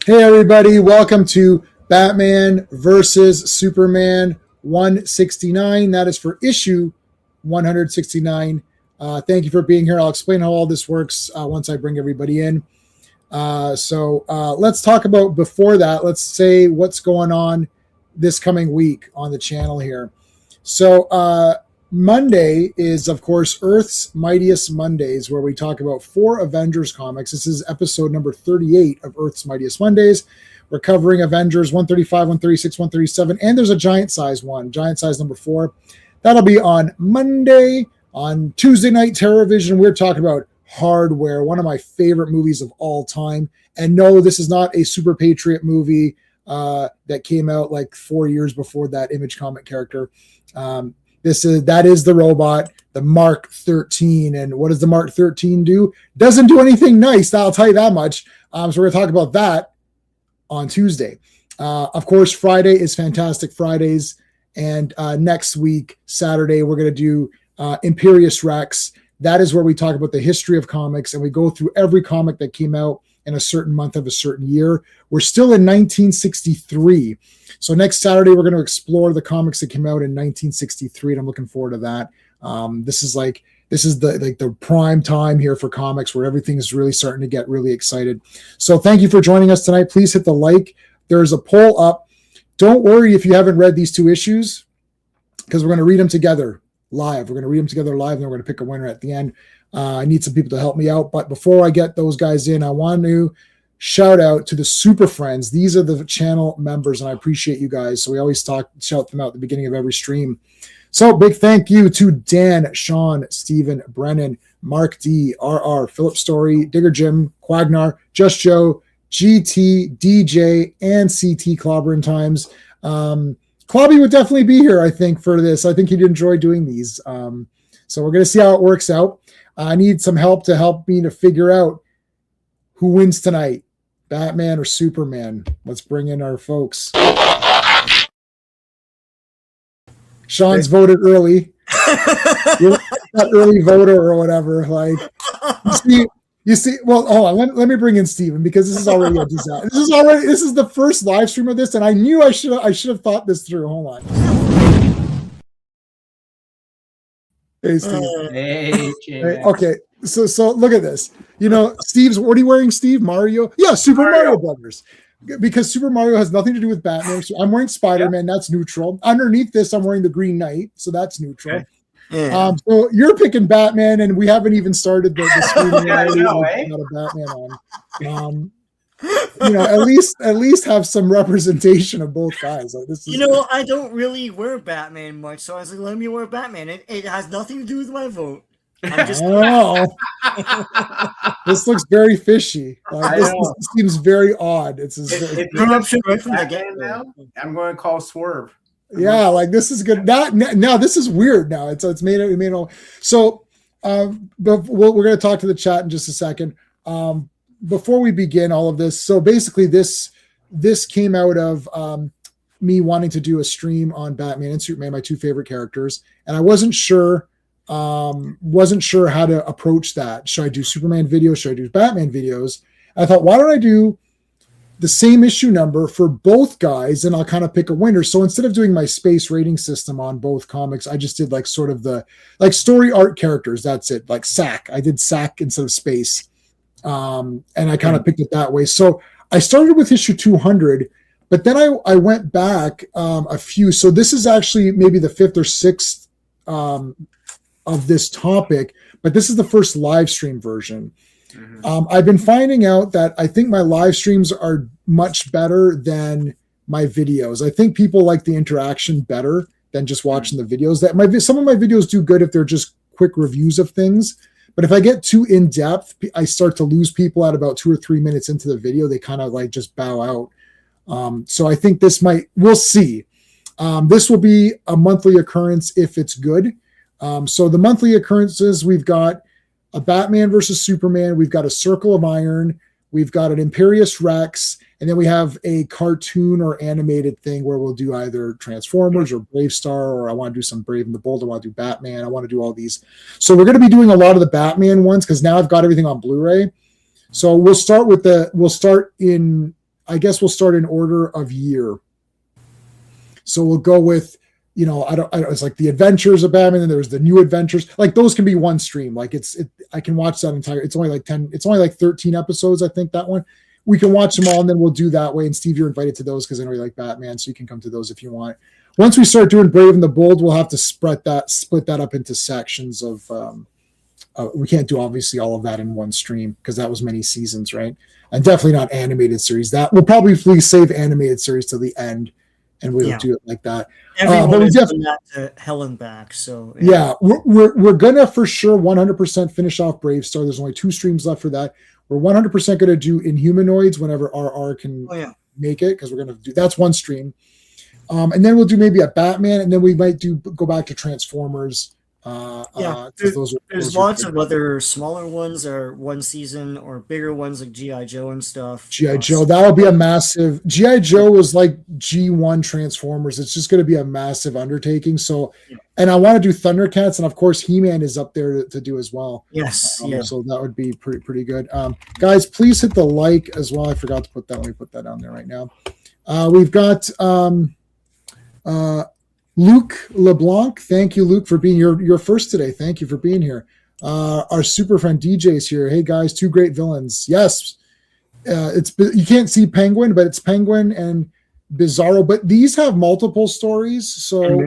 Hey everybody, welcome to Batman versus Superman 169. That is for issue 169. Thank you for being here. I'll explain how all this works once I bring everybody in. Let's talk about before that. Let's say what's going on this coming week on the channel here. Monday is, of course, Earth's Mightiest Mondays, where we talk about 4 Avengers comics. This is episode number 38 of Earth's Mightiest Mondays. We're covering Avengers 135, 136, 137, and there's a giant size one, giant size number 4. That'll be on Monday. On Tuesday night, Terrorvision, we're talking about Hardware, one of my favorite movies of all time. And no, this is not a Super Patriot movie that came out like 4 years before that Image comic character. That is the robot, the Mark 13. And what does the Mark 13 do? Doesn't do anything nice, I'll tell you that much. So we're going to talk about that on Tuesday. Of course, Friday is Fantastic Fridays. And next week, Saturday, we're going to do Imperious Rex. That is where we talk about the history of comics, and we go through every comic that came out in a certain month of a certain year. We're still in 1963. So next Saturday, we're going to explore the comics that came out in 1963, and I'm looking forward to that. This is the prime time here for comics where everything is really starting to get really excited. So thank you for joining us tonight. Please hit the like. There's a poll up. Don't worry if you haven't read these 2 issues, because we're going to read them together live. We're going to read them together live, and then we're going to pick a winner at the end. I need some people to help me out. But before I get those guys in, I want to shout out to the Super Friends. These are the channel members, and I appreciate you guys. So we always shout them out at the beginning of every stream. So big thank you to Dan, Sean, Stephen, Brennan, Mark D, RR, Philip Story, Digger Jim, Quagnar, Just Joe, GT, DJ, and CT Clobbering Times. Clobby would definitely be here, I think, for this. I think he'd enjoy doing these. So we're going to see how it works out. I need some help to help me to figure out who wins tonight, Batman or Superman. Let's bring in our folks. Sean's voted early. You're not early voter or whatever. Like, you see. Well, hold on. Let me bring in Steven, because this is already a disaster. This is the first live stream of this, and I knew I should have thought this through. Hold on. Hey, Steve. Hey, okay. So look at this. You know, Steve's, what are you wearing, Steve? Mario? Yeah, Super Mario Brothers. Because Super Mario has nothing to do with Batman. So I'm wearing Spider-Man. That's neutral. Underneath this, I'm wearing the Green Knight. So that's neutral. Okay. Yeah. So you're picking Batman, and we haven't even started the screen. Got a Batman on. At least have some representation of both guys. Like, this is, I don't really wear Batman much, so I was like, let me wear Batman. It has nothing to do with my vote. I'm just This looks very fishy. This seems very odd. It's corruption right from the game now. I'm going to call Swerve. Yeah, like this is good. Now this is weird. Now it's made all. So, but we're going to talk to the chat in just a second. Before we begin all of this, so basically this came out of me wanting to do a stream on Batman and Superman, my 2 favorite characters, and I wasn't sure how to approach that. Should I do Superman videos? Should I do Batman videos? I thought, why don't I do the same issue number for both guys, and I'll kind of pick a winner. So instead of doing my space rating system on both comics, I just did like sort of the story arc characters. That's it. Like SAC. I did SAC instead of space. And I kind of picked it that way. So I started with issue 200, but then I went back a few. So this is actually maybe the 5th or 6th of this topic, but this is the first live stream version. Mm-hmm. I've been finding out that I think my live streams are much better than my videos. I think people like the interaction better than just watching the videos. Some of my videos do good if they're just quick reviews of things. But if I get too in depth, I start to lose people at about 2 or 3 minutes into the video. They kind of like just bow out. So I think we'll see. This will be a monthly occurrence if it's good. So the monthly occurrences, we've got a Batman versus Superman. We've got a Circle of Iron. We've got an Imperious Rex. And then we have a cartoon or animated thing where we'll do either Transformers or Brave Star, or I want to do some Brave and the Bold. I want to do Batman. I want to do all these. So we're going to be doing a lot of the Batman ones because now I've got everything on Blu-ray. So we'll start in I guess we'll start in order of year. So we'll go with, I don't it's like the Adventures of Batman, and there's the New Adventures. Like those can be one stream. Like I can watch that entire. It's only like 13 episodes. I think that one. We can watch them all, and then we'll do that way. And Steve, you're invited to those because I know you like Batman, so you can come to those if you want. Once we start doing Brave and the Bold, we'll have to split that up into sections of. We can't do obviously all of that in one stream because that was many seasons, right? And definitely not animated series. That we'll probably save animated series to the end, and we'll do it like that. Everyone is doing that to hell and back. So yeah, we're gonna for sure 100% finish off Brave Star. There's only 2 streams left for that. We're 100% gonna do Inhumanoids whenever RR can make it, because we're gonna do that's one stream. And then we'll do maybe a Batman, and then we might go back to Transformers. There's lots of other smaller ones, or one season, or bigger ones like G.I. Joe and stuff. G.I. Joe, that'll be a massive. G.I. Joe was like G1 Transformers. It's just going to be a massive undertaking. So, and I want to do Thundercats, and of course, He-Man is up there to do as well. Yes, So that would be pretty good. Guys, please hit the like as well. I forgot to put that. Let me put that on there right now. We've got Luke LeBlanc. Thank you, Luke, for being your first today. Thank you for being here. Our super friend DJ is here. Hey guys, 2 great villains. Yes, you can't see Penguin, but it's Penguin and Bizarro. But these have multiple stories. So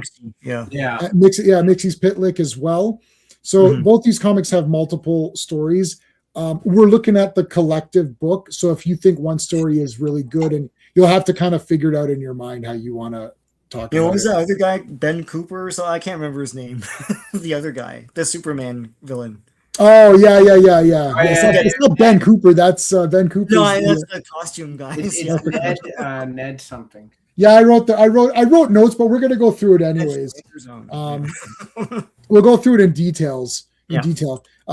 Mixie's Pitlick as well. So both these comics have multiple stories. We're looking at the collective book. So if you think one story is really good, and you'll have to kind of figure it out in your mind how you want to. What was that other guy? Ben Cooper? So I can't remember his name. The other guy, the Superman villain. Oh yeah. It's not Ben Cooper. That's Ben Cooper. No, that's the costume guy. It's Ned something. Yeah, I wrote notes, but we're gonna go through it anyways. We'll go through it in detail.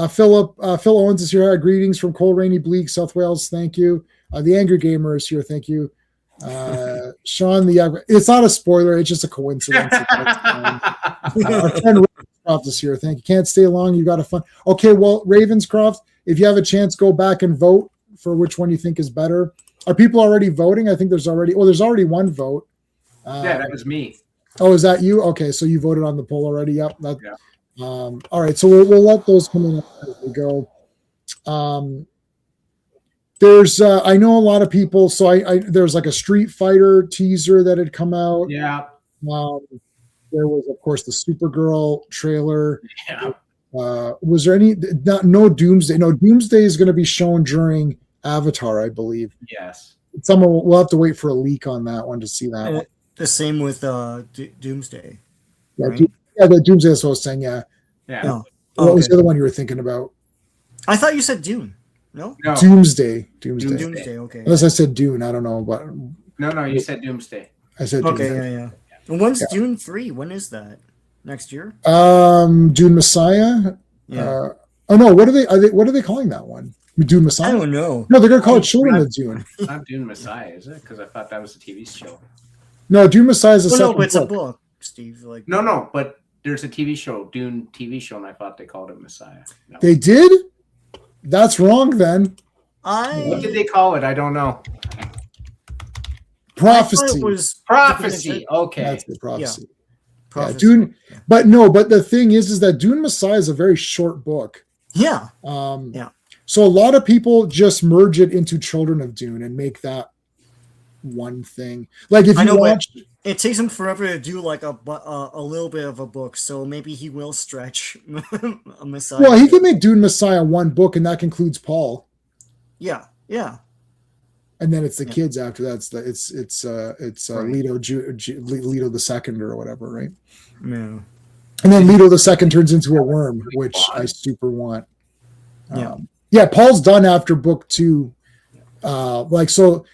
Phil Owens is here. Greetings from cold, rainy, bleak South Wales. Thank you. The Angry Gamer is here. Thank you. Sean it's not a spoiler, it's just a coincidence. Our friend Ravenscroft is here. Thank you. Can't stay long, you got a fun. Okay, well, Ravenscroft, if you have a chance, go back and vote for which one you think is better. Are people already voting? I think there's already one vote. That was me. Oh, is that you? Okay, so you voted on the poll already. Yep. All right, so we'll let those come in as we go. There's I know a lot of people, so I there's like a Street Fighter teaser that had come out. Yeah. There was, of course, the Supergirl trailer. Yeah. Was there any no Doomsday? No, Doomsday is going to be shown during Avatar, I believe. Yes. We'll have to wait for a leak on that one to see that one. The same with Doomsday. Yeah, right? The Doomsday is what I was saying. Yeah. Yeah. What was the other one you were thinking about? I thought you said Dune. No. Doomsday. Okay. Unless I said Dune, I don't know. But no, you said Doomsday. I said okay. Doomsday. Yeah. And when's Dune 3? When is that? Next year? Dune Messiah. Yeah. Oh no, what are they calling that one? Dune Messiah? I don't know. No, they're gonna call it Children of Dune. Not Dune Messiah, is it? Because I thought that was a TV show. No, Dune Messiah is a second but it's book. a book, Steve. No, but there's a TV show, Dune TV show, and I thought they called it Messiah. No. They did? That's wrong then. What did they call it? I don't know. Prophecy. It was Prophecy. Okay. That's the prophecy. Yeah. Yeah, Prophecy. Dune, but the thing is that Dune Messiah is a very short book. Yeah. So a lot of people just merge it into Children of Dune and make that one thing. Like if you watch, it takes him forever to do like a little bit of a book, so maybe he will stretch a Messiah. Well, he can make Dune Messiah one book, and that concludes Paul. Yeah. And then it's the kids after that. It's right. Leto the Second or whatever, right? Yeah. And then Leto the Second turns into a worm, which I super want. Yeah. Paul's done after book 2. So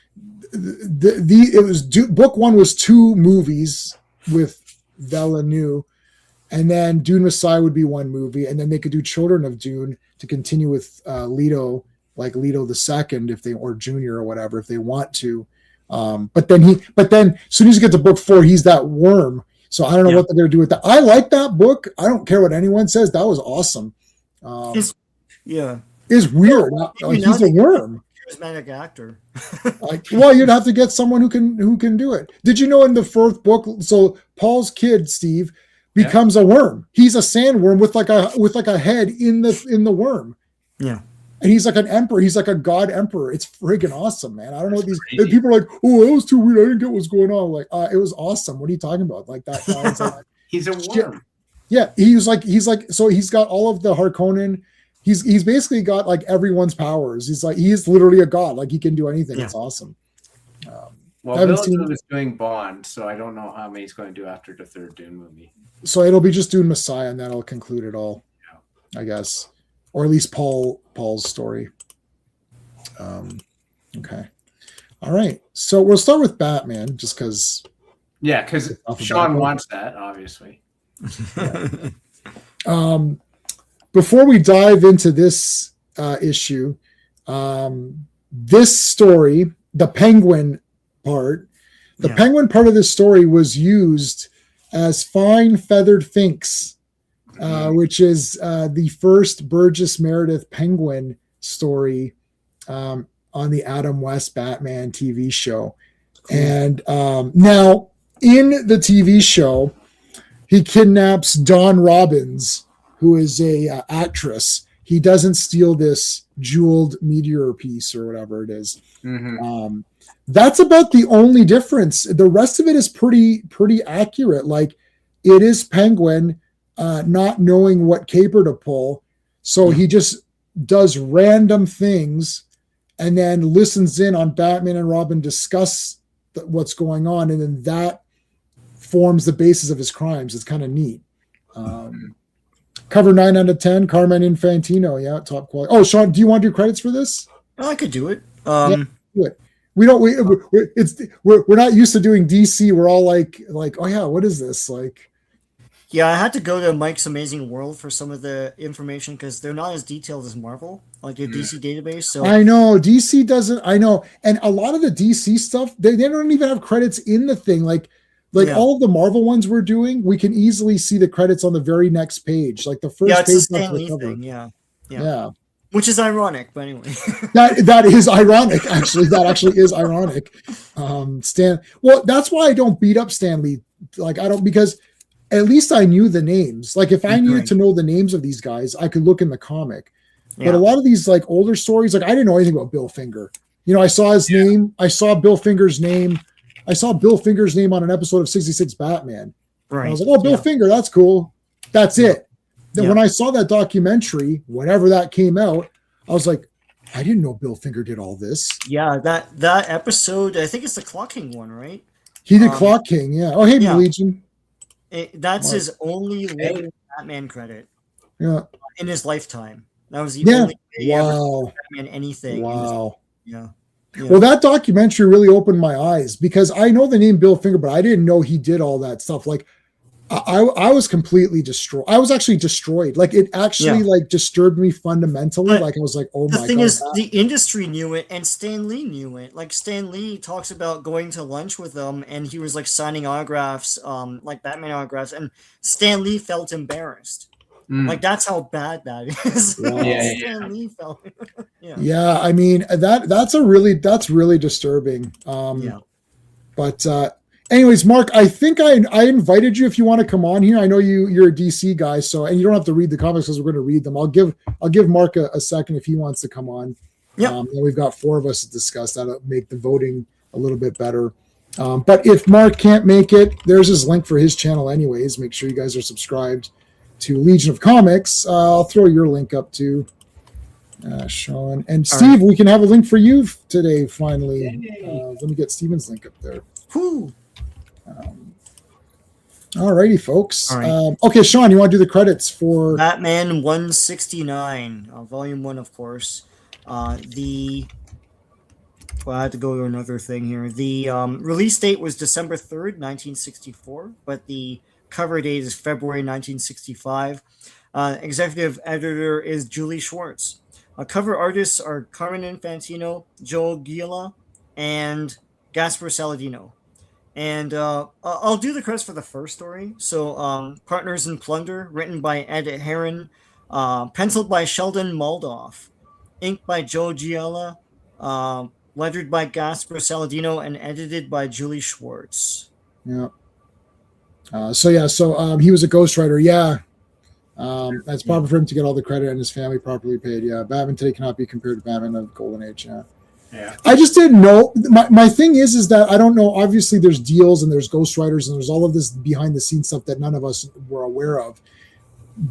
it was book 1 was 2 movies with Villeneuve, and then Dune Messiah would be 1 movie, and then they could do Children of Dune to continue with Leto, like Leto the Second, if they, or Junior or whatever, if they want to. But then as soon as you get to book 4, he's that worm. So I don't know what they're going to do with that. I like that book. I don't care what anyone says. That was awesome. It's weird. He's a worm. charismatic actor. Like, well, you'd have to get someone who can do it. Did you know in the fourth book? So Paul's kid Steve becomes a worm. He's a sandworm with like a head in the worm. Yeah. And he's like an emperor. He's like a god emperor. It's friggin' awesome, man. I don't know what these people are like. Oh, that was too weird. I didn't get what's going on. Like, it was awesome. What are you talking about? Like that. Like, he's a worm. Yeah, he's like. So he's got all of the Harkonnen. He's basically got like everyone's powers. He's literally a god. Like he can do anything. Yeah. It's awesome. Well, Villeneuve is doing Bond, so I don't know how many he's going to do after the third Dune movie. So it'll be just Dune Messiah, and that'll conclude it all. Yeah. I guess. Or at least Paul's story. Okay. All right. So we'll start with Batman, just because. Yeah, because Sean wants that, obviously. Before we dive into this issue, this story, the Penguin part, Penguin part of this story was used as Fine Feathered Finks. Which is the first Burgess Meredith Penguin story on the Adam West Batman TV show. Cool. And now in the TV show, he kidnaps Dawn Robbins, who is a actress. He doesn't steal this jeweled meteor piece or whatever it is. Mm-hmm. That's about the only difference. The rest of it is pretty accurate. Like, it is Penguin not knowing what caper to pull. So he just does random things and then listens in on Batman and Robin discuss what's going on. And then that forms the basis of his crimes. It's kind of neat. Cover 9 out of 10, Carmen Infantino. Yeah, top quality. Oh, Sean, do you want to do credits for this? I could do it. Yeah, do it. We don't. We're not used to doing DC. We're all like, oh yeah, what is this like? Yeah, I had to go to Mike's Amazing World for some of the information because they're not as detailed as Marvel, like your DC database. So I know DC doesn't. I know, and a lot of the DC stuff they don't even have credits in the thing. Like all of the Marvel ones we're doing, we can easily see the credits on the very next page, like the first page. It's a Stan Lee thing. Yeah. Which is ironic, but anyway. that is ironic. Actually, that actually is ironic. Well, that's why I don't beat up Stan Lee. Like I don't because. At least I knew the names. Like if I needed to know the names of these guys, I could look in the comic. Yeah. But a lot of these like older stories, like I didn't know anything about Bill Finger. You know, I saw his name. I saw Bill Finger's name. I saw Bill Finger's name on an episode of 66 Batman. Right. And I was like, oh, Bill Finger, that's cool. That's it. Then when I saw that documentary, whenever that came out, I was like, I didn't know Bill Finger did all this. Yeah, that episode, I think it's the Clock King one, right? He did Clock King, yeah. Oh, hey, Legion. That's his only living Batman credit. Yeah. In his lifetime. That was the only ever Batman anything. Wow. Yeah. Well, that documentary really opened my eyes because I know the name Bill Finger, but I didn't know he did all that stuff. Like I was completely destroyed. I was actually destroyed. Like it actually like disturbed me fundamentally. But like I was like, oh my god. The thing is, the industry knew it and Stan Lee knew it. Like Stan Lee talks about going to lunch with them and he was like signing autographs, like Batman autographs, and Stan Lee felt embarrassed. Like that's how bad that is. Wow. Stan Lee felt. Yeah, I mean that's really disturbing. But anyways, Mark, I think I invited you if you want to come on here. I know you're a DC guy, so and you don't have to read the comics because we're going to read them. I'll give Mark a second if he wants to come on. Yeah, and we've got 4 of us to discuss. That'll make the voting a little bit better. But if Mark can't make it, there's his link for his channel. Anyways, make sure you guys are subscribed to Legion of Comics. I'll throw your link up too, Sean and Steve. We can have a link for you today. Finally, let me get Steven's link up there. Whew. All righty, folks. All right. Okay, Sean, you want to do the credits for Batman 169, Volume 1, of course. Well, I have to go to another thing here. The release date was December 3rd, 1964, but the cover date is February 1965. Executive editor is Julie Schwartz. Cover artists are Carmen Infantino, Joe Gila, and Gaspar Saladino. And I'll do the credits for the first story. So, Partners in Plunder, written by Ed Herron, penciled by Sheldon Moldoff, inked by Joe Giella, lettered by Gasper Saladino and edited by Julie Schwartz. Yeah. So he was a ghostwriter. Yeah. That's proper for him to get all the credit and his family properly paid. Yeah. Batman today cannot be compared to Batman of Golden Age. Yeah. Yeah. I just didn't know. My thing is that I don't know. Obviously, there's deals and there's ghostwriters and there's all of this behind the scenes stuff that none of us were aware of.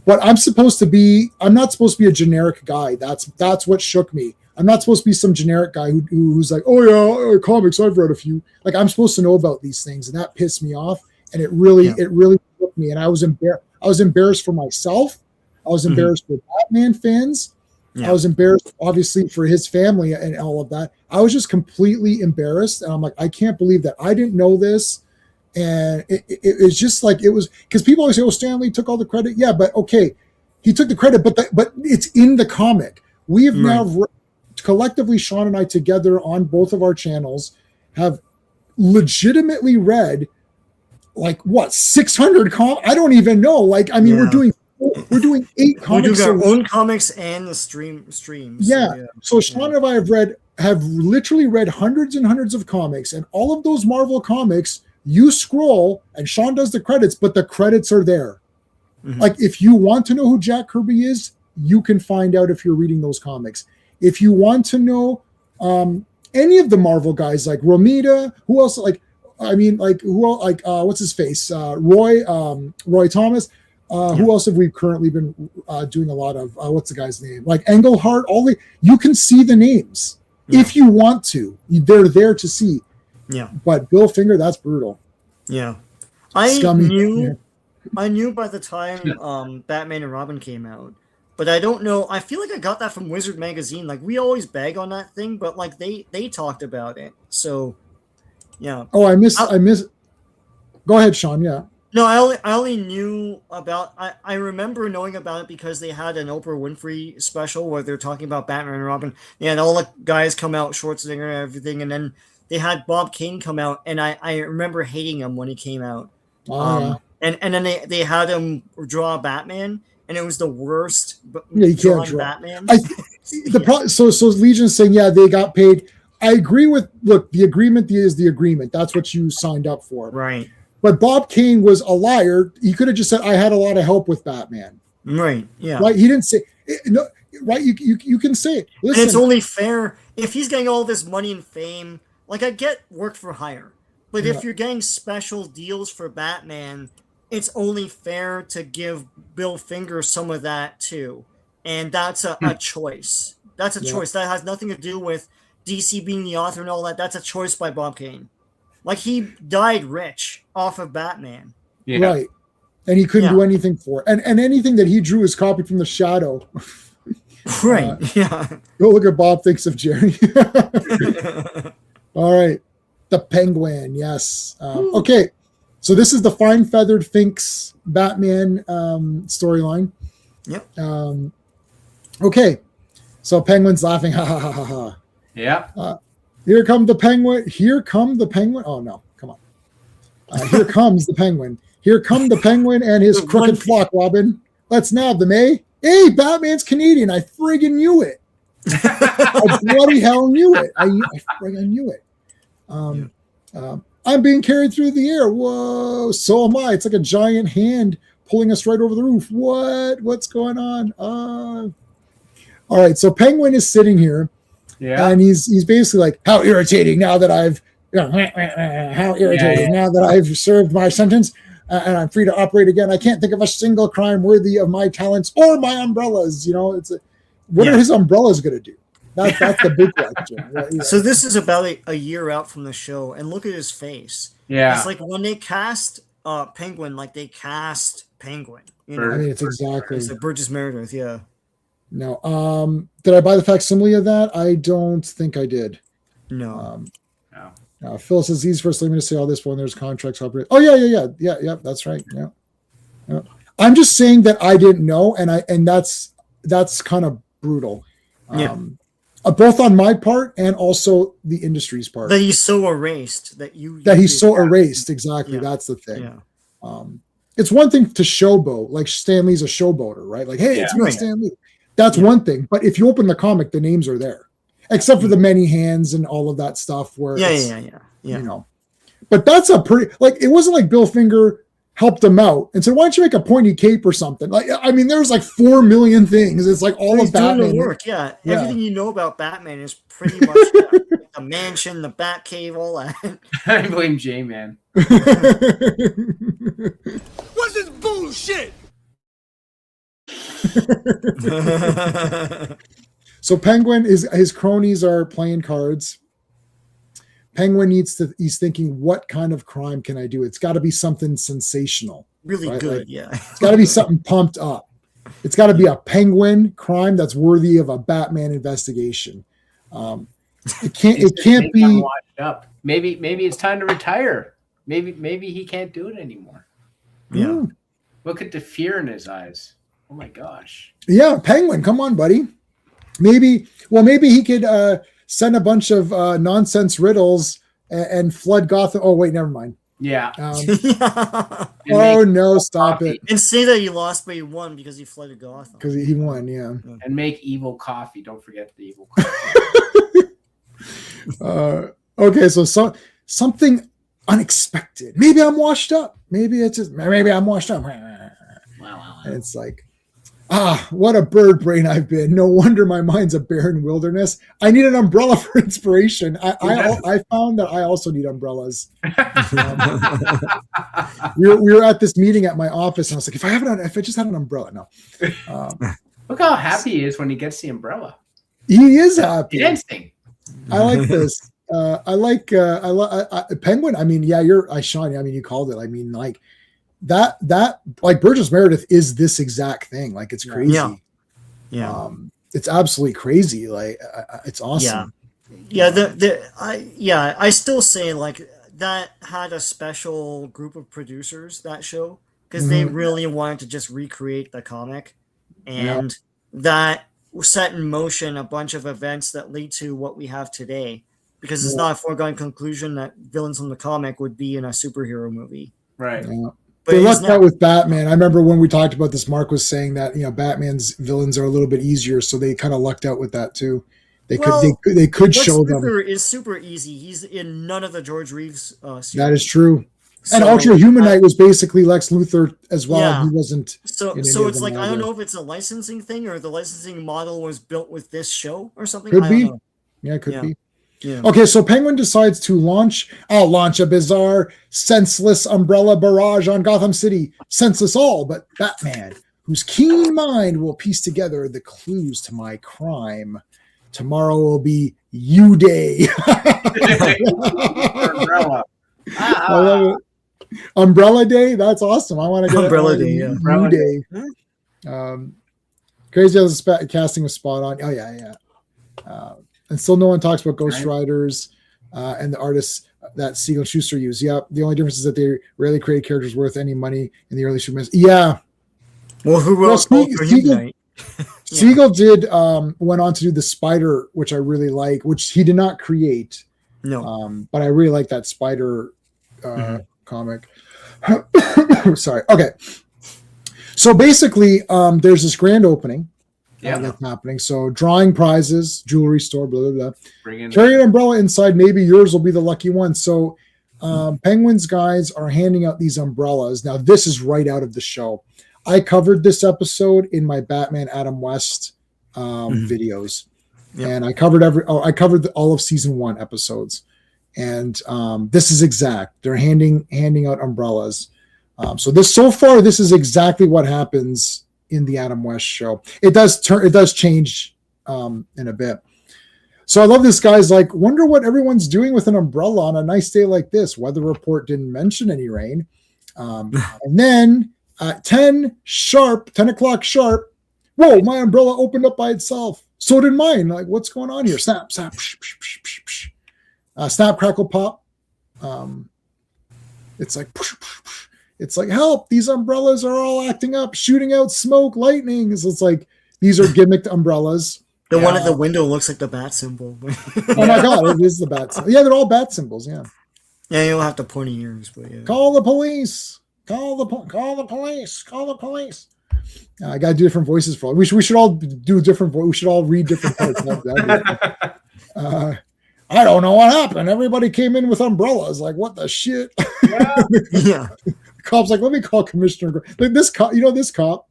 But I'm not supposed to be a generic guy. That's what shook me. I'm not supposed to be some generic guy who's like, oh yeah, comics, I've read a few. Like, I'm supposed to know about these things, and that pissed me off. And it really shook me. And I was embarrassed for myself. I was embarrassed for Batman fans. I was embarrassed, obviously, for his family and all of that. I was just completely embarrassed. And I'm like, I can't believe that I didn't know this. And it's just like, it was, because people always say, oh, Stan Lee took all the credit. Yeah, but okay, he took the credit, but it's in the comic. We have now collectively, Sean and I together on both of our channels have legitimately read like 600 I don't even know. Like, I mean, we're doing 8 comics. We do our own comics and the streams. Yeah. So Sean and I have literally read hundreds and hundreds of comics, and all of those Marvel comics, you scroll and Sean does the credits, but the credits are there. Like, if you want to know who Jack Kirby is, you can find out if you're reading those comics. If you want to know any of the Marvel guys, like Romita, who else? What's his face? Roy Thomas. Who else have we currently been doing a lot of? What's the guy's name? Like Englehart. You can see the names if you want to. They're there to see. Yeah. But Bill Finger, that's brutal. Yeah. I knew by the time Batman and Robin came out. But I don't know. I feel like I got that from Wizard Magazine. Like, we always bag on that thing, but like they talked about it. So, yeah. Oh, I miss. Go ahead, Sean. Yeah. No, I only knew about. I remember knowing about it because they had an Oprah Winfrey special where they're talking about Batman and Robin. They had all the guys come out, Schwarzenegger and everything, and then they had Bob Kane come out, and I remember hating him when he came out. And then they had him draw Batman. And it was the worst. Yeah, you can't draw Batman. So Legion's saying, yeah, they got paid. I agree with. Look, the agreement is the agreement. That's what you signed up for, right? But Bob Kane was a liar. He could have just said, "I had a lot of help with Batman." Right. Yeah. Right. He didn't say no. Right. You can say it. Listen, and it's only fair if he's getting all this money and fame. Like, I get work for hire, but if you're getting special deals for Batman, it's only fair to give Bill Finger some of that too. And that's a choice. That's a choice. That has nothing to do with DC being the author and all that. That's a choice by Bob Kane. Like, he died rich off of Batman. Yeah. Right. And he couldn't do anything for it. And anything that he drew is copied from the Shadow. Right. Go look at Bob Thinks of Jerry. All right. The Penguin. Yes. Okay. So this is the Fine Feathered Finks Batman storyline. Yep. Okay. So Penguin's laughing. Ha ha ha ha ha. Yeah. Here come the Penguin. Here come the Penguin. Oh no! Come on. Here comes the Penguin. Here come the Penguin and his crooked flock. Robin, let's nab them, eh? Hey, Batman's Canadian. I friggin' knew it. I bloody hell knew it. I friggin' knew it. I'm being carried through the air. Whoa, so am I. It's like a giant hand pulling us right over the roof. What's going on? All right, so Penguin is sitting here, and he's basically like, how irritating now that I've served my sentence and I'm free to operate again. I can't think of a single crime worthy of my talents or my umbrellas. You know, what are his umbrellas going to do? That's the big question. Yeah. So this is about a year out from the show, and look at his face. Yeah, it's like when they cast Penguin, like they cast Penguin. You know? I mean, it's exactly. It's like Burgess Meredith. Yeah. No. Did I buy the facsimile of that? I don't think I did. No. No. Phil says he's first leaving to say all this when there's contracts operate. Oh yeah. That's right. Yeah. I'm just saying that I didn't know, and that's kind of brutal. Both on my part and also the industry's part. That he's so erased erased. Exactly. Yeah. That's the thing. Yeah. It's one thing to showboat, like Stan Lee's a showboater, right? Like, hey, it's me, Stan Lee. That's one thing. But if you open the comic, the names are there. except for the many hands and all of that stuff. Where Yeah. you know, but that's a pretty like it wasn't like Bill Finger helped him out and said, "Why don't you make a pointy cape or something?" Like, I mean, there's like 4 million things. It's like all He's of Batman. doing the work. Yeah. Everything you know about Batman is pretty much the mansion, the Batcave, all that. I blame J-Man. What's this bullshit? So Penguin his cronies are playing cards. Penguin he's thinking, what kind of crime can I do? It's got to be something sensational. Really right? good, Like, yeah. It's got to be something pumped up. It's got to be a Penguin crime that's worthy of a Batman investigation. It can't be washed up. Maybe it's time to retire. Maybe he can't do it anymore. Yeah. Look at the fear in his eyes. Oh my gosh. Yeah, Penguin, come on, buddy. Maybe he could send a bunch of nonsense riddles and flood Gotham. Oh, wait, never mind. Yeah. Oh, no, stop coffee. it. And say that he lost, but he won because he flooded Gotham. Because he won, yeah. And make evil coffee. Don't forget the evil coffee. Okay, so something unexpected. Maybe I'm washed up. Maybe I'm washed up. Wow. And it's like, what a bird brain I've been. No wonder my mind's a barren wilderness. I need an umbrella for inspiration. I found that I also need umbrellas. We were at this meeting at my office, and I was like, if I just had an umbrella. No. Look how happy he is when he gets the umbrella. He is happy. Dancing. I like this. I like Penguin. I mean, yeah, Sean. I mean, you called it. I mean, like that like Burgess Meredith is this exact thing. Like, it's crazy. Yeah. It's absolutely crazy. Like, it's awesome. I still say like that had a special group of producers, that show, because they really wanted to just recreate the comic, and that set in motion a bunch of events that lead to what we have today, because it's not a foregone conclusion that villains from the comic would be in a superhero movie. Right. Yeah. But They lucked out with Batman. I remember when we talked about this, Mark was saying that, Batman's villains are a little bit easier, so they kind of lucked out with that too. They could show them. Luthor is super easy. He's in none of the George Reeves series. That is true. And So, Ultra Humanite was basically Lex Luthor as well. Yeah. He wasn't. So in it's any of them like, I don't either. know if it's a licensing thing or the licensing model was built with this show or something. Could I don't be. know. Yeah, it could Yeah. be. Yeah. Okay, so Penguin decides to launch a bizarre, senseless umbrella barrage on Gotham City. Senseless all but Batman, whose keen mind will piece together the clues to my crime. Tomorrow will be U Day. Umbrella. I love it. Umbrella Day? That's awesome. I want to get Umbrella it. Day, yeah. U Umbrella Day. Crazy how the casting was spot on. Oh, yeah. And still no one talks about Ghost Riders and the artists that Siegel and Schuster use. Yeah, the only difference is that they rarely created characters worth any money in the early Superman. Yeah. Well, who wrote Ultra Humanite? Siegel did went on to do the Spider, which I really like, which he did not create. No. But I really like that Spider comic. Sorry. Okay. So basically, there's this grand opening that's happening. So drawing prizes, jewelry store, blah, blah, blah. Carry an umbrella inside. Maybe yours will be the lucky one. So Penguin's guys are handing out these umbrellas. Now, this is right out of the show. I covered this episode in my Batman Adam West videos. Yep. And I covered all of season 1 episodes. And this is exact. They're handing out umbrellas. So this is exactly what happens in the Adam West show. It does change in a bit. So I love this guy's like, wonder what everyone's doing with an umbrella on a nice day like this. Weather report didn't mention any rain. And then at 10 o'clock sharp, whoa, my umbrella opened up by itself. So did mine. Like, what's going on here? Snap, snap, snap, crackle, pop. It's like, it's like, help, these umbrellas are all acting up, shooting out smoke, lightning. So it's like, these are gimmicked umbrellas. The one at the window looks like the bat symbol. Oh my God, it is the bat symbol. Yeah, they're all bat symbols, yeah. Yeah, you don't have to pointy ears, but yeah. Call the police. Call the police. Call the police. I got to do different voices for all. We should all do different voices. We should all read different parts. I don't know what happened. Everybody came in with umbrellas. Like, what the shit? Yeah. Yeah. The cop's like, let me call Commissioner. Like this cop, this cop,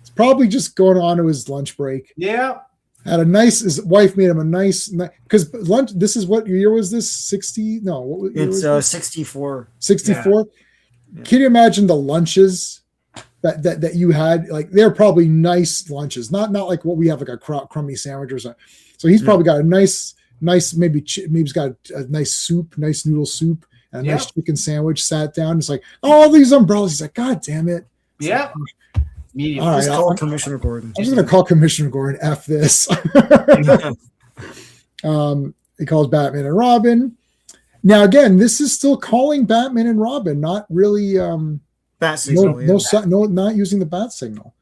it's probably just going on to his lunch break. Yeah. Had a nice. His wife made him a nice because lunch. This is what year was this? 60? No, what year It's was 64. 64. Yeah. Can you imagine the lunches that you had? Like they're probably nice lunches, not like what we have, like a crummy sandwich or something. So he's probably got a nice maybe he's got a nice soup, nice noodle soup, and a nice chicken sandwich. Sat down. It's like, oh, all these umbrellas. He's like, God damn it. Yeah. Medium. All right, Just call Commissioner Gordon. I'm just gonna call Commissioner Gordon. F this. He calls Batman and Robin. Now again, this is still calling Batman and Robin, not really. Bat signal. Not using the bat signal.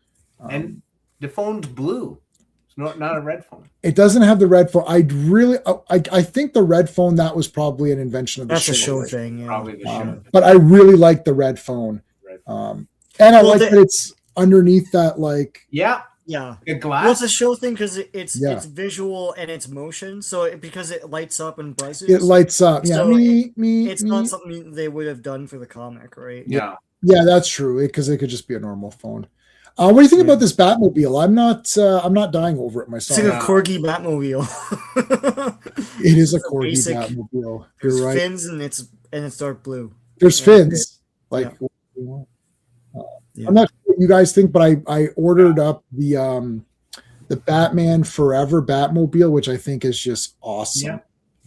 And the phone's blue. It's not a red phone. It doesn't have the red phone. I think the red phone, that was probably an invention of the That's show. a show thing. Yeah. Probably the show. But I really like the red phone. And I like that it's underneath that, like. Yeah. Yeah. A glass. Well, it's a show thing because it's visual and it's motion. So because it lights up and buzzes. It lights up. Yeah. So it's not something they would have done for the comic, right? Yeah. Yeah, that's true. Because it could just be a normal phone. What do you think about this Batmobile? I'm not dying over it myself. It's like a corgi Batmobile. It is a It's corgi basic. Batmobile. There's You're right. fins and it's dark blue. There's fins. Like, Yeah. I'm not sure what you guys think, but I ordered up the Batman Forever Batmobile, which I think is just awesome.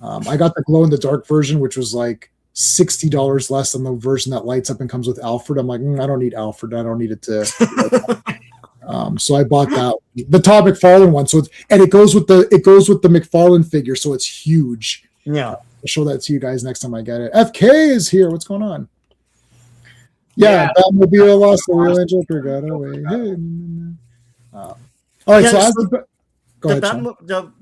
Yeah. I got the glow in the dark version, which was like $60 less than the version that lights up and comes with Alfred. I'm like, I don't need Alfred. I don't need it to. So I bought that, the Todd McFarlane one. So it goes with the McFarlane figure, so it's huge. Yeah. I'll show that to you guys next time I get it. FK is here. What's going on? Yeah, Batmobile lost the real angel, got away. All right, Yeah, so go ahead, Sean.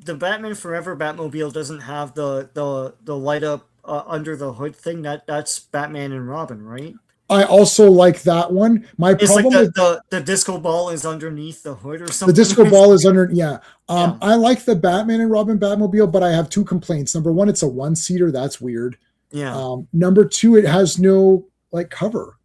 the Batman Forever Batmobile doesn't have the light up under the hood thing. That's Batman and Robin, right? I also like that one. My It's problem like with the disco ball is underneath the hood or something. the disco ball is under. Yeah. I like the Batman and Robin Batmobile, but I have two complaints. Number one, it's a one-seater. That's weird. Yeah. Number two, it has no like cover.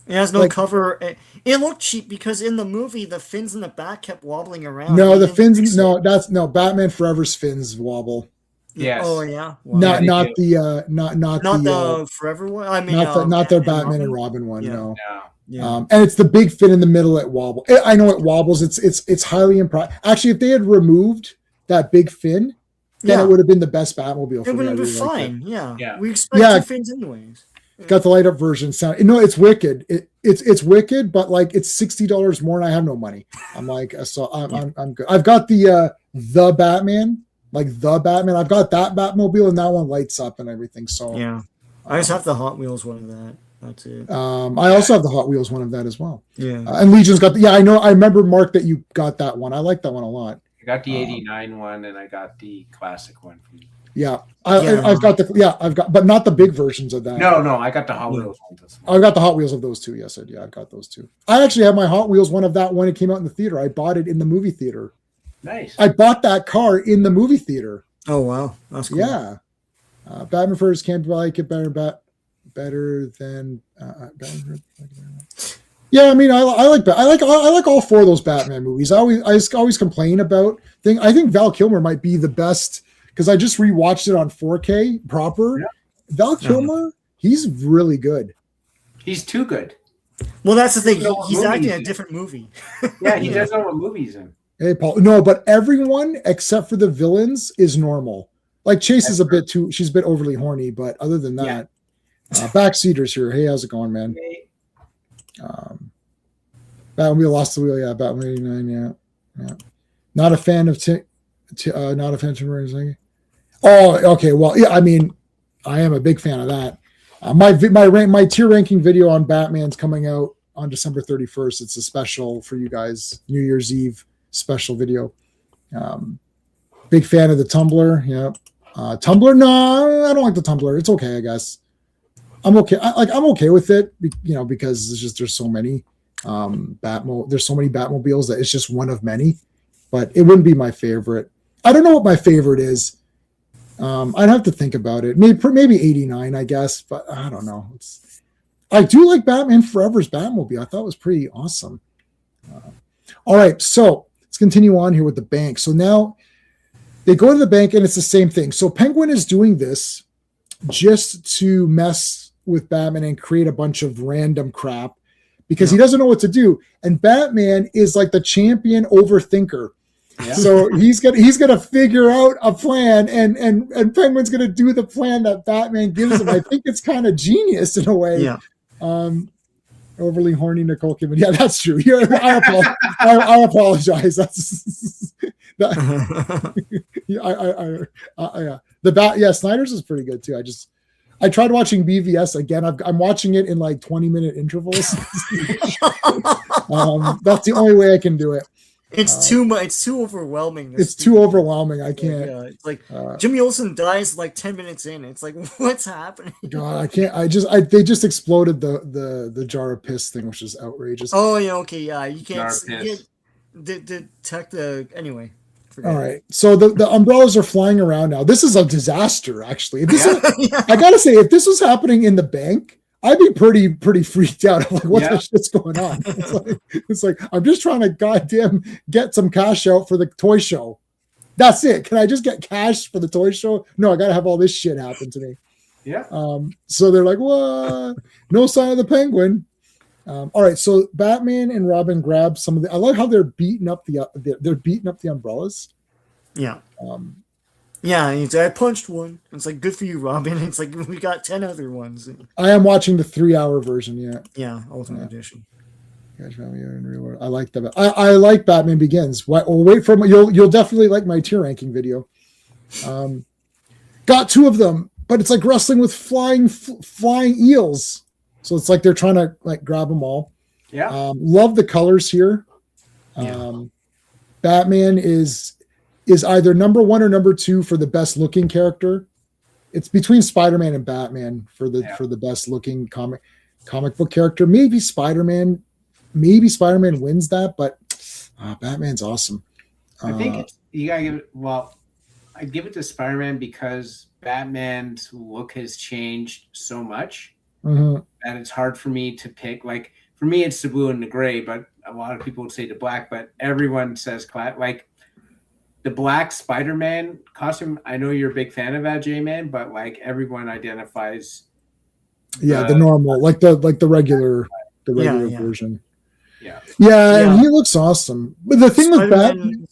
It has no like- cover. It looked cheap because in the movie the fins in the back kept wobbling around. No, They the didn't fins. fix No, it. Batman Forever's fins wobble. Yes. Oh yeah. Wow. Not they not do. the not Not the Forever one. I mean, not the Batman and Robin one. Yeah. No. Yeah. Yeah. And it's the big fin in the middle that wobble. I know it wobbles. It's highly impressive. Actually, if they had removed that big fin, then Yeah. it would have been the best Batmobile for It me. would I have been really liked it. fine. Yeah. Yeah. We expect Yeah. two fins anyways. Got the light up version. Sound it's wicked. It's wicked, but like it's $60 more, and I have no money. I'm like, so I'm good. I've got the Batman, like the Batman. I've got that Batmobile, and that one lights up and everything. So Yeah. I just have the Hot Wheels one of that. That's it. I also have the Hot Wheels one of that as well. Yeah. And Legion's got the, I know. I remember, Mark, that you got that one. I like that one a lot. I got the 89 one and I got the classic one from you. Yeah, Yeah. I've got, but not the big versions of that. No, I got the Hot Wheels one. I've got the Hot Wheels of those two. Yes, I've got those two. I actually have my Hot Wheels one of that when it came out in the theater. I bought it in the movie theater. Nice. I bought that car in the movie theater. Oh wow. That's cool. Yeah. Batman first can't like it better than Batman. Yeah, I mean, I like all four of those Batman movies. I always complain about thing. I think Val Kilmer might be the best because I just rewatched it on 4K proper. Yeah. Val Kilmer, he's really good. He's too good. Well, that's the thing. You know what He's movie acting he's in a in. different movie. Yeah, he does know what movies in. Hey, Paul. No, but everyone except for the villains is normal. Like Chase is a bit too. She's a bit overly horny, but other than that, Backseaters here. Hey, how's it going, man? Batmobile lost the wheel. Yeah, Batman 89. Yeah. Not a fan of not a fan of Tim Burton's. Oh, okay. Well, yeah. I mean, I am a big fan of that. My tier ranking video on Batman's coming out on December 31st. It's a special for you guys, New Year's Eve special video. Big fan of the Tumblr. Yeah. Tumblr. No, I don't like the Tumblr. It's okay, I guess. I'm okay. I'm okay with it, because it's just there's so many there's so many Batmobiles that it's just one of many. But it wouldn't be my favorite. I don't know what my favorite is. I'd have to think about it. Maybe 89, I guess, but I don't know. I do like Batman Forever's Batmobile. I thought it was pretty awesome. All right, so let's continue on here with the bank. So now they go to the bank and it's the same thing. So Penguin is doing this just to mess with Batman and create a bunch of random crap because he doesn't know what to do. And Batman is like the champion overthinker. Yeah. So he's gonna figure out a plan, and Penguin's gonna do the plan that Batman gives him. I think it's kind of genius in a way. Yeah. Overly horny Nicole Kidman. Yeah, that's true. I apologize. That's Snyder's is pretty good too. I tried watching BVS again. I'm watching it in like 20-minute intervals. That's the only way I can do it. It's too much. It's too overwhelming. It's too overwhelming. I can't. Yeah, it's like Jimmy Olsen dies like 10 minutes in. It's like, what's happening? God, I can't. They just exploded the jar of piss thing, which is outrageous. Oh yeah, okay, yeah. You can't detect the anyway. All right, so the umbrellas are flying around now. This is a disaster, actually. I gotta say, if this was happening in the bank, I'd be pretty freaked out. I'm like, what the shit's going on? It's like I'm just trying to goddamn get some cash out for the toy show. That's it. Can I just get cash for the toy show? No, I gotta have all this shit happen to me. Yeah. So they're like, what? No sign of the Penguin. All right, so Batman and Robin grab some of the. I like how they're beating up the umbrellas. Yeah. Yeah, I punched one. It's like, good for you, Robin. It's like, we got 10 other ones. I am watching the 3-hour version. Yeah, Ultimate Edition. I like that. I like Batman Begins. We'll wait for you'll definitely like my tier ranking video. Got 2 of them, but it's like wrestling with flying eels. So it's like they're trying to like grab them all. Yeah. Love the colors here. Batman is either number 1 or number 2 for the best looking character. It's between Spider-Man and Batman for the best looking comic book character. Maybe Spider-Man wins that, but Batman's awesome. I think you gotta give it. Well, I give it to Spider-Man because Batman's look has changed so much that it's hard for me to pick. Like for me, it's the blue and the gray, but a lot of people would say the black. But everyone says like the black Spider-Man costume. I know you're a big fan of that, J-Man, but like everyone identifies. The normal, like the regular version. Yeah, and he looks awesome. But the thing with Batman,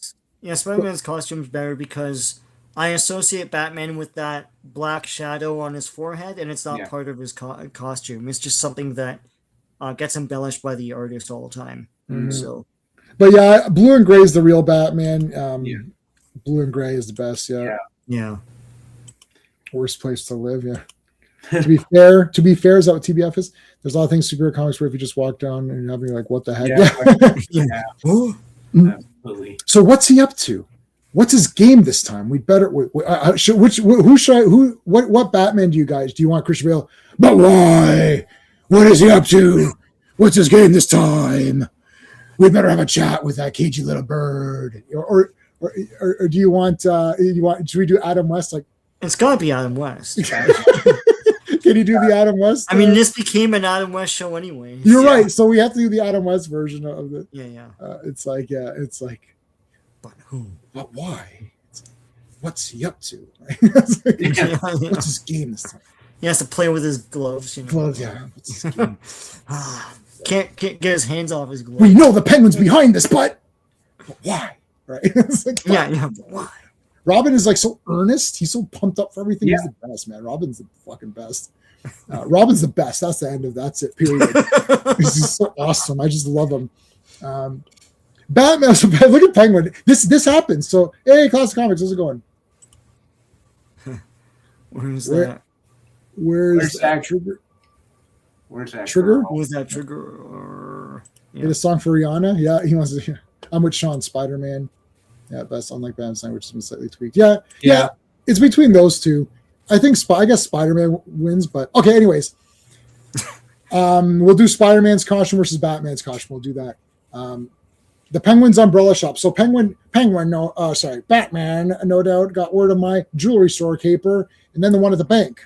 Spider-Man's costume is better because I associate Batman with that black shadow on his forehead, and it's not part of his costume. It's just something that gets embellished by the artist all the time. So, but blue and gray is the real Batman. Blue and gray is the best. Yeah. Worst place to live. Yeah. To be fair, is that what TBF is? There's a lot of things superhero comics where if you just walk down and you're having like, what the heck? Absolutely. So what's he up to? What's his game this time? We better. What Batman do you want Christian Bale? But why? What is he up to? What's his game this time? We better have a chat with that cagey little bird. Or do you want? Should we do Adam West? Like it's gotta be Adam West. Can you do the Adam West? I mean, this became an Adam West show anyway. You're right. So we have to do the Adam West version of it. Yeah. It's like, but who? But why? What's he up to? What's his game this time? He has to play with his gloves. Gloves, yeah. What's his game? Can't get his hands off his gloves. We know the Penguin's behind this, but why? Right? Like, but why? Robin is like so earnest. He's so pumped up for everything. He's the best, man. Robin's the fucking best. Robin's the best. That's the end of that's it. Period. He's just so awesome. I just love him. Batman. Look at Penguin. This happens. So hey, Classic Comics, how's it going? Where's that? Where's that trigger? Where's that trigger? Where's that trigger? Get a song for Rihanna. Yeah, he wants to. I'm with Sean. Spider-Man. Yeah, best unlike Batman Sign, which has been slightly tweaked. Yeah. It's between those two. I think I guess Spider-Man wins, but okay. Anyways, we'll do Spider-Man's costume versus Batman's costume. We'll do that. the Penguin's umbrella shop. So Batman, no doubt got word of my jewelry store caper, and then the one at the bank.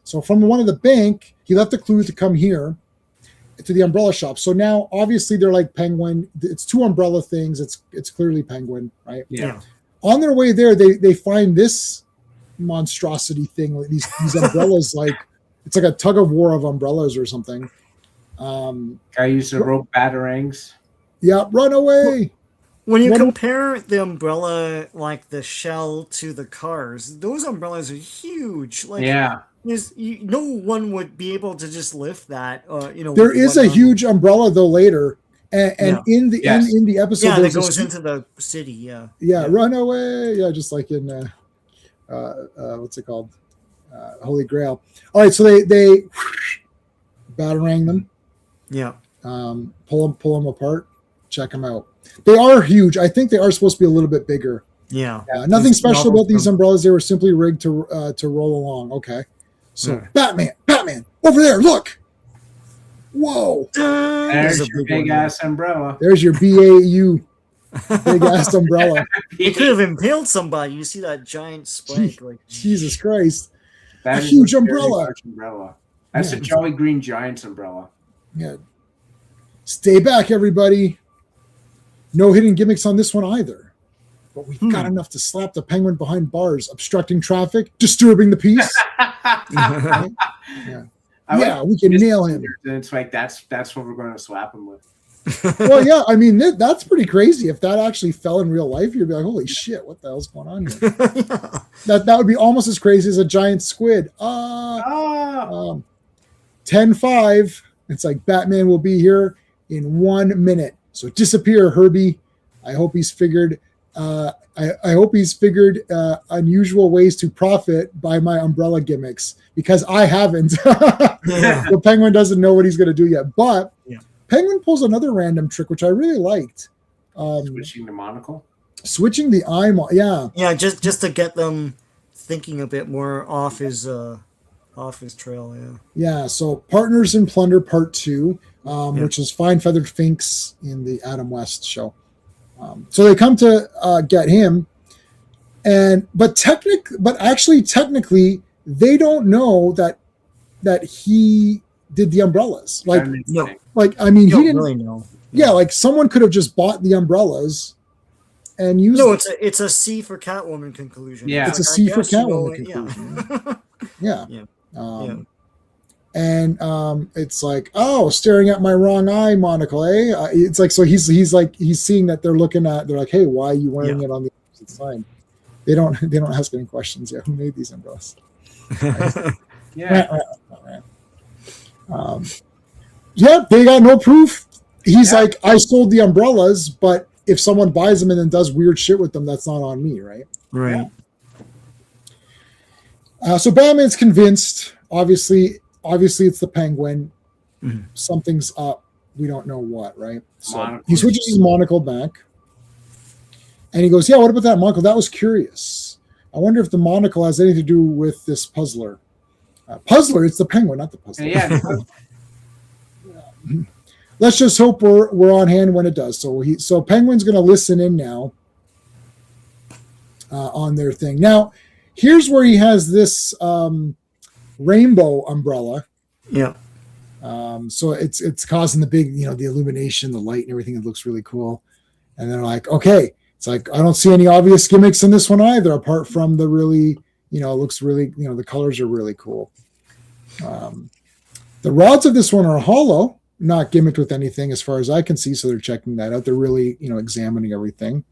So from the one at the bank, he left a clue to come here to the umbrella shop. So now, obviously, they're like Penguin. It's two umbrella things. It's clearly Penguin, right? Yeah. On their way there, they find this monstrosity thing. These umbrellas, like it's like a tug of war of umbrellas or something. Guy used to rope batarangs. Yeah, run away. When you What- compare the umbrella, like the shell, to the cars, those umbrellas are huge. Like, Yeah. no one would be able to just lift that. There with is one a arm. huge umbrella though later, and Yeah. in the Yes. in the episode, Yeah, that there's a goes sweet- into the city. Yeah. yeah, run away. Yeah, just like in what's it called, Holy Grail. All right, so they batarang them, Yeah. pull them apart, check them out. They are huge. I think they are supposed to be a little bit bigger. Yeah. Nothing These special about these novels umbrellas. They were simply rigged to roll along. Okay, so Yeah. Batman, over there, look. Whoa, There's a your big one, big ass umbrella. there's your BAU big ass umbrella. It could have impaled somebody. You see that giant spike, like Jesus Christ. That A is huge very umbrella. large umbrella. That's Yeah. a Jolly Green Giants umbrella. Yeah. Stay back, everybody. No hidden gimmicks on this one either. But we've got enough to slap the Penguin behind bars, obstructing traffic, disturbing the peace. Right? Yeah. I Yeah, like we can Mr. nail him. And it's like that's what we're going to slap him with. Well, yeah, I mean, that's pretty crazy. If that actually fell in real life, you'd be like, holy shit, what the hell's going on here? That would be almost as crazy as a giant squid. Ah, 10-5. It's like Batman will be here in 1 minute. So disappear, Herbie. I hope he's figured. I hope he's figured unusual ways to profit by my umbrella gimmicks, because I haven't. Yeah. The Penguin doesn't know what he's going to do yet. But Yeah. Penguin pulls another random trick, which I really liked. switching to monocle. Switching the eye. Yeah. Yeah, just to get them thinking a bit more off his trail. Yeah. Yeah, so Partners in Plunder Part 2, Yeah. which is Fine Feathered Finks in the Adam West show. So they come to get him, but technically they don't know that he did the umbrellas. Like No. I mean, You he don't didn't. really know. Yeah, like someone could have just bought the umbrellas and used. No, them. it's a C for Catwoman conclusion. Yeah. It's a Like, C I for guess you know Catwoman it, conclusion. Yeah. Yeah. Yeah. And it's like, oh, staring at my wrong eye monocle, eh? It's like, so he's seeing that they're looking at, they're like, hey, why are you wearing it on the opposite side? They don't ask any questions yet. Who made these umbrellas? Yeah. Yeah, they got no proof. He's Yeah. like, I sold the umbrellas, but if someone buys them and then does weird shit with them, that's not on me, right? Right. So Batman's convinced. Obviously, it's the Penguin. Mhm. Something's up. We don't know what, right? So Monocle. he switches his monocle back, and he goes, "Yeah, what about that monocle? That was curious. I wonder if the monocle has anything to do with this puzzler. Puzzler, it's the Penguin, not the puzzler. Yeah. Let's just hope we're on hand when it does." So Penguin's going to listen in now on their thing. Now, here's where he has this rainbow umbrella. Yeah. So it's causing the big, the illumination, the light, and everything. It looks really cool. And they're like, okay, it's like I don't see any obvious gimmicks in this one either, apart from the really, it looks really, the colors are really cool. The rods of this one are hollow, not gimmicked with anything as far as I can see. So they're checking that out. They're really, examining everything.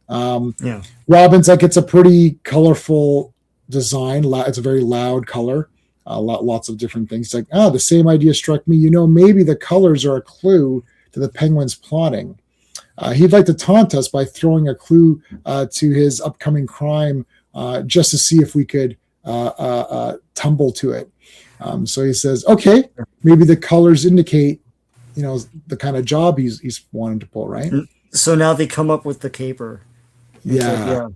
Yeah. Robin's like, it's a pretty colorful design. It's a very loud color. Lots of different things. It's like, the same idea struck me. Maybe the colors are a clue to the Penguin's plotting. He'd like to taunt us by throwing a clue to his upcoming crime just to see if we could tumble to it. So he says, okay, maybe the colors indicate, the kind of job he's wanting to pull, right? So now they come up with the caper. It's Yeah. like,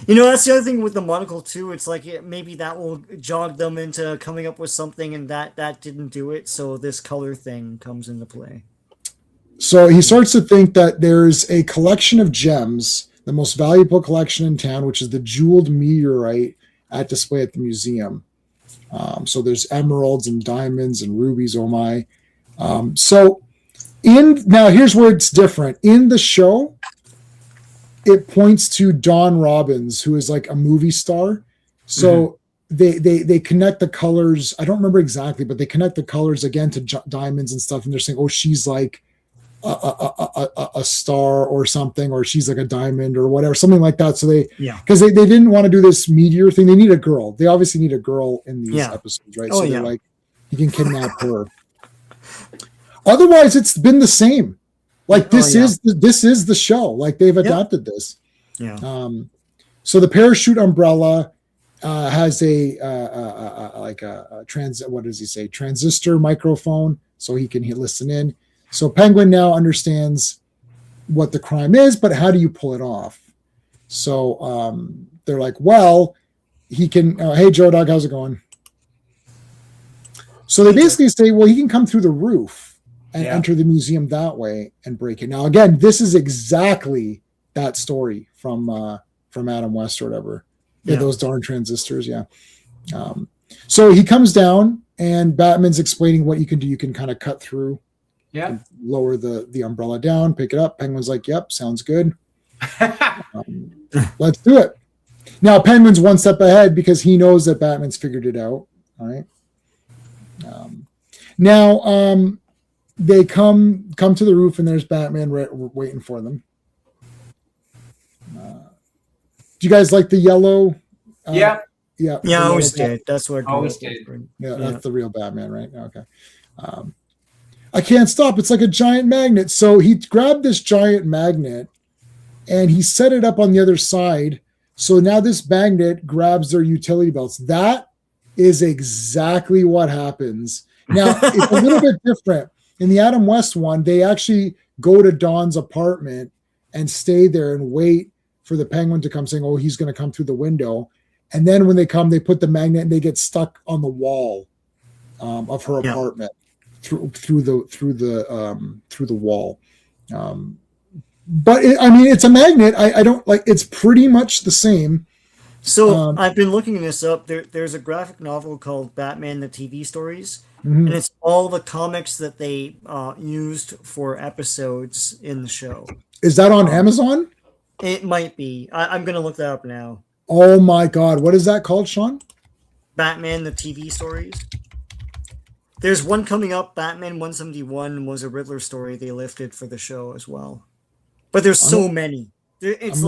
yeah. That's the other thing with the monocle too. It's like maybe that will jog them into coming up with something, and that didn't do it. So this color thing comes into play. So he starts to think that there's a collection of gems, the most valuable collection in town, which is the jeweled meteorite at display at the museum. So there's emeralds and diamonds and rubies. Oh my! Now here's where it's different. In the show, it points to Don Robbins, who is like a movie star. So they connect the colors. I don't remember exactly, but they connect the colors again to diamonds and stuff. And they're saying, oh, she's like a star or something, or she's like a diamond or whatever, something like that. So because they didn't want to do this meteor thing. They need a girl. They obviously need a girl in these episodes, right? So they're like, you can kidnap her. Otherwise, it's been the same. Like this is the show. Like they've adapted this. Yeah. So the parachute umbrella has what does he say? Transistor microphone, so he can listen in. So Penguin now understands what the crime is, but how do you pull it off? So they're like, well, he can. Hey, Joe Dog, how's it going? So they basically say, well, he can come through the roof and enter the museum that way and break it. Now, again, this is exactly that story from Adam West or whatever. Yeah, those darn transistors. Yeah. So he comes down and Batman's explaining what you can do. You can kind of cut through. Yeah. Lower the umbrella down, pick it up. Penguin's like, yep, sounds good. Let's do it. Now, Penguin's one step ahead because he knows that Batman's figured it out. All right. Now, they come to the roof and there's Batman waiting for them. Do you guys like the yellow? Yeah. Yeah, I always did. That's what always did. Yeah, that's the real Batman, right? Okay. I can't stop. It's like a giant magnet. So he grabbed this giant magnet and he set it up on the other side. So now this magnet grabs their utility belts. That is exactly what happens. Now, it's a little bit different. In the Adam West one, they actually go to Don's apartment and stay there and wait for the Penguin to come, saying, oh, he's going to come through the window. And then when they come, they put the magnet and they get stuck on the wall of her apartment through the wall. But it's a magnet. I don't like. It's pretty much the same. So I've been looking this up. There's a graphic novel called Batman the TV Stories, and it's all the comics that they used for episodes in the show. Is that on Amazon? It might be. I'm going to look that up now. Oh my God. What is that called, Sean? Batman the TV Stories. There's one coming up. Batman 171 was a Riddler story they lifted for the show as well. But there's so many. It's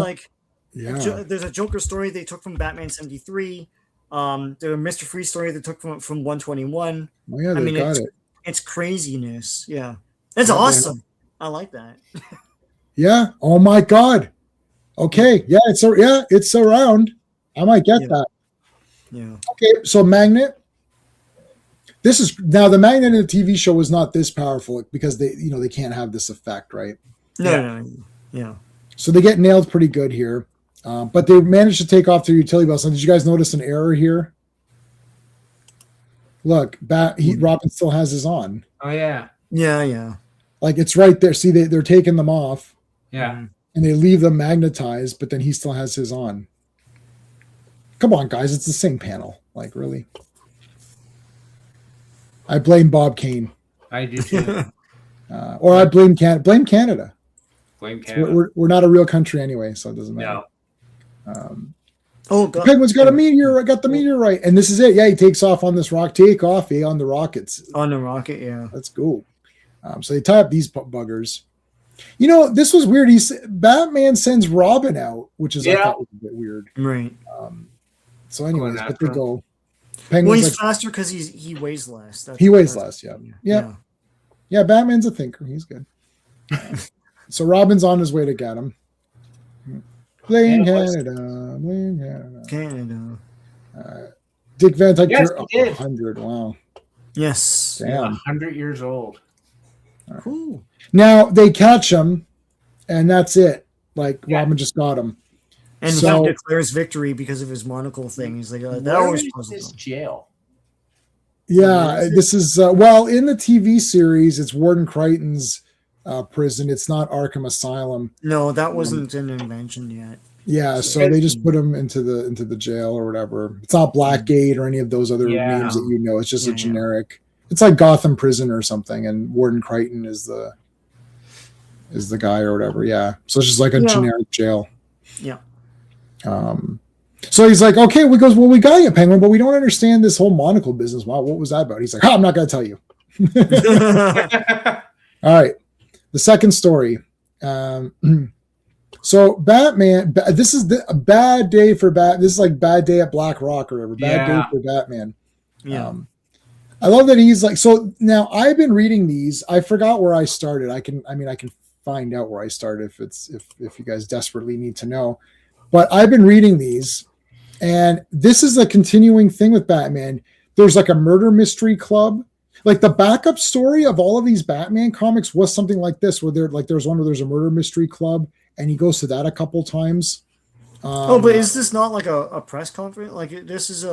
there's a Joker story they took from Batman 73. There's a Mr. Freeze story they took from 121. Oh yeah, they got it. It's craziness. Yeah. That's awesome. I like that. Yeah. Oh my God. Okay. Yeah, it's around. I might get that. Yeah. Okay, so magnet. This is now the magnet in the TV show was not this powerful because they can't have this effect, right? No. Yeah. So they get nailed pretty good here, but they managed to take off their utility belts. Now, did you guys notice an error here? Look, Robin still has his on. Oh yeah. Yeah. Like it's right there. See, they're taking them off. Yeah. And they leave them magnetized, but then he still has his on. Come on, guys, it's the same panel. Like really. I blame Bob Kane. I do too. Or I blame Canada. Blame Canada. Blame Canada. We're not a real country anyway, so it doesn't matter. No. Oh, God. Penguin's got a meteor. I got the meteorite, and this is it. Yeah, he takes off on this rock. Take off, on the rockets. On the rocket, yeah. Let's go. So they tie up these buggers. This was weird. Batman sends Robin out, which is I thought was a bit weird. Right. So, anyways, but they go. Penguin's he's faster because he weighs less. He weighs less. Yeah. Batman's a thinker. He's good. So Robin's on his way to get him. Blame Canada. Dick Van Dyke. Yes, 100. Wow. Yes. Damn. 100 years old. Right. Cool. Now they catch him, and that's it. Like Robin just got him. And he declares victory because of his monocle thing. He's like, that always puzzles him. Jail. Yeah, this is in the TV series. It's Warden Crichton's prison. It's not Arkham Asylum. No, that wasn't an invention yet. Yeah, so they just put him into the jail or whatever. It's not Blackgate or any of those other names that you know. It's just a generic. It's like Gotham Prison or something, and Warden Crichton is the guy or whatever. Yeah, so it's just like a generic jail. Yeah. So he's like, okay, we got you, Penguin, but we don't understand this whole monocle business. Wow, what was that about? He's like, I'm not going to tell you. All right. The second story. So Batman, this is a bad day for This is like bad day at Black Rock or whatever. Bad day for Batman. Yeah. I love that he's like, so now I've been reading these. I forgot where I started. I can find out where I started if you guys desperately need to know. But I've been reading these, and this is a continuing thing with Batman. There's like a murder mystery club. Like the backup story of all of these Batman comics was something like this, where there's one where there's a murder mystery club, and he goes to that a couple times. But is this not like a press conference? Like this is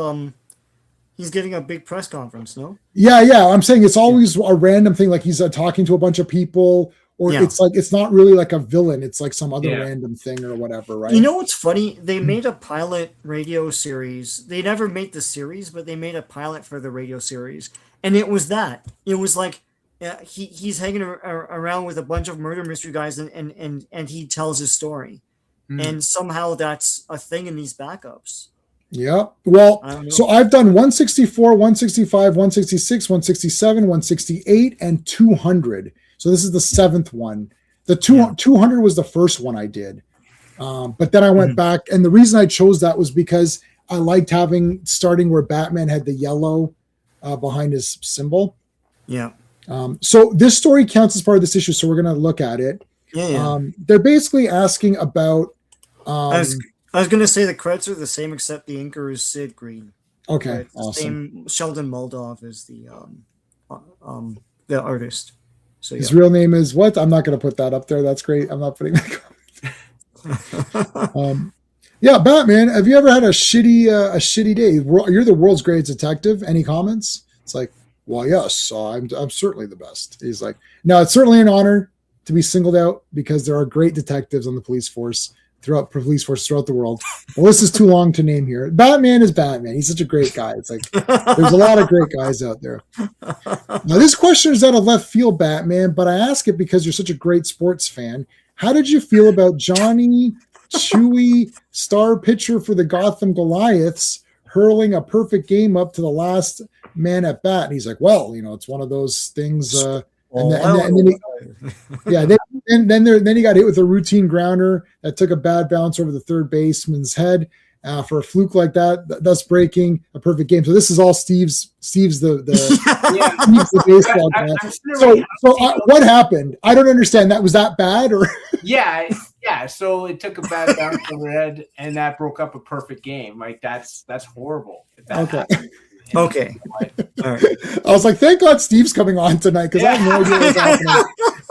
he's getting a big press conference, no? Yeah. I'm saying it's always a random thing, like he's talking to a bunch of people. Or it's like it's not really like a villain. It's like some other random thing or whatever, right? You know what's funny? They made a pilot radio series. They never made the series, but they made a pilot for the radio series, and it was that. It was like he's hanging around with a bunch of murder mystery guys, and he tells his story, and somehow that's a thing in these backups. Yeah. Well, so I've done 164, 165, 166, 167, 168, and 200. So this is the seventh one. The 200 was the first one I did. But then I went back. And the reason I chose that was because I liked starting where Batman had the yellow behind his symbol. Yeah. So this story counts as part of this issue. So we're going to look at it. Yeah. They're basically asking about. I was going to say the credits are the same, except the inker is Sid Green. Okay. Right? Awesome. Same. Sheldon Moldoff is the artist. So, his real name is what? I'm not going to put that up there. That's great. I'm not putting that. Yeah, Batman. Have you ever had a shitty day? You're the world's greatest detective. Any comments? It's like, well, yes, I'm certainly the best. He's like, no, it's certainly an honor to be singled out because there are great detectives on the police force throughout the world. The list is too long to name here. Batman is Batman. He's such a great guy. It's like there's a lot of great guys out there. Now, this question is out of left field, Batman, but I ask it because you're such a great sports fan. How did you feel about Johnny Chewy, star pitcher for the Gotham Goliaths, hurling a perfect game up to the last man at bat? And he's like, well, it's one of those things. And then he got hit with a routine grounder that took a bad bounce over the third baseman's head for a fluke like that, thus breaking a perfect game. So this is all Steve's the baseball guy. So what happened? I don't understand. That was that bad or yeah. So it took a bad bounce over the head, and that broke up a perfect game. Like that's horrible. Okay. Okay. All right. I was like, thank God Steve's coming on tonight because I have no idea what's happening.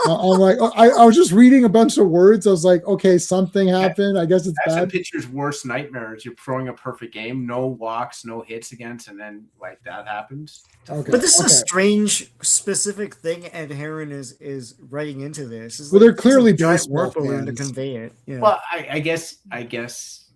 I'm like, I was just reading a bunch of words. I was like, okay, something happened. I guess it's That's bad. a pitcher's worst nightmares. You're throwing a perfect game, no walks, no hits against, and then like that happens. Okay. But this is a strange, specific thing Ed Herron is writing into this. Well, they're clearly baseball work balloon to fans. convey it. Yeah. Well, I guess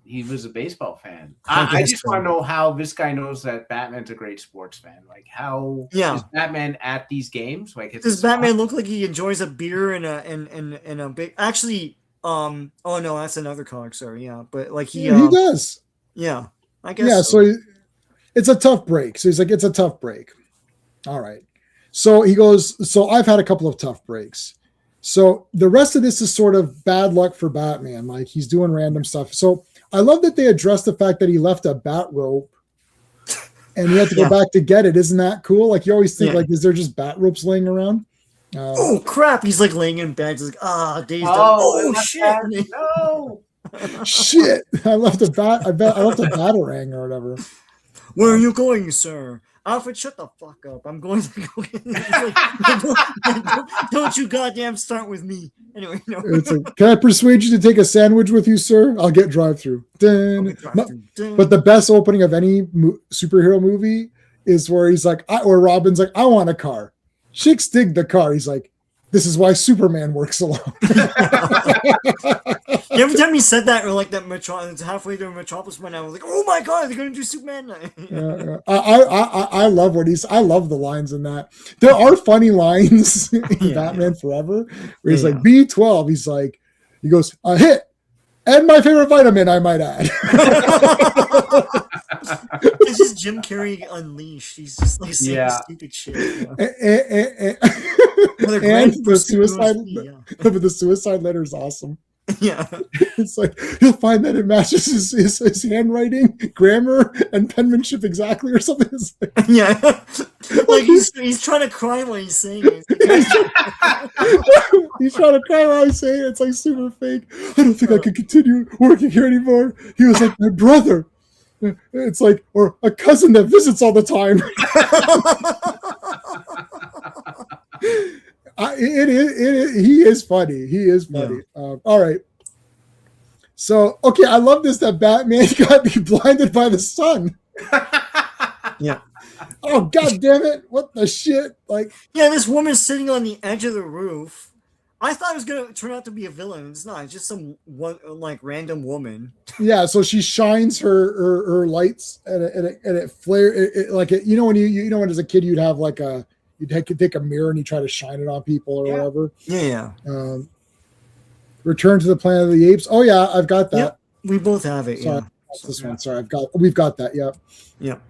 he was a baseball fan. I just want to know how this guy knows that Batman's a great sports fan. Like, how is Batman at these games? Like, does Batman look like he enjoys a beer and a big? Actually, oh no, that's another comic. Sorry, yeah, but like he does. Yeah, I guess. Yeah, so it's a tough break. So he's like, it's a tough break. All right. So he goes. So I've had a couple of tough breaks. So the rest of this is sort of bad luck for Batman. Like he's doing random stuff. So I love that they addressed the fact that he left a bat rope and he had to go back to get it. Isn't that cool? Like you always think like, is there just bat ropes laying around? Oh crap. He's like laying in bed. He's like, days done. Oh shit. No. Shit. I left a batarang or whatever. Where are you going, sir? Alfred, shut the fuck up. I'm going to go get don't you goddamn start with me. Anyway, no. It's like, can I persuade you to take a sandwich with you, sir? I'll get drive-through. But the best opening of any superhero movie is where he's like, or Robin's like, I want a car. Chicks dig the car. He's like, This is why Superman works alone. Every time he said that, or like that Metropolis, halfway through Metropolis right now, I was like, "Oh my god, they're gonna do Superman!" Yeah. I love what I love the lines in that. There are funny lines in Batman Forever where he's like B12. He's like, he goes a hit and my favorite vitamin, I might add. It's just Jim Carrey unleashed. He's just like saying stupid shit. And the suicide letter is awesome. Yeah. It's like he'll find that it matches his handwriting, grammar, and penmanship exactly, or something. Like, yeah, like he's trying to cry while he's saying it. He's trying to cry while he's saying it. It's like super fake. I don't think I can continue working here anymore. He was like my brother. It's like, or a cousin that visits all the time. He is funny. He is funny. Yeah. All right. So, okay, I love this that Batman got blinded by the sun. Yeah. Oh, god damn it. What the shit? Like, yeah, this woman's sitting on the edge of the roof. I thought it was going to turn out to be a villain. It's not. It's just some like random woman. Yeah, so she shines her lights and it flares like it, you know when you know when as a kid you'd have like you'd take a mirror and you try to shine it on people or whatever. Yeah. Return to the Planet of the Apes. Oh yeah, I've got that. Yep. We both have it. Sorry, yeah. This one. Sorry, we've got that. Yep. Yep.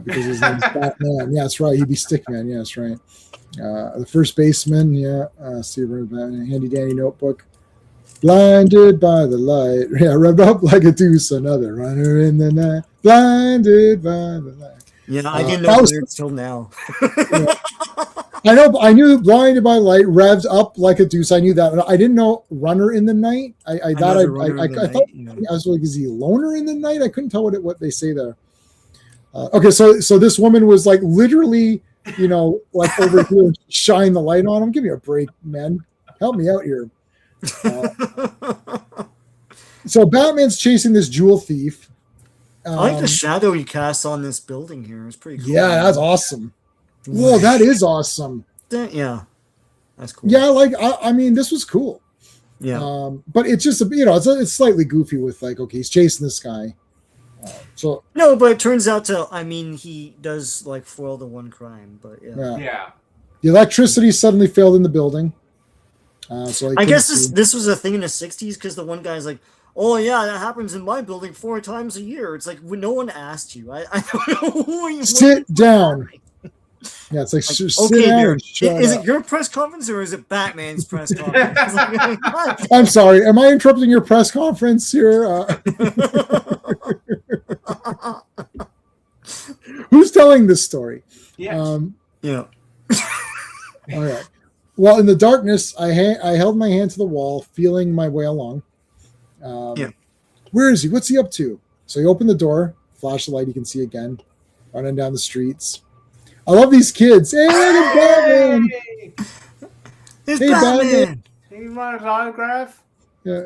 Because his name's Batman. Yeah, that's right. He'd be Stickman. Yeah, that's right. The First Baseman. Yeah. Steve Batman. Handy dandy notebook. Blinded by the light. Yeah, rubbed up like a deuce. Another runner in the night. Blinded by the light. Yeah, I didn't know that until now. Yeah. I knew blinded by light, revved up like a deuce. I knew that. I didn't know runner in the night. I thought I thought I was like, is he a loner in the night? I couldn't tell what they say there. Okay, so this woman was like literally, like over here, shine the light on him. Give me a break, man. Help me out here. So Batman's chasing this jewel thief. I like the shadow he casts on this building here. It's pretty cool. Yeah, that's awesome. Whoa, that is awesome. Yeah, that's cool. Yeah, I mean, this was cool. Yeah. But it's just it's slightly goofy with like, okay, he's chasing this guy. So no, but it turns out he does like foil the one crime, but yeah. The electricity suddenly failed in the building. So I guess this was a thing in the 60s because the one guy's like, oh yeah, that happens in my building 4 times a year. It's like no one asked you. I don't know who you. Sit down. Yeah, it's like okay, there. Is it your press conference or is it Batman's press conference? I'm sorry. Am I interrupting your press conference here? Who's telling this story? Yeah. Yeah. All right. Well, in the darkness, I held my hand to the wall, feeling my way along. Where is he? What's he up to? So he opened the door, flash the light. You can see again, running down the streets. I love these kids. Hey, Batman! It's Batman! You want his autograph? Yeah.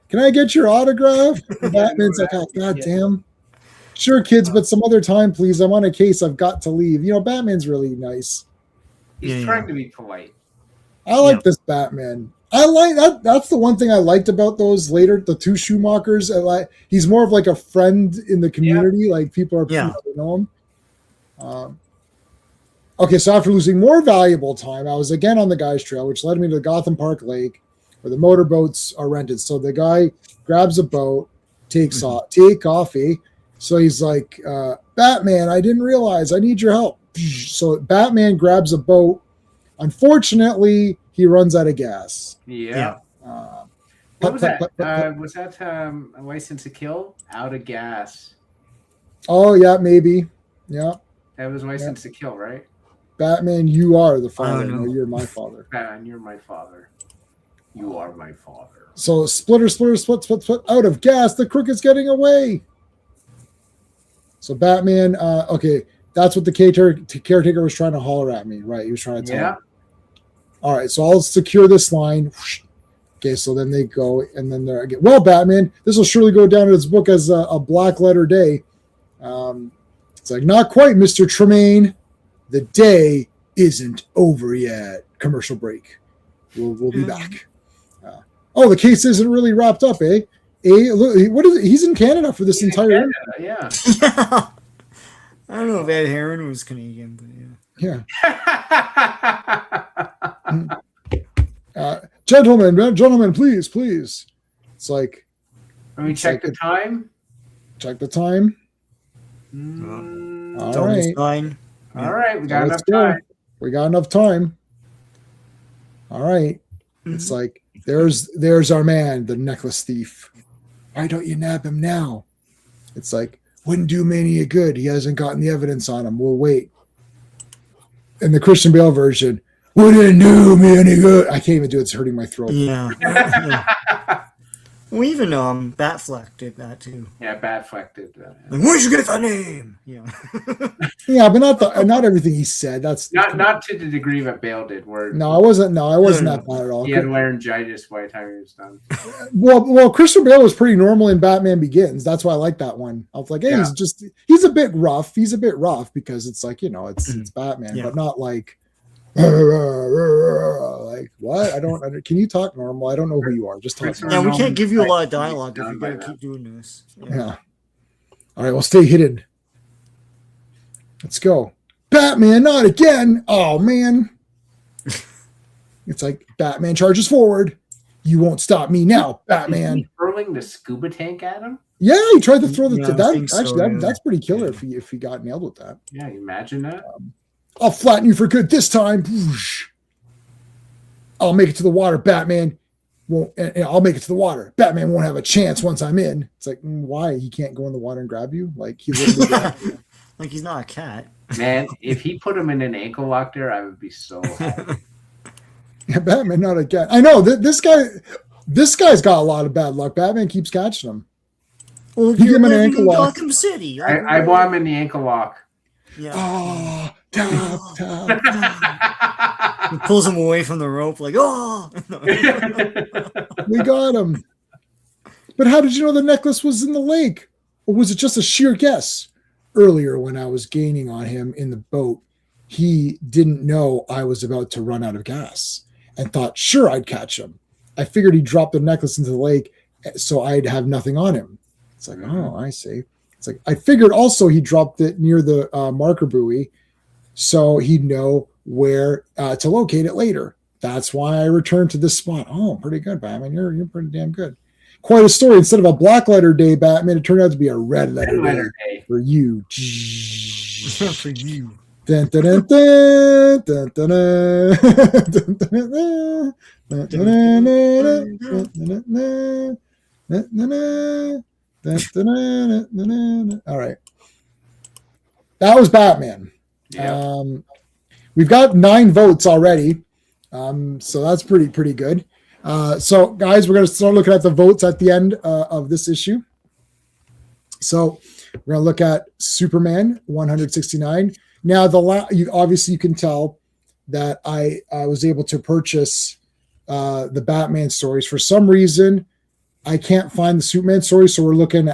Can I get your autograph? Batman's like, oh, goddamn. Sure, kids, but some other time, please. I'm on a case. I've got to leave. Batman's really nice. He's trying to be polite. I like this Batman. I like that. That's the one thing I liked about those later, the two Schumachers. He's more of like a friend in the community. Like people are people that know him. Okay, so after losing more valuable time, I was again on the guy's trail, which led me to Gotham Park Lake, where the motorboats are rented. So the guy grabs a boat, take off. So he's like, Batman, I didn't realize. I need your help. So Batman grabs a boat. Unfortunately, he runs out of gas. Yeah. What was that? Was that a License to Kill? Out of gas. Oh, yeah, maybe. Yeah. That was License to Kill, right? Batman, you are the father. No, you're my father. Batman, you're my father. You are my father. So split, out of gas. The crook is getting away. So Batman, okay, that's what the caretaker was trying to holler at me, right? He was trying to tell me. All right, so I'll secure this line. Okay, so then they go, and then they're again. Well, Batman, this will surely go down in his book as a black letter day. It's like, not quite, Mr. Tremaine. The day isn't over yet. Commercial break. We'll be back. Oh, the case isn't really wrapped up, eh? Look, what is it? He's in Canada for this entire. Yeah. Yeah. I don't know if Ed Herron was Canadian, but yeah. Gentlemen, please. It's like. Let me check the time. Check the time. It's All almost right. 9. All right, we got Let's enough go. time. We got enough time. All right. It's like there's our man, the necklace thief. Why don't you nab him now? It's like, wouldn't do me any good. He hasn't gotten the evidence on him. We'll wait. In the Christian Bale version, wouldn't do me any good. I can't even do it. It's hurting my throat. Yeah. Yeah. Well, even Batfleck did that too. Yeah, Batfleck did that. Like, where'd you get that name? Yeah. Yeah, but not everything he said. That's Not to the degree that Bale did. Where No, I wasn't that bad at all. he had laryngitis by the time he was done. Well, Christian Bale was pretty normal in Batman Begins. That's why I like that one. I was like, hey, Yeah. he's a bit rough. He's a bit rough because it's like, it's Batman, Yeah. but not like like what? I don't. Can you talk normal? I don't know who you are. Just talk. Yeah, we normal. can't give you a lot of dialogue if Done you by gotta now. keep doing this. Yeah. All right. Well, stay hidden. Let's go. Batman, not again. Oh man. It's like Batman charges forward. You won't stop me now, Batman. He hurling the scuba tank at him. Yeah, he tried to throw the. Yeah, I think so, yeah. That's pretty killer Yeah. if he got nailed with that. Yeah, you imagine that. I'll flatten you for good this time. Whoosh. I'll make it to the water, Batman. I'll make it to the water. Batman won't have a chance once I'm in. It's like, why? He can't go in the water and grab you? Like, he literally Like he's not a cat. Man, if he put him in an ankle lock there, I would be so happy. Yeah, Batman, not again. I know this guy's got a lot of bad luck. Batman keeps catching him. Well, You give you're him an living ankle in lock. Gotham City. I want him in the ankle lock. Yeah. Oh, tap. He pulls him away from the rope, like, oh. We got him. But how did you know the necklace was in the lake? Or was it just a sheer guess? Earlier, when I was gaining on him in the boat, he didn't know I was about to run out of gas and thought, sure, I'd catch him. I figured he'd drop the necklace into the lake so I'd have nothing on him. It's like, oh, I see. It's like, I figured also he dropped it near the marker buoy so he'd know where to locate it later. That's why I returned to this spot. Oh, pretty good, Batman. You're pretty damn good. Quite a story. Instead of a black letter day, Batman, it turned out to be a red letter day for you. For you. Dun, dun, dun, dun, dun, dun, dun, dun, dun, dun. All right. That was Batman. Yeah. We've got 9 votes already. So that's pretty good. So guys, we're going to start looking at the votes at the end of this issue. So we're going to look at Superman 169. Now, you can tell that I was able to purchase the Batman stories. For some reason, I can't find the Superman story, so we're looking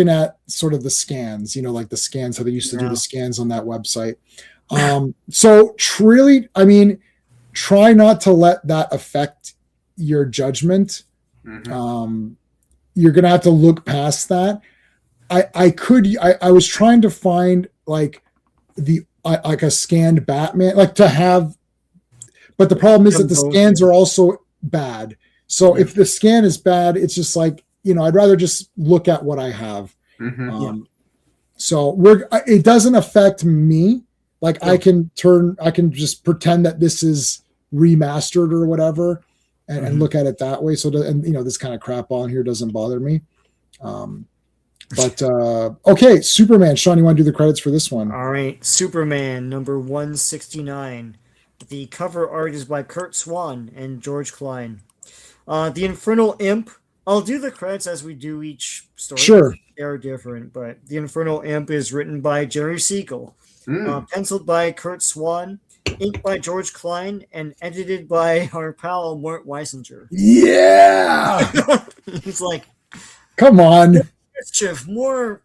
at sort of the scans, like the scans, how they used to do the scans on that website. So truly, I mean, try not to let that affect your judgment. Mhm. You're going to have to look past that. I was trying to find like a scanned Batman, like to have, but the problem is that the scans are also bad. So if the scan is bad, it's just like, I'd rather just look at what I have. Mhm. So it doesn't affect me. Like I can just pretend that this is remastered or whatever and look at it that way. So, this kind of crap on here doesn't bother me. But okay, Superman. Sean, you want to do the credits for this one? All right, Superman number 169. The cover art is by Kurt Swan and George Klein. The Infernal Imp. I'll do the credits as we do each story. Sure. They're different, but The Infernal Imp is written by Jerry Siegel, penciled by Kurt Swan, inked by George Klein, and edited by our pal Mort Weisinger. Yeah. He's like, Come on. mischief, more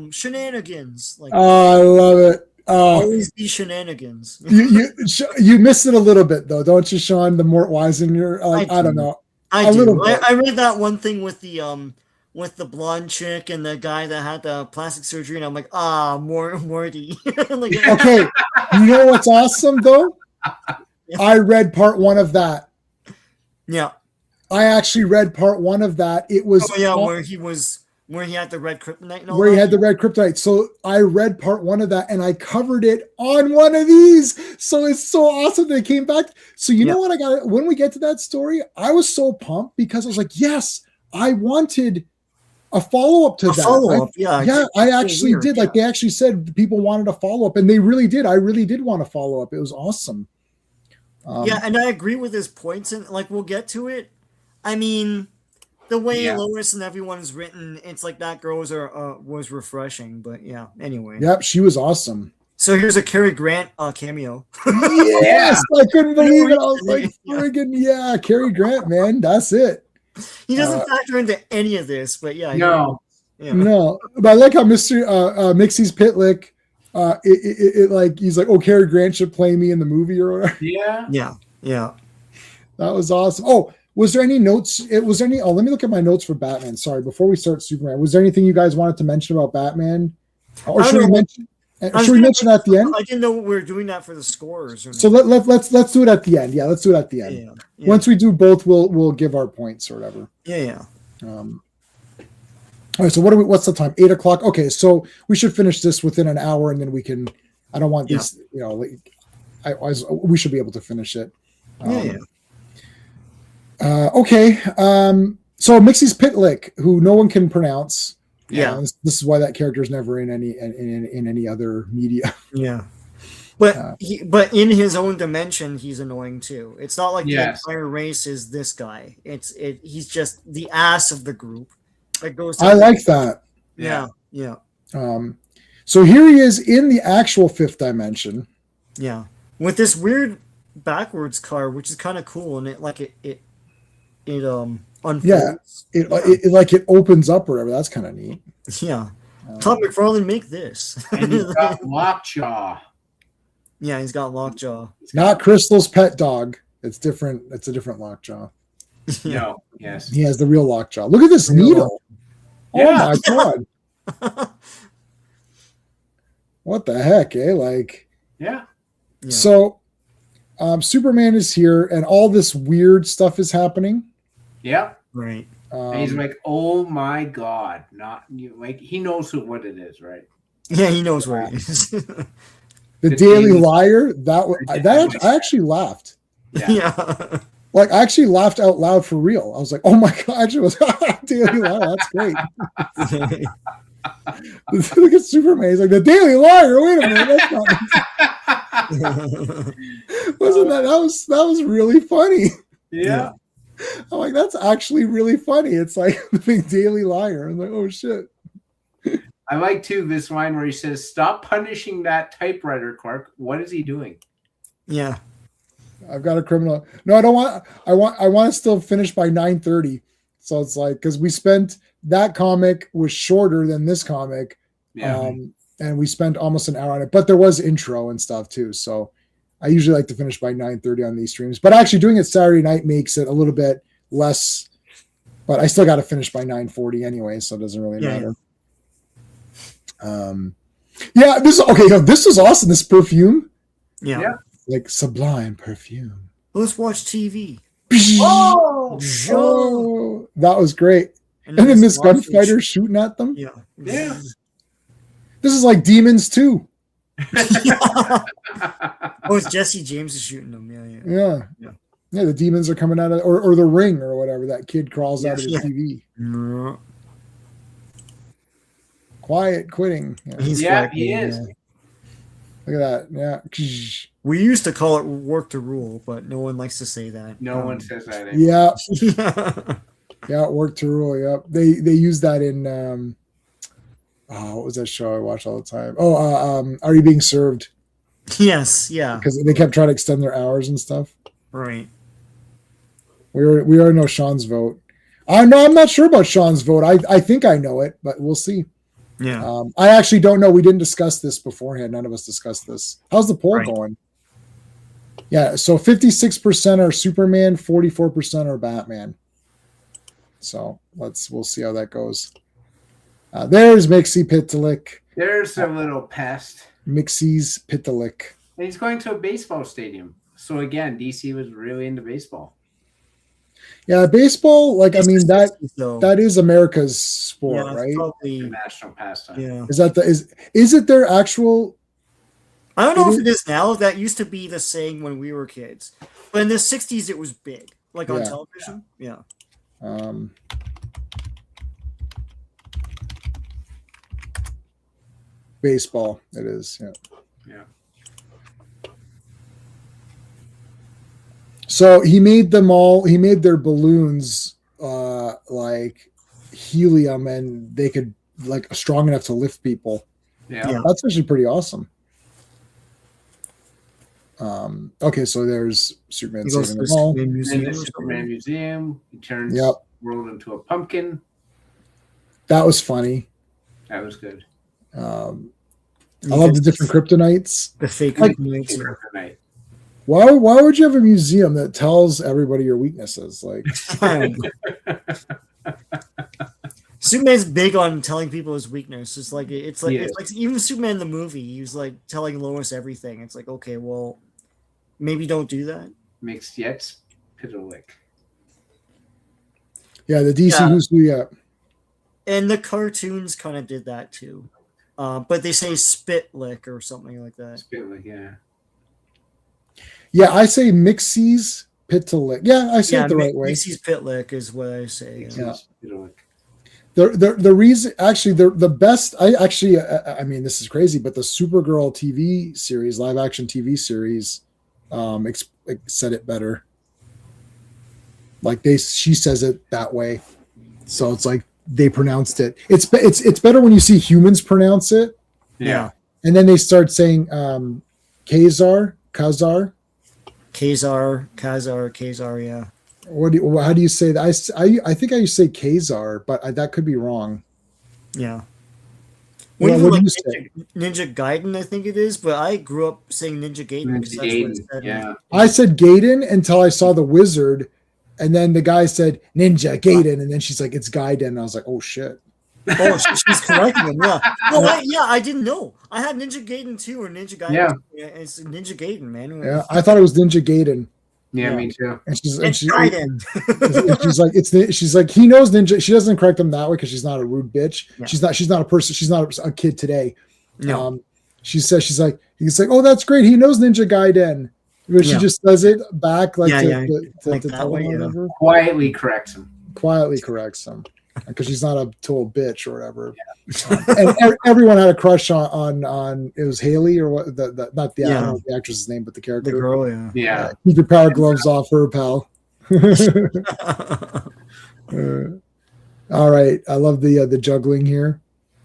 shenanigans. Like, Oh, I love it. Always be shenanigans. You missed it a little bit though, don't you, Sean? The Mort Weisinger, like I don't know. I A do. little bit. I read that one thing with the blonde chick and the guy that had the plastic surgery, and I'm like, Morty. Like, Okay, you know what's awesome though? I read part 1 of that. yeah. I actually read part 1 of that. It was where he had the red kryptonite and all where he that. had the red kryptonite. So I read part 1 of that and I covered it on one of these. So it's so awesome they came back. So you know what I got when we get to that story, I was so pumped because I was like, yes, I wanted a follow-up to that. Follow-up, I actually did. Like they actually said people wanted a follow-up, and they really did. I really did want a follow-up. It was awesome. And I agree with his points, and like we'll get to it. I mean, the way Lois and everyone is written, it's like that girl was refreshing. But yeah, anyway. Yep, she was awesome. So here's a Cary Grant cameo. Yes, I couldn't believe it. I was like, friggin' Cary Grant, man, that's it. He doesn't factor into any of this, but yeah. No. No, but I like how Mr. Mixie's Pitlick, it like he's like, oh, Cary Grant should play me in the movie or whatever. Yeah. That was awesome. Oh, was there any notes? Was there any? Oh, let me look at my notes for Batman. Sorry, before we start Superman, was there anything you guys wanted to mention about Batman, or should we mention? Should we mention that at the end? I didn't know we were doing that for the scores. So let's do it at the end. Yeah, let's do it at the end. Yeah. Once we do both, we'll give our points or whatever. Yeah. All right. So what's the time? 8 o'clock. Okay. So we should finish this within an hour, and then we can. I don't want this. You know, we should be able to finish it. Okay. So Mixie's Pitlick, who no one can pronounce. Yeah, this is why that character is never in any other media. Yeah, but in his own dimension, he's annoying too. It's not like the entire race is this guy. He's just the ass of the group that goes. I like that. Yeah. So here he is in the actual fifth dimension. Yeah, with this weird backwards car, which is kind of cool, and it unfolds. Yeah, it opens up or whatever. That's kind of neat. Yeah. Todd McFarlane, make this. And he's got Lockjaw. Yeah, he's got Lockjaw. Not Crystal's pet dog. It's different. It's a different Lockjaw. No, yes. He has the real Lockjaw. Look at this needle. Yeah. Oh my god. What the heck, eh? Like, yeah. So Superman is here and all this weird stuff is happening. Yeah. Right. And he's like, oh my god. Not you, like he knows what it is, right? Yeah, he knows where it is. The Daily Liar, I actually laughed. Yeah. Like I actually laughed out loud for real. I was like, oh my god, actually was Daily Liar, that's great. Look at Superman. He's like, the Daily Liar. Wait a minute, that's not wasn't that was really funny. Yeah. I'm like, that's actually really funny. It's like the big Daily Liar. I'm like, oh shit. I like too this line where he says, "Stop punishing that typewriter, Clark. What is he doing?" Yeah. I've got a criminal. No, I don't want. I want to still finish by 9:30. So it's like because we spent that comic was shorter than this comic, and we spent almost an hour on it. But there was intro and stuff too. So I usually like to finish by 9:30 on these streams. But actually doing it Saturday night makes it a little bit less. But I still got to finish by 9:40 anyway, so it doesn't really matter. Yeah. This is awesome. This perfume. Yeah. Like sublime perfume. Let's watch TV. Oh, that was great. And then this gunfighter shooting at them. Yeah. This is like Demons 2. Oh, it's Jesse James is shooting them. Yeah. The demons are coming out of or the ring or whatever. That kid crawls out of the TV. Yeah. Quiet quitting. Yeah, he is. Look at that. Yeah. We used to call it work to rule, but no one likes to say that. No one says that anymore. Yeah, work to rule. Yep. They use that in what was that show I watch all the time? Are You Being Served? Yes, yeah. Because they kept trying to extend their hours and stuff. Right. We already know Sean's vote. I'm not sure about Sean's vote. I think I know it, but we'll see. Yeah. I actually don't know. We didn't discuss this beforehand. None of us discussed this. How's the poll Right. going? Yeah, so 56% are Superman, 44% are Batman. So we'll see how that goes. There's Mixie Pitalik. There's a little pest. Mixie's Pitalik. And he's going to a baseball stadium. So again, DC was really into baseball. Yeah, baseball, like, I mean, So, that is America's sport, yeah, right? The probably, national pastime. yeah. Is it their actual? I don't know It if it is now. That used to be the saying when we were kids. But in the 60s, it was big. Like on Yeah. television. Yeah. Baseball, it is. Yeah. Yeah. So he made them all. He made their balloons like helium, and they could like strong enough to lift people. Yeah. Yeah. That's actually pretty awesome. Okay, so there's Superman He goes saving to them the all. Superman In Museum. the or Superman something. Museum, he turns Yep. the world into a pumpkin. That was funny. That was good. I love the different kryptonites. The fake Like- kryptonites. Kryptonite. Why would you have a museum that tells everybody your weaknesses? Like, Superman's big on telling people his weakness. It's like it's Yes. like even Superman the movie, he was like telling Lois everything. It's like, okay, well, maybe don't do that. Makes Yetz Pitalik. yeah, the DC Yeah. Who's Who. Yeah, And the cartoons kind of did that too. But they say spit lick or something like that. Pitalik, yeah. yeah. I say Mixie's Pitalik. Yeah, I say it the right way. Macy's pit lick is what I say. Yeah. Pitalik. The reason actually the best I mean, this is crazy, but the Supergirl TV series, live action TV series, said it better. Like she says it that way, so it's like they pronounced it. It's better when you see humans pronounce it, Yeah. and then they start saying Kazar. Kazar, yeah. How do you say that? I think I used to say Kazar, but that could be wrong. Yeah. Well, Well, what even do like you Ninja Gaiden, I think it is, but I grew up saying Ninja Gaiden because that's what it said. Yeah. I said Gaiden until I saw the wizard, and then the guy said Ninja Gaiden, and then she's like, it's Gaiden. And I was like, oh shit. Oh, she's correcting him. Yeah. No, I didn't know. I had Ninja Gaiden 2 or Ninja Gaiden. Yeah. It's Ninja Gaiden, man. Yeah, I thought it was Ninja Gaiden, Yeah, Yeah. me too. and she's It's Gaiden. she's like she's like he knows Ninja. She doesn't correct him that way because she's not a rude bitch. Yeah. She's not a person. She's not a kid today. No. He's like oh, that's great. He knows Ninja Gaiden. But she Yeah. just does it back like Yeah, to, yeah. to Like to that tell way, him yeah. whatever. Quietly corrects him. Quietly corrects him because she's not a total bitch or whatever. And everyone had a crush on it was Haley or what the not the, I don't know the actress's name, but the character. The girl, yeah. Yeah. Keep your power gloves off her, pal. All right, I love the juggling here.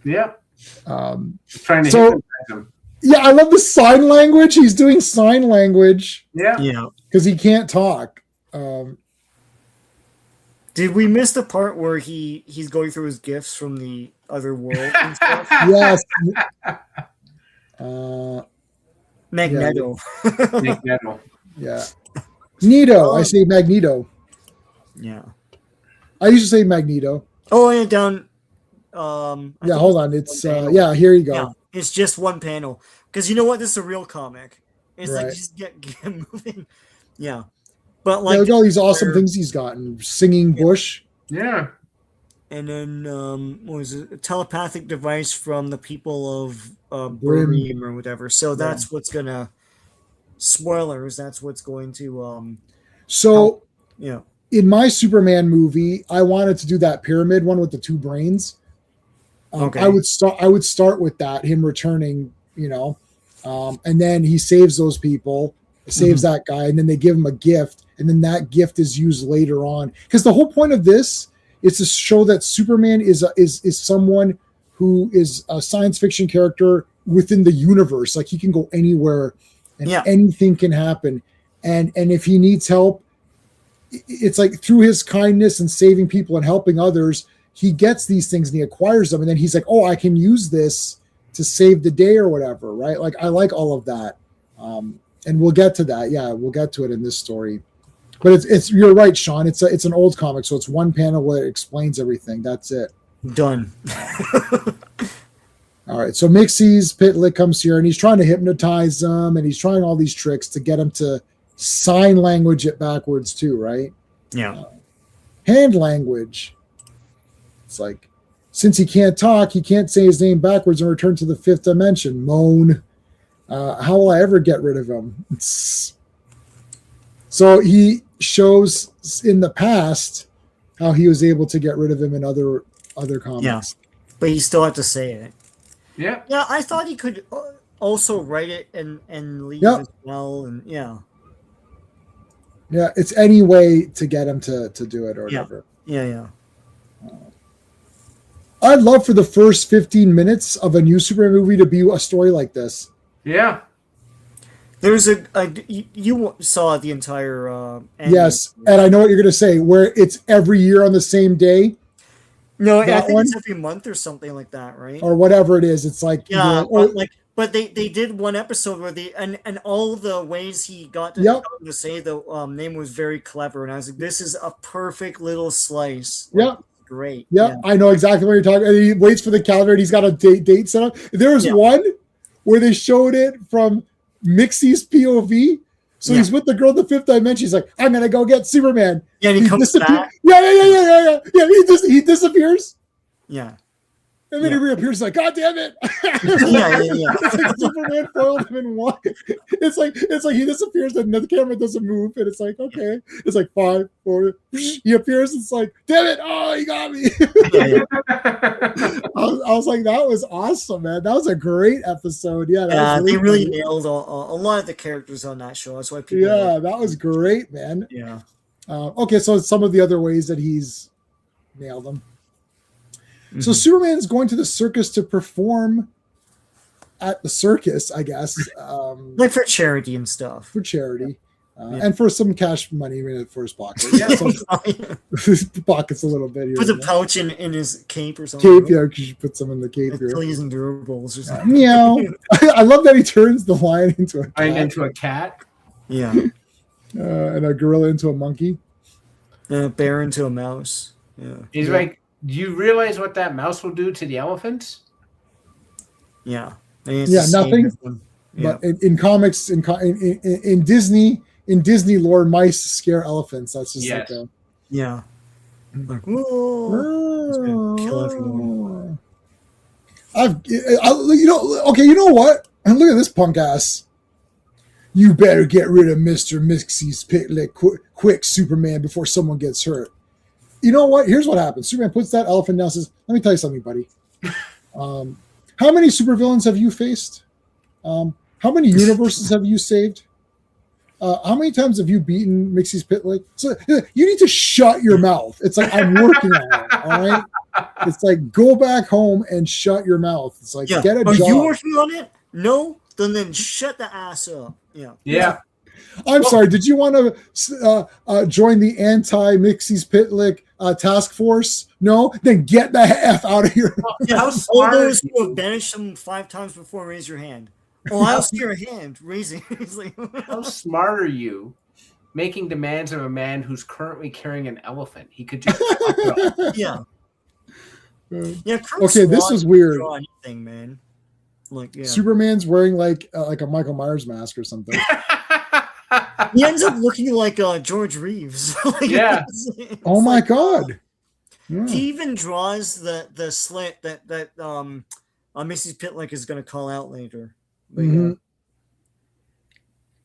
Yeah. Um, Trying to So- hypnotize him. yeah, I love the sign language. He's doing sign language Yeah. Yeah. because he can't talk. Did we miss the part where he's going through his gifts from the other world and stuff? Yes. Magneto. Magneto. Yeah. Nito. I say Magneto. Yeah. I used to say Magneto. Oh, and down. I Yeah, think hold on. It's one panel. yeah. Here you go. Yeah, it's just one panel. Because you know what? This is a real comic. It's like Right. just get moving. Yeah. But Yeah, like, look at all these awesome where- things he's gotten. Singing bush. Yeah. and then what was it? A telepathic device from the people of Brim. Brim or whatever. So that's what's gonna. Spoilers. That's what's going to. So Yeah. in my Superman movie, I wanted to do that pyramid one with the two brains. Okay. I would start with that, him returning, and then he saves those people, saves that guy, and then they give him a gift, and then that gift is used later on. Because the whole point of this is to show that Superman is someone who is a science fiction character within the universe. Like he can go anywhere, and Yeah. anything can happen. And if he needs help, it's like through his kindness and saving people and helping others, he gets these things and he acquires them, and then he's like, oh, I can use this to save the day or whatever, right? Like, I like all of that. And we'll get to that. Yeah, we'll get to it in this story. But it's you're right, Sean. It's an old comic, so it's one panel where it explains everything. That's it. Done. All right. So Mixie's Pitlick comes here and he's trying to hypnotize them, and he's trying all these tricks to get him to sign language it backwards too, right? Yeah. Hand language. It's like, since he can't talk, he can't say his name backwards and return to the fifth dimension. Moan. How will I ever get rid of him? So he shows in the past how he was able to get rid of him in other comics. Yeah. But you still have to say it. Yeah. Yeah, I thought he could also write it and leave Yep. as well. And yeah. Yeah, it's any way to get him to do it or Yeah. whatever. Yeah. I'd love for the first 15 minutes of a new Superman movie to be a story like this. Yeah. There's you saw the entire ending. Yes, and I know what you're going to say, where it's every year on the same day No, I that think one? it's every month or something like that, right? or whatever it is. It's like, Yeah, or- but they did one episode where and all the ways he got to, Yep. to say the name was very clever, and I was like, this is a perfect little slice. Like, Yep. great. yeah, I know exactly what you're talking. And he waits for the calendar and he's got a date set up. There was Yeah. one where they showed it from Mixie's POV. So Yeah. he's with the girl in the fifth dimension. He's like, I'm going to go get Superman. Yeah, and he comes back. Yeah. He disappears. Yeah. And then he reappears like, God damn it. Yeah. It's like Superman foiled him in one. It's like he disappears and the camera doesn't move. And it's like, okay. It's like 5, 4. He appears. It's like, damn it. Oh, he got me. Yeah. I was like, that was awesome, man. That was a great episode. Yeah. That was They really funny. nailed a lot of the characters on that show. That's why people. Yeah, that was great, man. Yeah. Okay, so some of the other ways that he's nailed them. So Mhm. Superman's going to the circus to perform at the circus, I guess, Like for charity and stuff. for charity Yeah. and for some cash money for his pocket. Yeah. So his pockets a little bit here. Put a and there. pouch in his cape or something. Cape, yeah, because you put some in the cape Like here. Please and durables or something. Meow. I love that he turns the lion into a cat, Into a cat. Yeah. and a gorilla into a monkey. And a bear into a mouse. Yeah. He's like, do you realize what that mouse will do to the elephants? Yeah. And it's Yeah, the same nothing. with them. Yeah. But in comics, in Disney lore, mice scare elephants. That's just Yes. like a. Yeah. Like, whoa. It's gonna kill everyone. Okay, you know what? And look at this punk ass. You better get rid of Mr. Mixie's Pitlick quick, Superman, before someone gets hurt. You know what? Here's what happens. Superman puts that elephant down and says, let me tell you something, buddy. How many supervillains have you faced? How many universes have you saved? How many times have you beaten Mixie's Pitlick? So you need to shut your mouth. It's like, I'm working on it. All right. It's like, go back home and shut your mouth. It's like, Yeah. get a Are job. you working on it? No? Then shut the ass up. Yeah. Yeah. I'm sorry. Did you want to join the anti-Mixie's Pitlick task force? No? Then get the F out of here. Yeah. How All smart those are who have you? banished them 5 times before, raise your hand. Oh, I'll see your hand raising. It's like, How smart are you making demands of a man who's currently carrying an elephant? He could just fuck it up. yeah. Yeah. Kirk Okay, this Swan was can weird. draw anything, man. Like, yeah. Superman's wearing like a Michael Myers mask or something. He ends up looking like George Reeves. Like, Yeah. it's Oh my like, God. Yeah. He even draws the slant that Mrs. Pitlick is going to call out later. But, Mhm.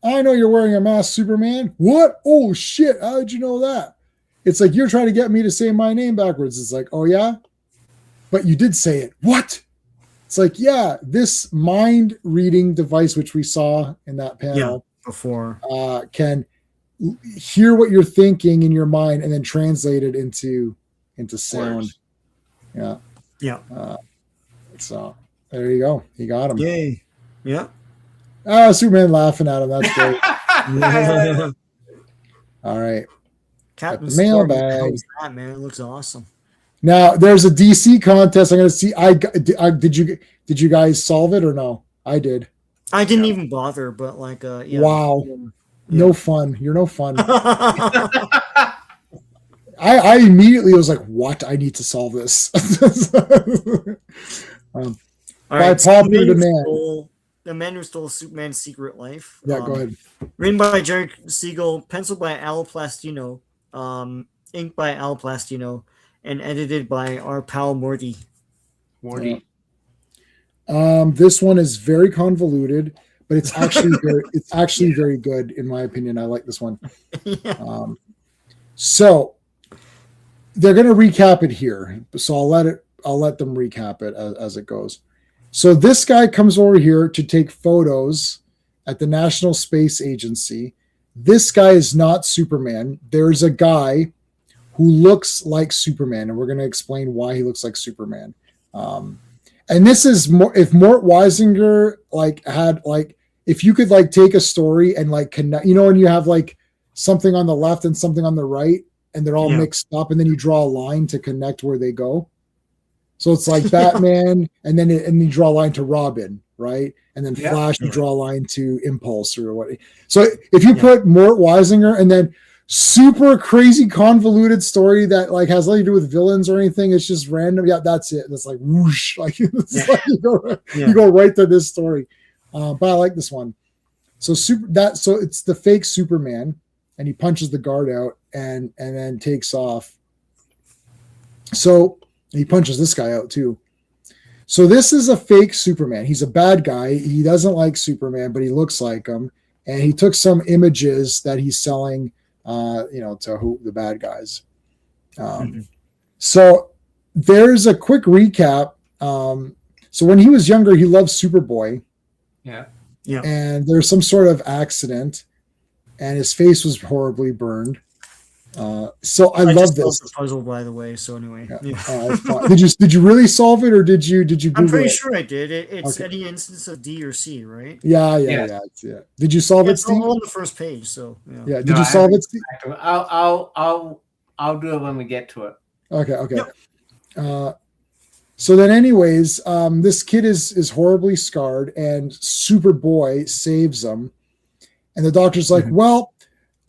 I know you're wearing a mask, Superman. What? Oh shit! How did you know that? It's like you're trying to get me to say my name backwards. It's like, oh yeah, but you did say it. What? It's like, yeah, this mind reading device, which we saw in that panel, before. can hear what you're thinking in your mind and then translate it into sound. Words. Yeah. Yeah. So there you go. He got him. Yay. Yeah. Superman laughing at him. That's great. Yeah. All right. Captain the mailbag. Storm knows that, man. It looks awesome. Now there's a DC contest. I'm gonna see. Did you guys solve it or no? I did. I didn't even bother, but like, yeah. Wow. Yeah. No fun. You're no fun. I immediately was like, what? I need to solve this. All By right, so popular demand. The Man Who Stole Superman's Secret Life. Yeah, go ahead. Written by Jerry Siegel, penciled by Al Plastino, inked by Al Plastino, and edited by our pal Morty. Morty. This one is very convoluted, but it's actually very good in my opinion. I like this one. Yeah. So they're going to recap it here. So I'll let them recap it as it goes. So this guy comes over here to take photos at the National Space Agency. This guy is not Superman. There's a guy who looks like Superman, and we're going to explain why he looks like Superman. And this is more, if Mort Weisinger if you could take a story and connect, when you have something on the left and something on the right, and they're all mixed up, and then you draw a line to connect where they go. So it's like Batman, and then you draw a line to Robin, right? And then Flash, you draw a line to Impulse or what. So if you put Mort Weisinger and then super crazy convoluted story that has nothing to do with villains or anything, it's just random. Yeah, that's it. That's like whoosh, you go right to this story. But I like this one. So it's the fake Superman, and he punches the guard out and then takes off. So he punches this guy out too. So this is a fake Superman. He's a bad guy. He doesn't like Superman, but he looks like him. And he took some images that he's selling, to the bad guys. So there's a quick recap. So when he was younger, he loved Superboy. Yeah. Yeah. And there's some sort of accident, and his face was horribly burned. So I love this the puzzle, by the way. So anyway, did you really solve it, or did you Google I'm pretty it? sure I did. It's any instance of D or C, right? Yeah. Did you solve it, It's Steve? all on the first page. So Yeah. Did you solve it, Steve? I'll do it when we get to it. Okay. Yep. So then, anyways, this kid is horribly scarred, and Superboy saves him. And the doctor's like, well,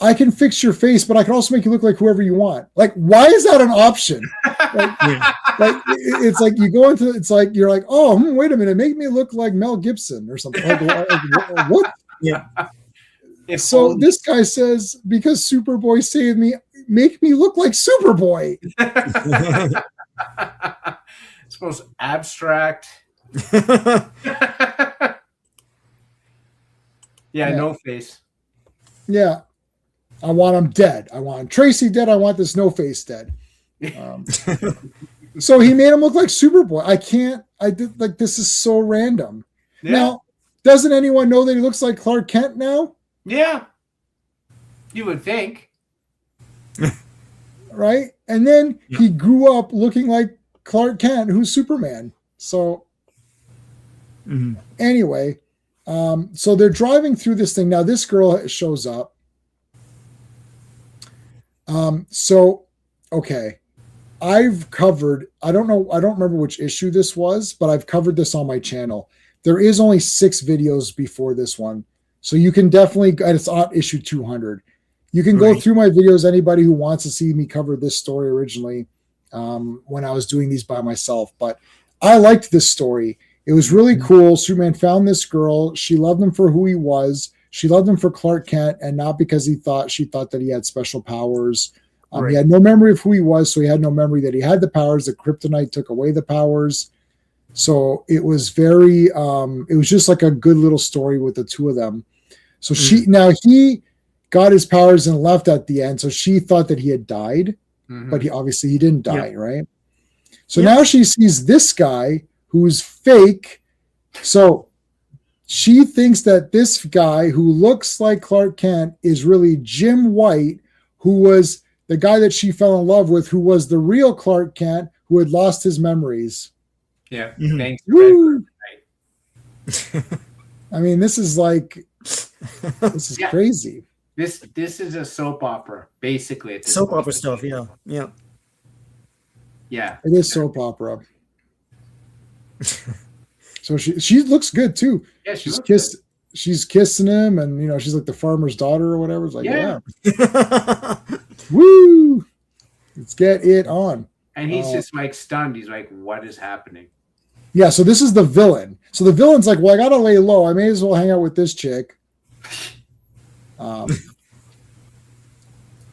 I can fix your face, but I can also make you look like whoever you want. Why is that an option? It's like you go into, it's like, you're like, oh, wait a minute, make me look like Mel Gibson or something. What? Yeah. So this guy says, because Superboy saved me, make me look like Superboy. It's most abstract. No face. Yeah. I want him dead. I want Tracy dead. I want this no face dead. So he made him look like Superboy. This is so random. Yeah. Now, doesn't anyone know that he looks like Clark Kent now? Yeah. You would think. Right? And then he grew up looking like Clark Kent, who's Superman. So anyway, so they're driving through this thing. Now this girl shows up. Okay. I've covered, I don't remember which issue this was, but I've covered this on my channel. There is only 6 videos before this one. So you can definitely, and it's on issue 200. You can go through my videos. Anybody who wants to see me cover this story originally, when I was doing these by myself, but I liked this story. It was really cool. Superman found this girl. She loved him for who he was. She loved him for Clark Kent, and not because she thought that he had special powers. He had no memory of who he was, so he had no memory that he had the powers. The kryptonite took away the powers. So it was very, it was just like a good little story with the two of them. So he got his powers and left at the end. So she thought that he had died, but he didn't die, right? So now she sees this guy who's fake. So she thinks that this guy who looks like Clark Kent is really Jim White, who was the guy that she fell in love with, who was the real Clark Kent, who had lost his memories. Yeah. Thanks. Woo! I mean, this is crazy. This is a soap opera, basically. Soap opera stuff, yeah. Yeah. It is soap opera. So she looks good too. Yeah, she She's looks kissed. She's kissing him, and she's like the farmer's daughter or whatever. It's like, Yeah. woo, let's get it on. And he's just like stunned. He's like, what is happening? Yeah, so this is the villain. So the villain's like, well, I gotta lay low. I may as well hang out with this chick.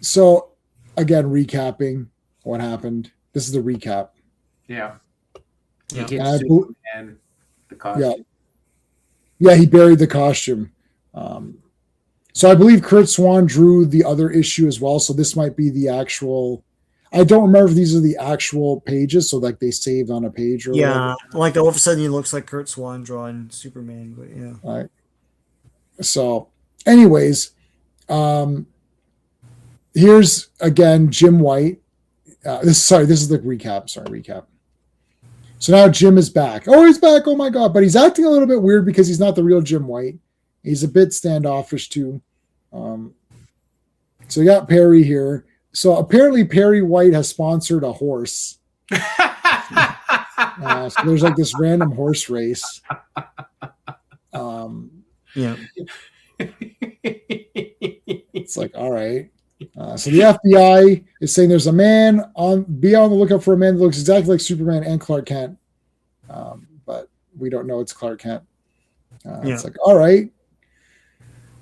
So again, recapping what happened. This is the recap. Yeah. Yeah. He And hits I Superman, the costume. Yeah, he buried the costume. So I believe Kurt Swan drew the other issue as well. So this might be the actual. I don't remember if these are the actual pages. So like they saved on a page or Yeah, like all of a sudden he looks like Kurt Swan drawing Superman, but yeah. whatever. So, anyways, here's again Jim White. This is the recap. Recap. So now Jim is back. Oh, he's back. Oh my God. But he's acting a little bit weird because he's not the real Jim White. He's a bit standoffish too. So you got Perry here. So apparently Perry White has sponsored a horse. So there's like this random horse race. Yeah. It's like, all right. So the FBI is saying there's a man be on the lookout for a man that looks exactly like Superman and Clark Kent. But we don't know it's Clark Kent. It's like, all right.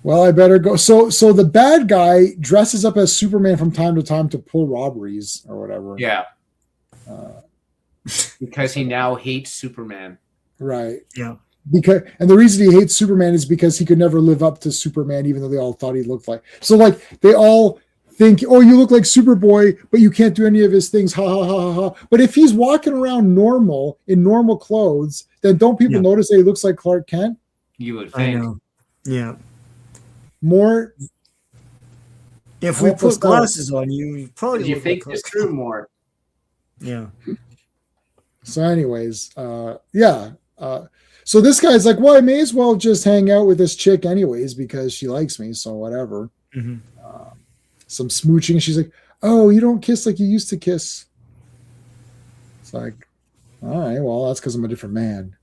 Well, I better go. So the bad guy dresses up as Superman from time to time to pull robberies or whatever. Yeah. Because he now hates Superman. Right. Yeah. And the reason he hates Superman is because he could never live up to Superman, even though they all thought he looked like. So like they all think, oh, you look like Superboy, but you can't do any of his things. Ha ha ha ha ha. But if he's walking around normal in normal clothes, then don't people notice that he looks like Clark Kent? You would I think. know. Yeah. More. If we put glasses on you, you probably You look think like this Clark through more. Yeah. So, anyways, yeah. So this guy's like, well, I may as well just hang out with this chick anyways because she likes me. So whatever. Mm-hmm. Some smooching. She's like, oh, you don't kiss like you used to kiss. It's like, all right, well, that's because I'm a different man.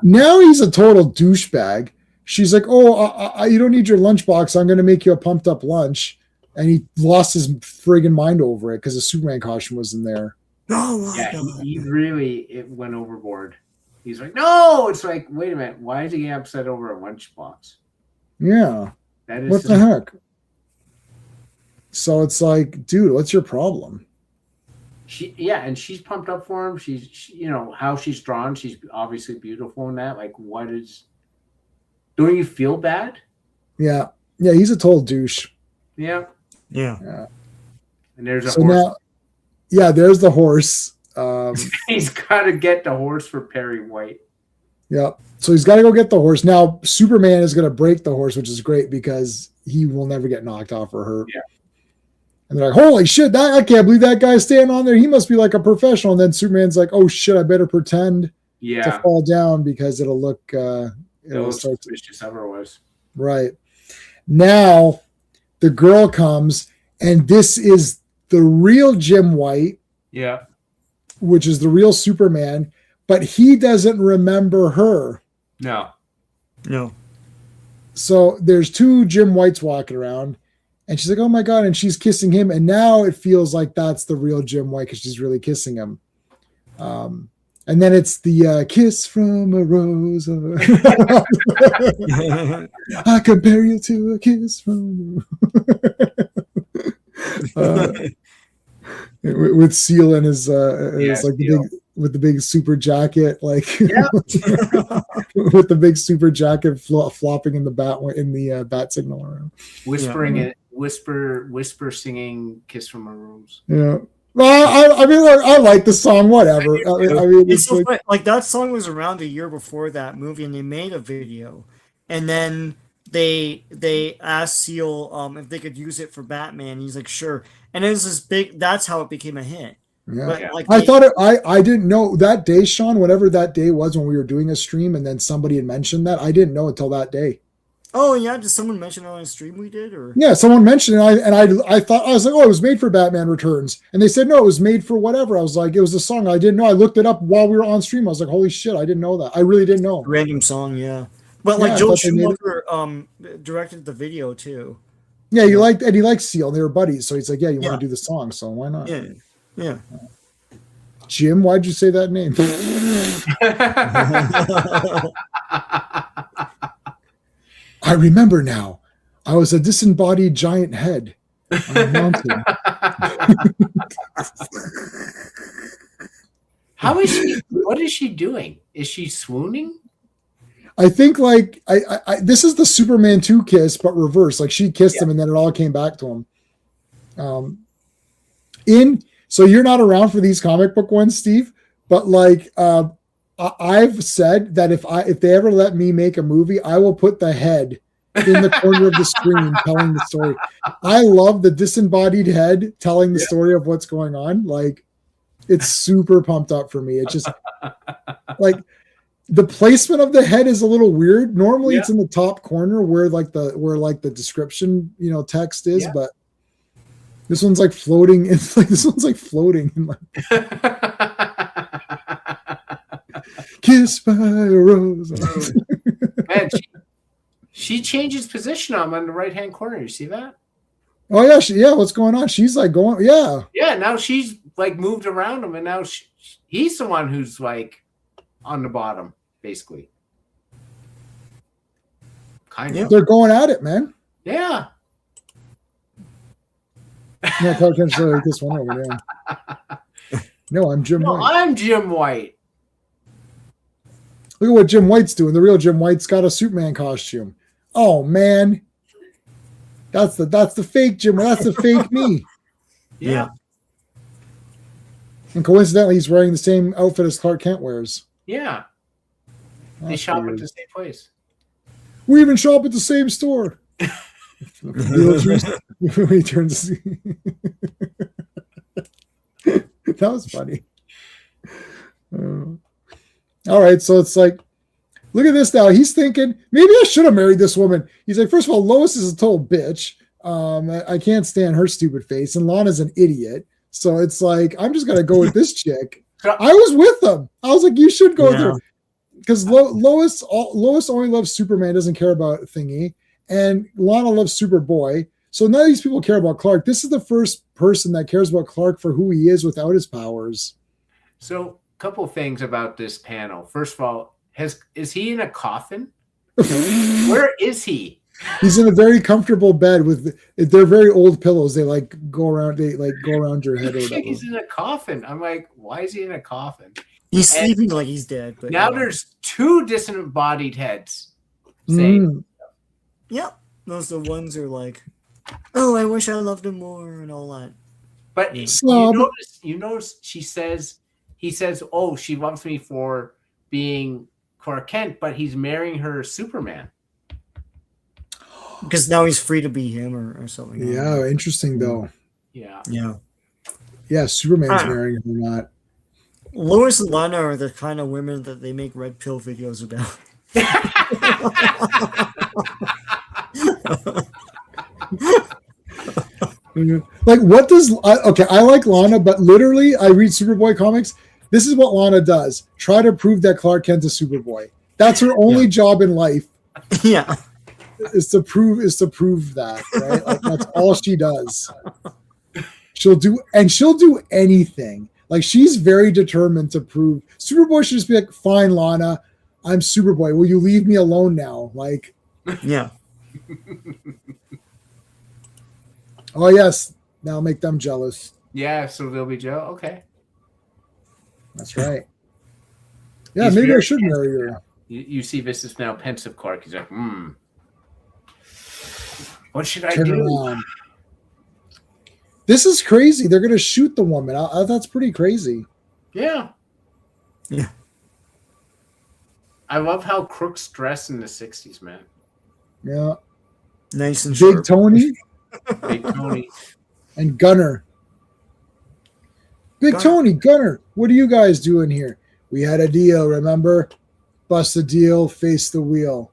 Now he's a total douchebag. She's like, oh, you don't need your lunchbox. I'm going to make you a pumped up lunch. And he lost his friggin' mind over it because the Superman costume was in there. Oh my Yeah, God. it went overboard. He's like, no. It's like, wait a minute. Why is he getting upset over a lunchbox? Yeah. That is What the heck? So it's like, dude, what's your problem? And she's pumped up for him. She's how she's drawn. She's obviously beautiful in that. Like, don't you feel bad? Yeah. Yeah, he's a total douche. Yeah. Yeah. And there's a So horse. now, yeah, there's the horse. He's got to get the horse for Perry White. Yeah. So he's got to go get the horse. Now, Superman is going to break the horse, which is great because he will never get knocked off or hurt. Yeah. And they're like, holy shit, I can't believe that guy's standing on there. He must be like a professional. And then Superman's like, oh shit, I better pretend to fall down because it'll look, it'll start to, suspicious otherwise. right. Now the girl comes and this is the real Jim White. Yeah. Which is the real Superman, but he doesn't remember her. No. So there's two Jim Whites walking around, and she's like, oh my God, and she's kissing him, and now it feels like that's the real Jim White because she's really kissing him. And then it's the kiss from a rose. I compare you to a kiss from with Seal and his it's like the big, with the big super jacket, like with the big super jacket flopping in the bat signal around, whispering it, whisper singing "Kiss from a Rose." Yeah. Well, I mean, I like the song. Whatever. I mean, it's so like that song was around a year before that movie, and they made a video, and then they asked Seal if they could use it for Batman. He's like, sure, and it was this big. That's how it became a hit. Yeah. But, like, I didn't know that day, Sean. Whatever that day was when we were doing a stream, and then somebody had mentioned that. I didn't know until that day. Oh yeah, did someone mention it on a stream we did, or Yeah, someone mentioned it, I thought, I was like, oh, it was made for Batman Returns, and they said no, it was made for whatever. I was like, it was a song. I didn't know. I looked it up while we were on stream. I was like, holy shit, I didn't know that. I really didn't know. random song? Yeah, but Yeah, like I Joel thought they made it- Schumacher directed the video too. Yeah, he liked Seal. They were buddies, so he's like, yeah, you Yeah. want to do the song, so why not? Yeah, yeah. Jim, why'd you say that name? I remember now. I was a disembodied giant head on a mountain. How is she? What is she doing? Is she swooning? I think like I this is the Superman 2 kiss, but reverse. Like she kissed him and then it all came back to him. So you're not around for these comic book ones, Steve, but like I've said that if they ever let me make a movie, I will put the head in the corner of the screen telling the story. I love the disembodied head telling the story of what's going on. Like it's super pumped up for me. It's just like the placement of the head is a little weird. Normally it's in the top corner where the description, text is, but this one's like floating. It's like this one's like floating in like Kiss by a Rose. Man, she changes position on the right hand corner. You see that? Oh yeah, what's going on? She's like going, yeah. Yeah, now she's like moved around him, and now he's the one who's like on the bottom, basically. Kind of. They're going at it, man. Yeah. No, Clark Kent's like this one over there. No, I'm Jim No, White. I'm Jim White. Look at what Jim White's doing. The real Jim White's got a Superman costume. Oh man, that's the fake Jim. That's the fake me. Yeah. And coincidentally, he's wearing the same outfit as Clark Kent wears. Yeah. They That's shop weird. at the same place. We even shop at the same store. When he turns, that was funny. All right, so it's like, look at this now. He's thinking maybe I should have married this woman. He's like, first of all, Lois is a total bitch. I can't stand her stupid face, and Lana's an idiot. So it's like I'm just gonna go with this chick. I was with them. I was like, you should go with her because Lois only loves Superman, doesn't care about Thingy, and Lana loves Superboy. So none of these people care about Clark. This is the first person that cares about Clark for who he is without his powers. So, a couple things about this panel. First of all, is he in a coffin? Where is he? He's in a very comfortable bed with they're very old pillows. They go around your head or whatever. He's in a coffin. I'm like, why is he in a coffin? He's sleeping like he's dead. But Now there's two disembodied heads saying, Yep. Those the ones are like, oh, I wish I loved him more and all that. but Slob. you notice he says, oh, she loves me for being Clark Kent, but he's marrying her Superman. Because now he's free to be him or something. Yeah, interesting though. Yeah. Yeah. Yeah, Superman's marrying her, not. Lois and Lana are the kind of women that they make red pill videos about. Like, what does okay? I like Lana, but literally, I read Superboy comics. This is what Lana does: try to prove that Clark Kent is Superboy. That's her only job in life. Yeah. Is to prove that, right? Like that's all she does. She'll do anything. Like she's very determined to prove. Superboy should just be like, "Fine, Lana, I'm Superboy. Will you leave me alone now?" Like, Yeah. oh yes, now make them jealous. Yeah, so they'll be Joe. Okay. That's right. Yeah, He's maybe I very should marry her. You see this is now pensive Clark. He's like, what should I Turn do? around. This is crazy. They're gonna shoot the woman. That's pretty crazy. Yeah. Yeah. I love how crooks dress in the 60s, man. Yeah. Nice and Big short. Tony Big Tony. and Gunner. Big Gunner. Tony, Gunner, what are you guys doing here? We had a deal, remember? Bust the deal, face the wheel.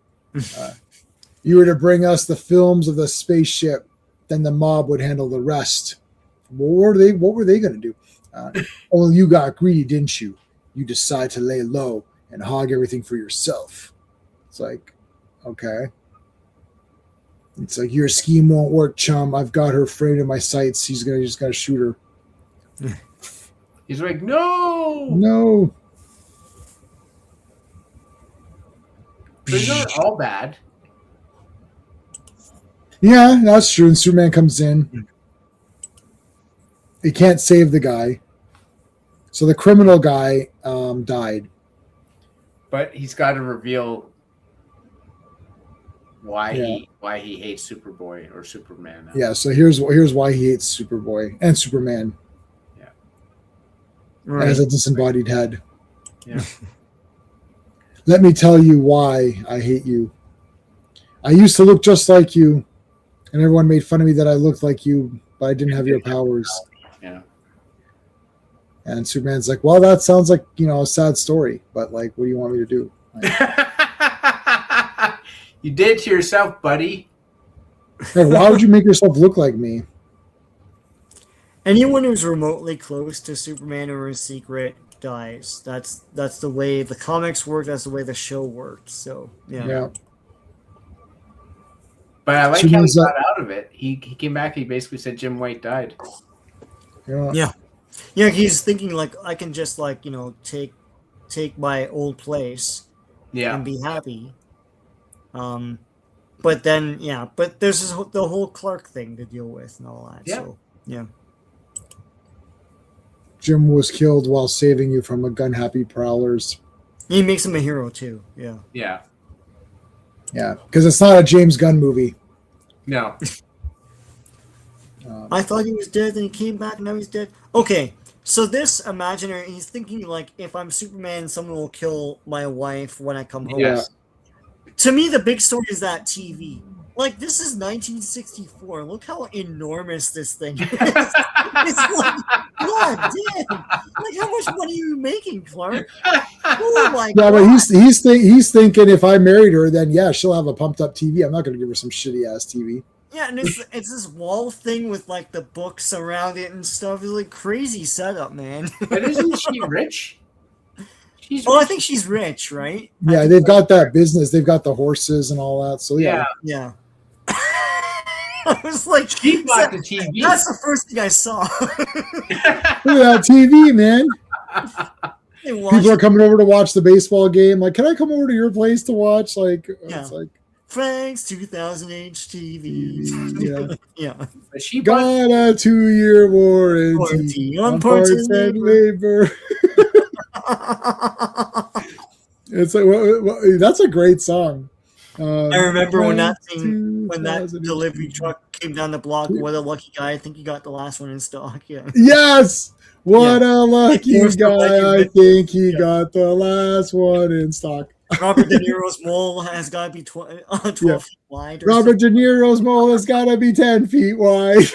You were to bring us the films of the spaceship, then the mob would handle the rest. What were they going to do? Oh, you got greedy, didn't you? You decide to lay low and hog everything for yourself. It's like, okay. It's like, your scheme won't work, chum. I've got her framed in my sights. He's just gonna shoot her. He's like, no. No. They're not all bad. Yeah, that's true. And Superman comes in. He can't save the guy. So the criminal guy died. But he's got to reveal why he hates Superboy or Superman now. Yeah, so here's why he hates Superboy and Superman. Yeah. Right. As a disembodied head. Yeah. Let me tell you why I hate you. I used to look just like you, and everyone made fun of me that I looked like you, but I didn't have your powers. Yeah. And Superman's like, well, that sounds like, a sad story, but like, what do you want me to do? You did it to yourself, buddy. Like, why would you make yourself look like me? Anyone who's remotely close to Superman or his secret dies. That's the way the comics work. That's the way the show worked. So Yeah. But I like She how he was, got out of it. He came back. He basically said Jim White died. Yeah. Yeah. He's thinking like, I can just like take my old place Yeah. and be happy. But then but there's the whole Clark thing to deal with and all that. Yeah. So yeah. Jim was killed while saving you from a gun-happy prowlers. He makes him a hero too. Yeah. Yeah. Yeah, because it's not a James Gunn movie. No. I thought he was dead, then he came back, now he's dead. Okay, so this imaginary, he's thinking like, if I'm Superman, someone will kill my wife when I come home. Yes. To me, the big story is that TV. Like, this is 1964. Look how enormous this thing is. It's like, God damn! Like, how much money are you making, Clark? Oh my Yeah, god! but he's thinking, if I married her, then yeah, she'll have a pumped up TV. I'm not going to give her some shitty ass TV. Yeah, and it's this wall thing with like the books around it and stuff. It's like crazy setup, man. But isn't she rich? She's Oh, I think she's rich, right? Yeah, they've got that business. They've got the horses and all that. So yeah. Yeah. I was like, She bought the TV. that's the first thing I saw. Look at that TV, man. They watched People are coming over to watch the baseball game. Like, can I come over to your place to watch? Like, Yeah. it's like, Frank's 2000 HTV. yeah. Yeah. But she bought Got a 2-year warranty Warranty on on parts parts and and labor. It's like, that's a great song. I remember when that Frank's thing, when that 2000 delivery HTV. truck came down the block. What a lucky guy! I think he got the last one in stock. Yeah. Yes. What a lucky Here's the guy. I lucky think he yeah. got the last one in stock. Robert De Niro's mole has got to be 12 Yeah. feet wide. Or Robert De Niro's mole has got to be 10 feet wide.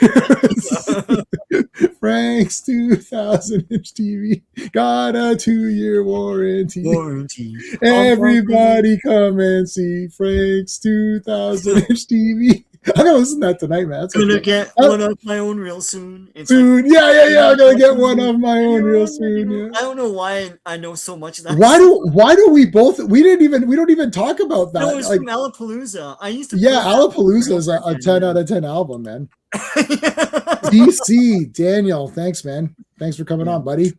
Frank's 2000 inch TV got a 2-year warranty. warranty. Everybody come and see Frank's 2000 inch TV. I'm going to listen to that tonight, man. That's Gonna okay. get one of my own real soon. It's Soon. Yeah. I'm going to get one of my own real soon. Yeah. I don't know why I know so much of that. Why do we both we don't even talk about that? No, it's Like, from Alapalooza. I used to. yeah, play that Alapalooza is a real 10 out of 10 album, man. quick. DC Daniel, thanks, man. Thanks for coming on, buddy.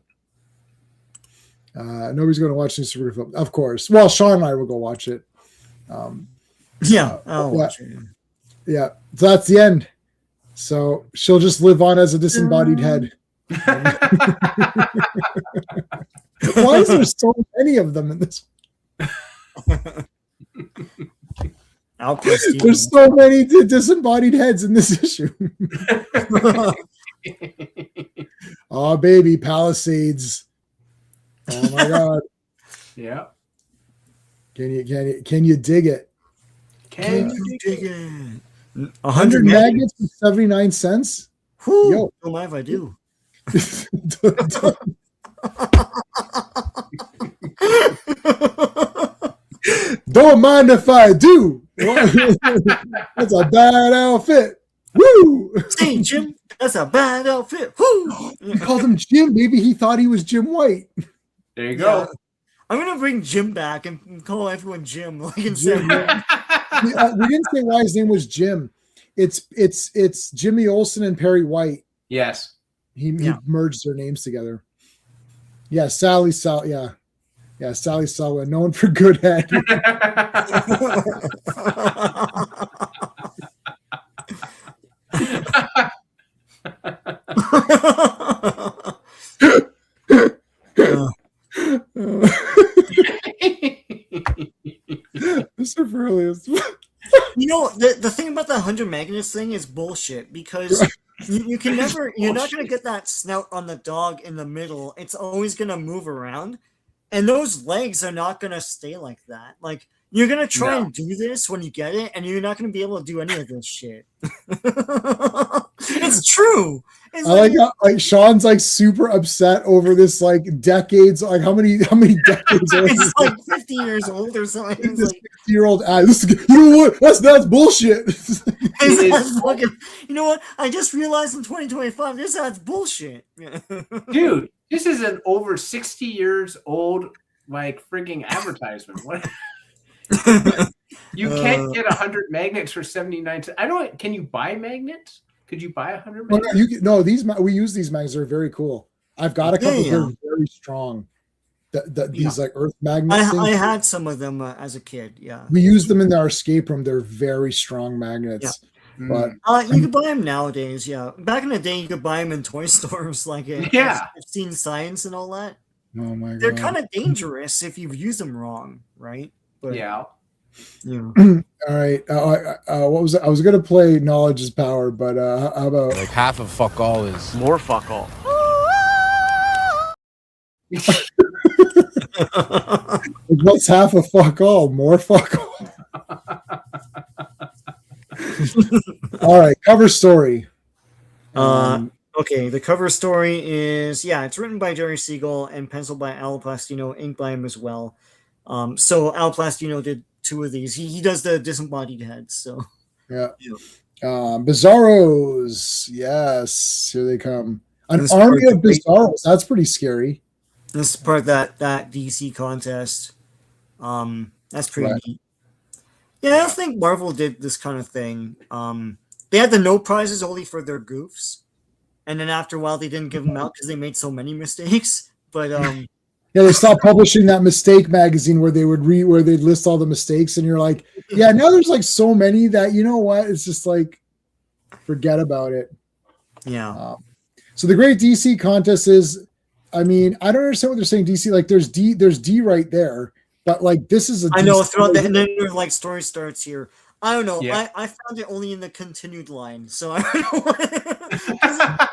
Nobody's going to watch this super film, of course. Well, Sean and I will go watch it. Yeah. Oh, Yeah. watch it. Yeah, so that's the end. So she'll just live on as a disembodied head. Why is there so many of them in this? Outpost TV. There's so many disembodied heads in this issue. Oh, baby, Palisades. Oh my God. Yeah. Can you dig it? Can You dig it? 100 magnets for 79 cents? Whew, Yo. don't mind if I do. Don't mind if I do. That's a bad outfit. Woo! Hey, Jim, that's a bad outfit. Woo! He called him Jim. Maybe he thought he was Jim White. There you go. Yeah. I'm gonna bring Jim back and call everyone Jim. Like instead Jim, of we didn't say why his name was Jim. It's Jimmy Olsen and Perry White. Yes. He merged their names together. Yeah, Sally Selwyn, known for good head. Mr. Furlius. You know, the thing about the 100 magnets thing is bullshit because you can never, you're not going to get that snout on the dog in the middle. It's always going to move around. And those legs are not going to stay like that. Like, you're going to try and do this when you get it, and you're not going to be able to do any of this shit. It's true. It's I like how like Sean's like super upset over this like decades. Like how many decades? It's like 50 years old or something. It's This like, 50-year-old you know what? That's bullshit. you know what? I just realized in 2025, that's bullshit. Dude, this is an over 60 years old like freaking advertisement. What? You can't get 100 magnets for 79. I don't. Can you buy magnets? Could you buy 100 magnets? We use these magnets. They're very cool. I've got a couple. Yeah. They're very strong. These like earth magnets. I had some of them as a kid. Yeah, We use them in our escape room. They're very strong magnets. But you could buy them nowadays. Yeah, back in the day, you could buy them in toy stores. Like Yeah. I've seen Science and all that. oh my god, They're kind of dangerous if you use them wrong, right? But Yeah. yeah. All right. What was it? I was gonna play Knowledge is Power, but how about Like half of fuck all is More fuck all. what's half a fuck all? More fuck all. All right. Cover story. Okay, the cover story is it's written by Jerry Siegel and penciled by Al Plastino, inked by him as well. So Al Plastino did two of these. He does the disembodied heads. So Yeah. Bizarros. Yes, here they come. An This army part- of Bizarros. That's pretty scary. this is part of that DC contest. That's pretty Right. neat. Yeah, I don't think Marvel did this kind of thing. They had the no prizes only for their goofs, and then after a while they didn't give them out because they made so many mistakes. But Yeah, they stopped publishing that mistake magazine where they would where they'd list all the mistakes, and you're like, yeah, now there's like so many that you know what? It's just like forget about it. yeah, So the great DC contest is, I mean, I don't understand what they're saying. DC, like there's D right there, but like this is a I know. DC Throughout the, and then there's like story starts here. I don't know. Yeah. I found it only in the continued line, so I don't know. 'Cause you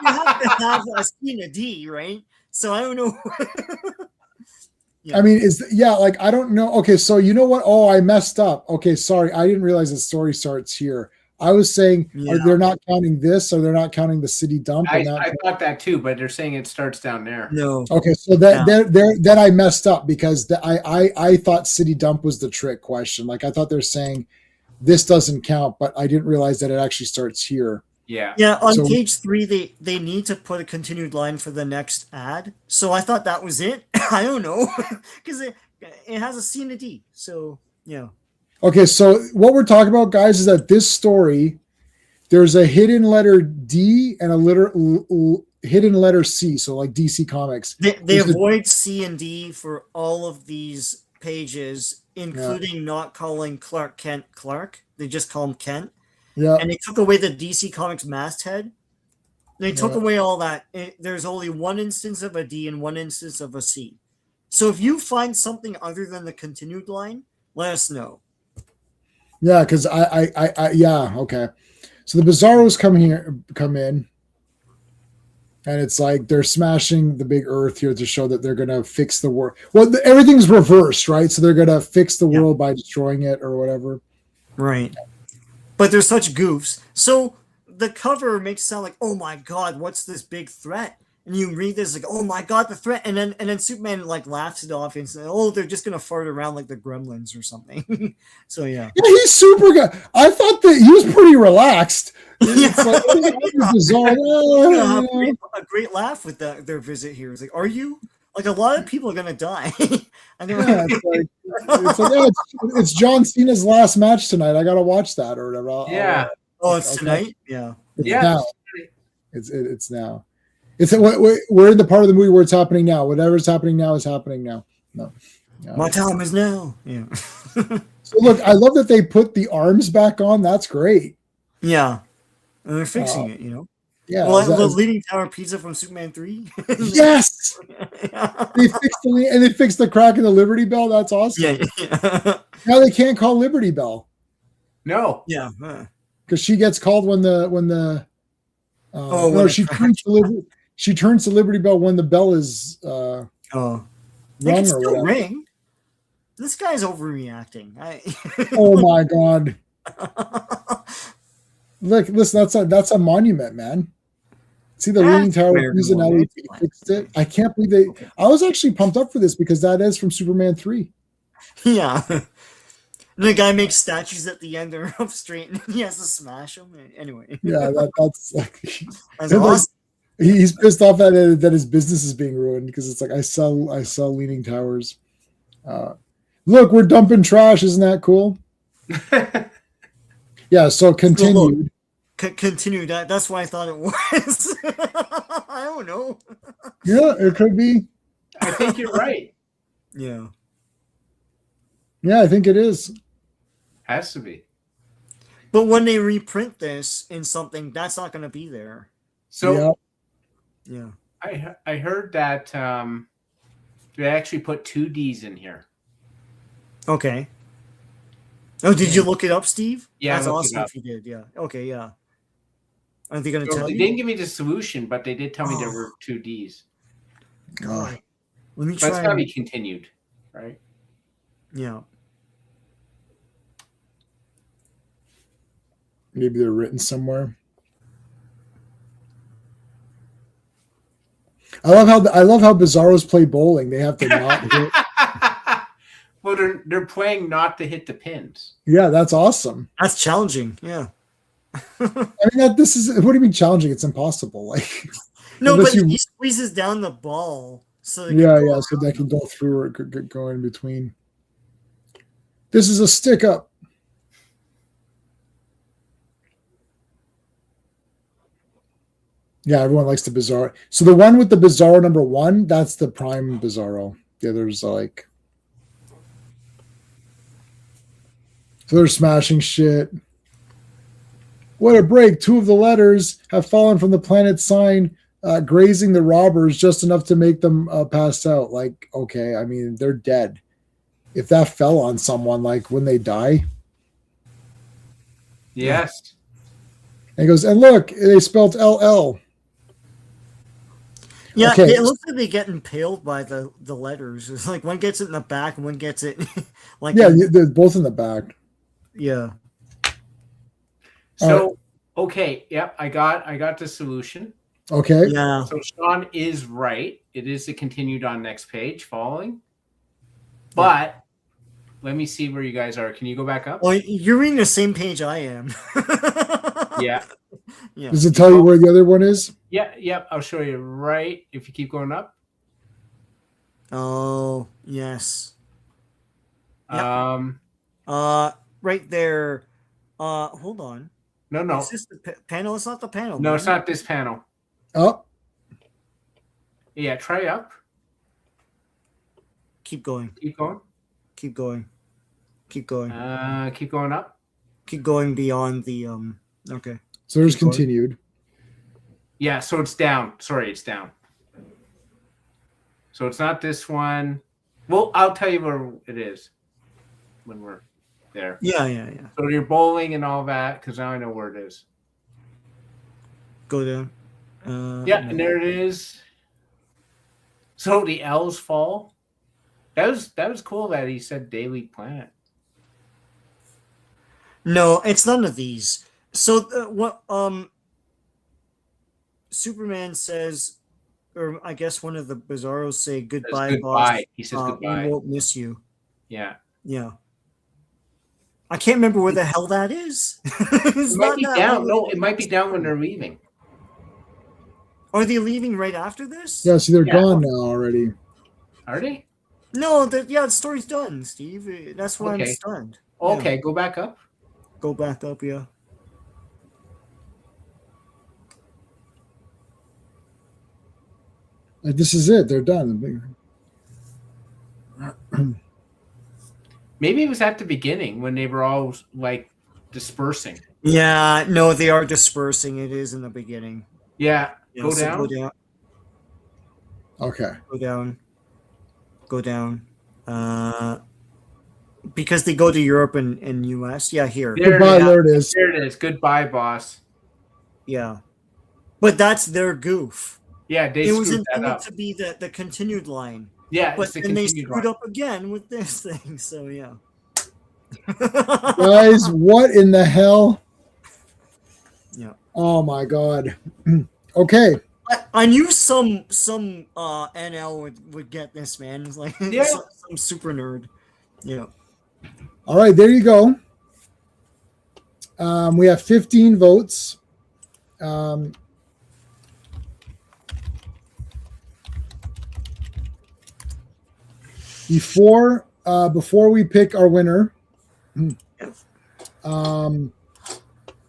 have to have a C and a D, right? So I don't know. I mean, like I don't know. Okay, so you know what? Oh, I messed up. Okay, sorry, I didn't realize the story starts here. I was saying they're not counting this, or they're not counting the city dump. I thought that too, but they're saying it starts down there. No. Okay, so then I messed up because I thought city dump was the trick question. Like I thought they're saying this doesn't count, but I didn't realize that it actually starts here. Yeah. Yeah, on So- page 3, they need to put a continued line for the next ad. So I thought that was it. I don't know, because it has a C and a D. So yeah. Okay, so what we're talking about, guys, is that this story, there's a hidden letter D and a hidden letter C. So like DC Comics, They avoid C and D for all of these pages, including not calling Clark Kent Clark. They just call him Kent. yeah, And they took away the DC Comics masthead. They took Yeah. away all that. There's only one instance of a D and one instance of a C. So if you find something other than the continued line, let us know. yeah, because I okay. So the Bizarros come in, and it's like they're smashing the big Earth here to show that they're gonna fix the world. Well, everything's reversed, right? So they're gonna fix the world by destroying it or whatever. Right. But they're such goofs. So the cover makes it sound like, oh my god, what's this big threat? and you read this like, oh my god, the threat, and then Superman like laughs it off and says, oh, they're just gonna fart around like the Gremlins or something. So yeah. Yeah, he's super good. I thought that he was pretty relaxed. It's Yeah. like it's bizarre. You're gonna have a great laugh with their visit here. It's like, are you? Like a lot of people are gonna die. I know. Yeah, yeah, it's John Cena's last match tonight. I gotta watch that or whatever. Yeah. Oh, it's Okay. tonight. Yeah. It's Yeah. now. It's now. It's we're in the part of the movie where it's happening now. Whatever's happening now is happening now. No. My time is now. Yeah. So look, I love that they put the arms back on. That's great. Yeah. And they're fixing it, you know. Yeah. Well, is that- the leading tower pizza from Superman 3. yes. They fixed the crack in the Liberty Bell. That's awesome. Yeah. Now they can't call Liberty Bell No. Yeah. because she gets called when the Oh, no, when she it turns to Liberty Bell when the bell is Oh. They rung can or still whatever. ring. This guy's overreacting. Oh my god. Look, listen, that's a monument, man. See the That's Leaning Tower very of Pisa, now monumental. they fixed it. I can't believe they. I was actually pumped up for this because that is from Superman 3. Yeah. And the guy makes statues at the end. They're up straight, and he has to smash them. Anyway, Yeah, that's like that's like, awesome. he's pissed off at it that his business is being ruined because it's like I sell Leaning Towers. Look, we're dumping trash. Isn't that cool? Yeah. So continued. Continue that. That's why I thought it was. I don't know. Yeah, it could be. I think you're right. Yeah. Yeah, I think it is. Has to be. But when they reprint this in something, that's not going to be there. So Yeah. Yeah. I heard that they actually put 2 D's in here. Okay. Oh, did you look it up, Steve? Yeah, I That's looked it awesome up. if you did. Yeah. Okay. Yeah. Are they going to So tell they you? didn't give me the solution, but they did tell me there Oh. were 2 D's. God. Let me But try. it's got to and- be continued, right? Yeah. Maybe they're written somewhere. I love how Bizarros play bowling. They have to not hit. Well, they're playing not to hit the pins. Yeah, that's awesome. That's challenging. Yeah. I mean, this is what do you mean challenging? It's impossible. Like, No, Unless but you- he squeezes down the ball so they yeah, can go so they can go through or go in between. This is a stick up. Yeah, everyone likes the Bizarro. So the one with the Bizarro number 1, that's the prime Bizarro. The others are like, so they're smashing shit. What a break. 2 of the letters have fallen from the planet's sign, grazing the robbers just enough to make them pass out. Like, okay, I mean, they're dead. If that fell on someone, like when they die. Yes. And he goes, and look, they spelled LL. Yeah, Okay. it looks like they get impaled by the letters. It's like one gets it in the back and one gets it like Yeah, they're both in the back. yeah. So okay, yep, I got the solution. Okay. Yeah. So Sean is right. It is the continued on next page following. But let me see where you guys are. Can you go back up? Well, you're reading the same page I am. Yeah. Yeah. Does it tell you where the other one is? Yeah, yep. I'll show you right if you keep going up. Oh, yes. Yeah. Right there. Hold on. No. Is this the panel? It's not the panel. No, man. it's not this panel. Oh, Yeah, try up. Keep going. Keep going. Keep going. Keep going. Keep going up. Keep going beyond the okay. so there's Keep going. continued. Yeah, so it's down. Sorry, it's down. So it's not this one. Well, I'll tell you where it is when we're there. Yeah. So you're bowling and all that, because now I know where it is. Go down. Yeah, and there it is. So the L's fall. That was cool that he said Daily Planet. No, it's none of these. So what Superman says or I guess one of the Bizarros say Says goodbye, boss. goodbye. He says goodbye. We won't miss you. Yeah. Yeah. I can't remember where the hell that is. It might be down. No, it might be down when they're leaving. Are they leaving right after this? Yeah, see, they're Yeah. gone now already. Are they? No, the story's done, Steve. That's why I'm Okay. stunned. Okay, go back up. Go back up, yeah. Like, this is it. They're done. Maybe it was at the beginning when they were all like dispersing. Yeah, no, they are dispersing. It is in the beginning. Yeah. Yeah, Go so down. Go down. Okay. Go down. Go down. Because they go to Europe and US. Yeah, here. There Goodbye. it is. There it is. There it is. Goodbye, boss. Yeah. But that's their goof. Yeah, they It was screwed that intended up. to be the continued line. Yeah, But it's the then they continued screwed one. up again with this thing. So, yeah. Guys, what in the hell? Yeah. Oh my god. Okay. I knew some NL would get this, man. It's like Yeah. some super nerd. Yeah. All right, there you go. We have 15 votes. Before we pick our winner,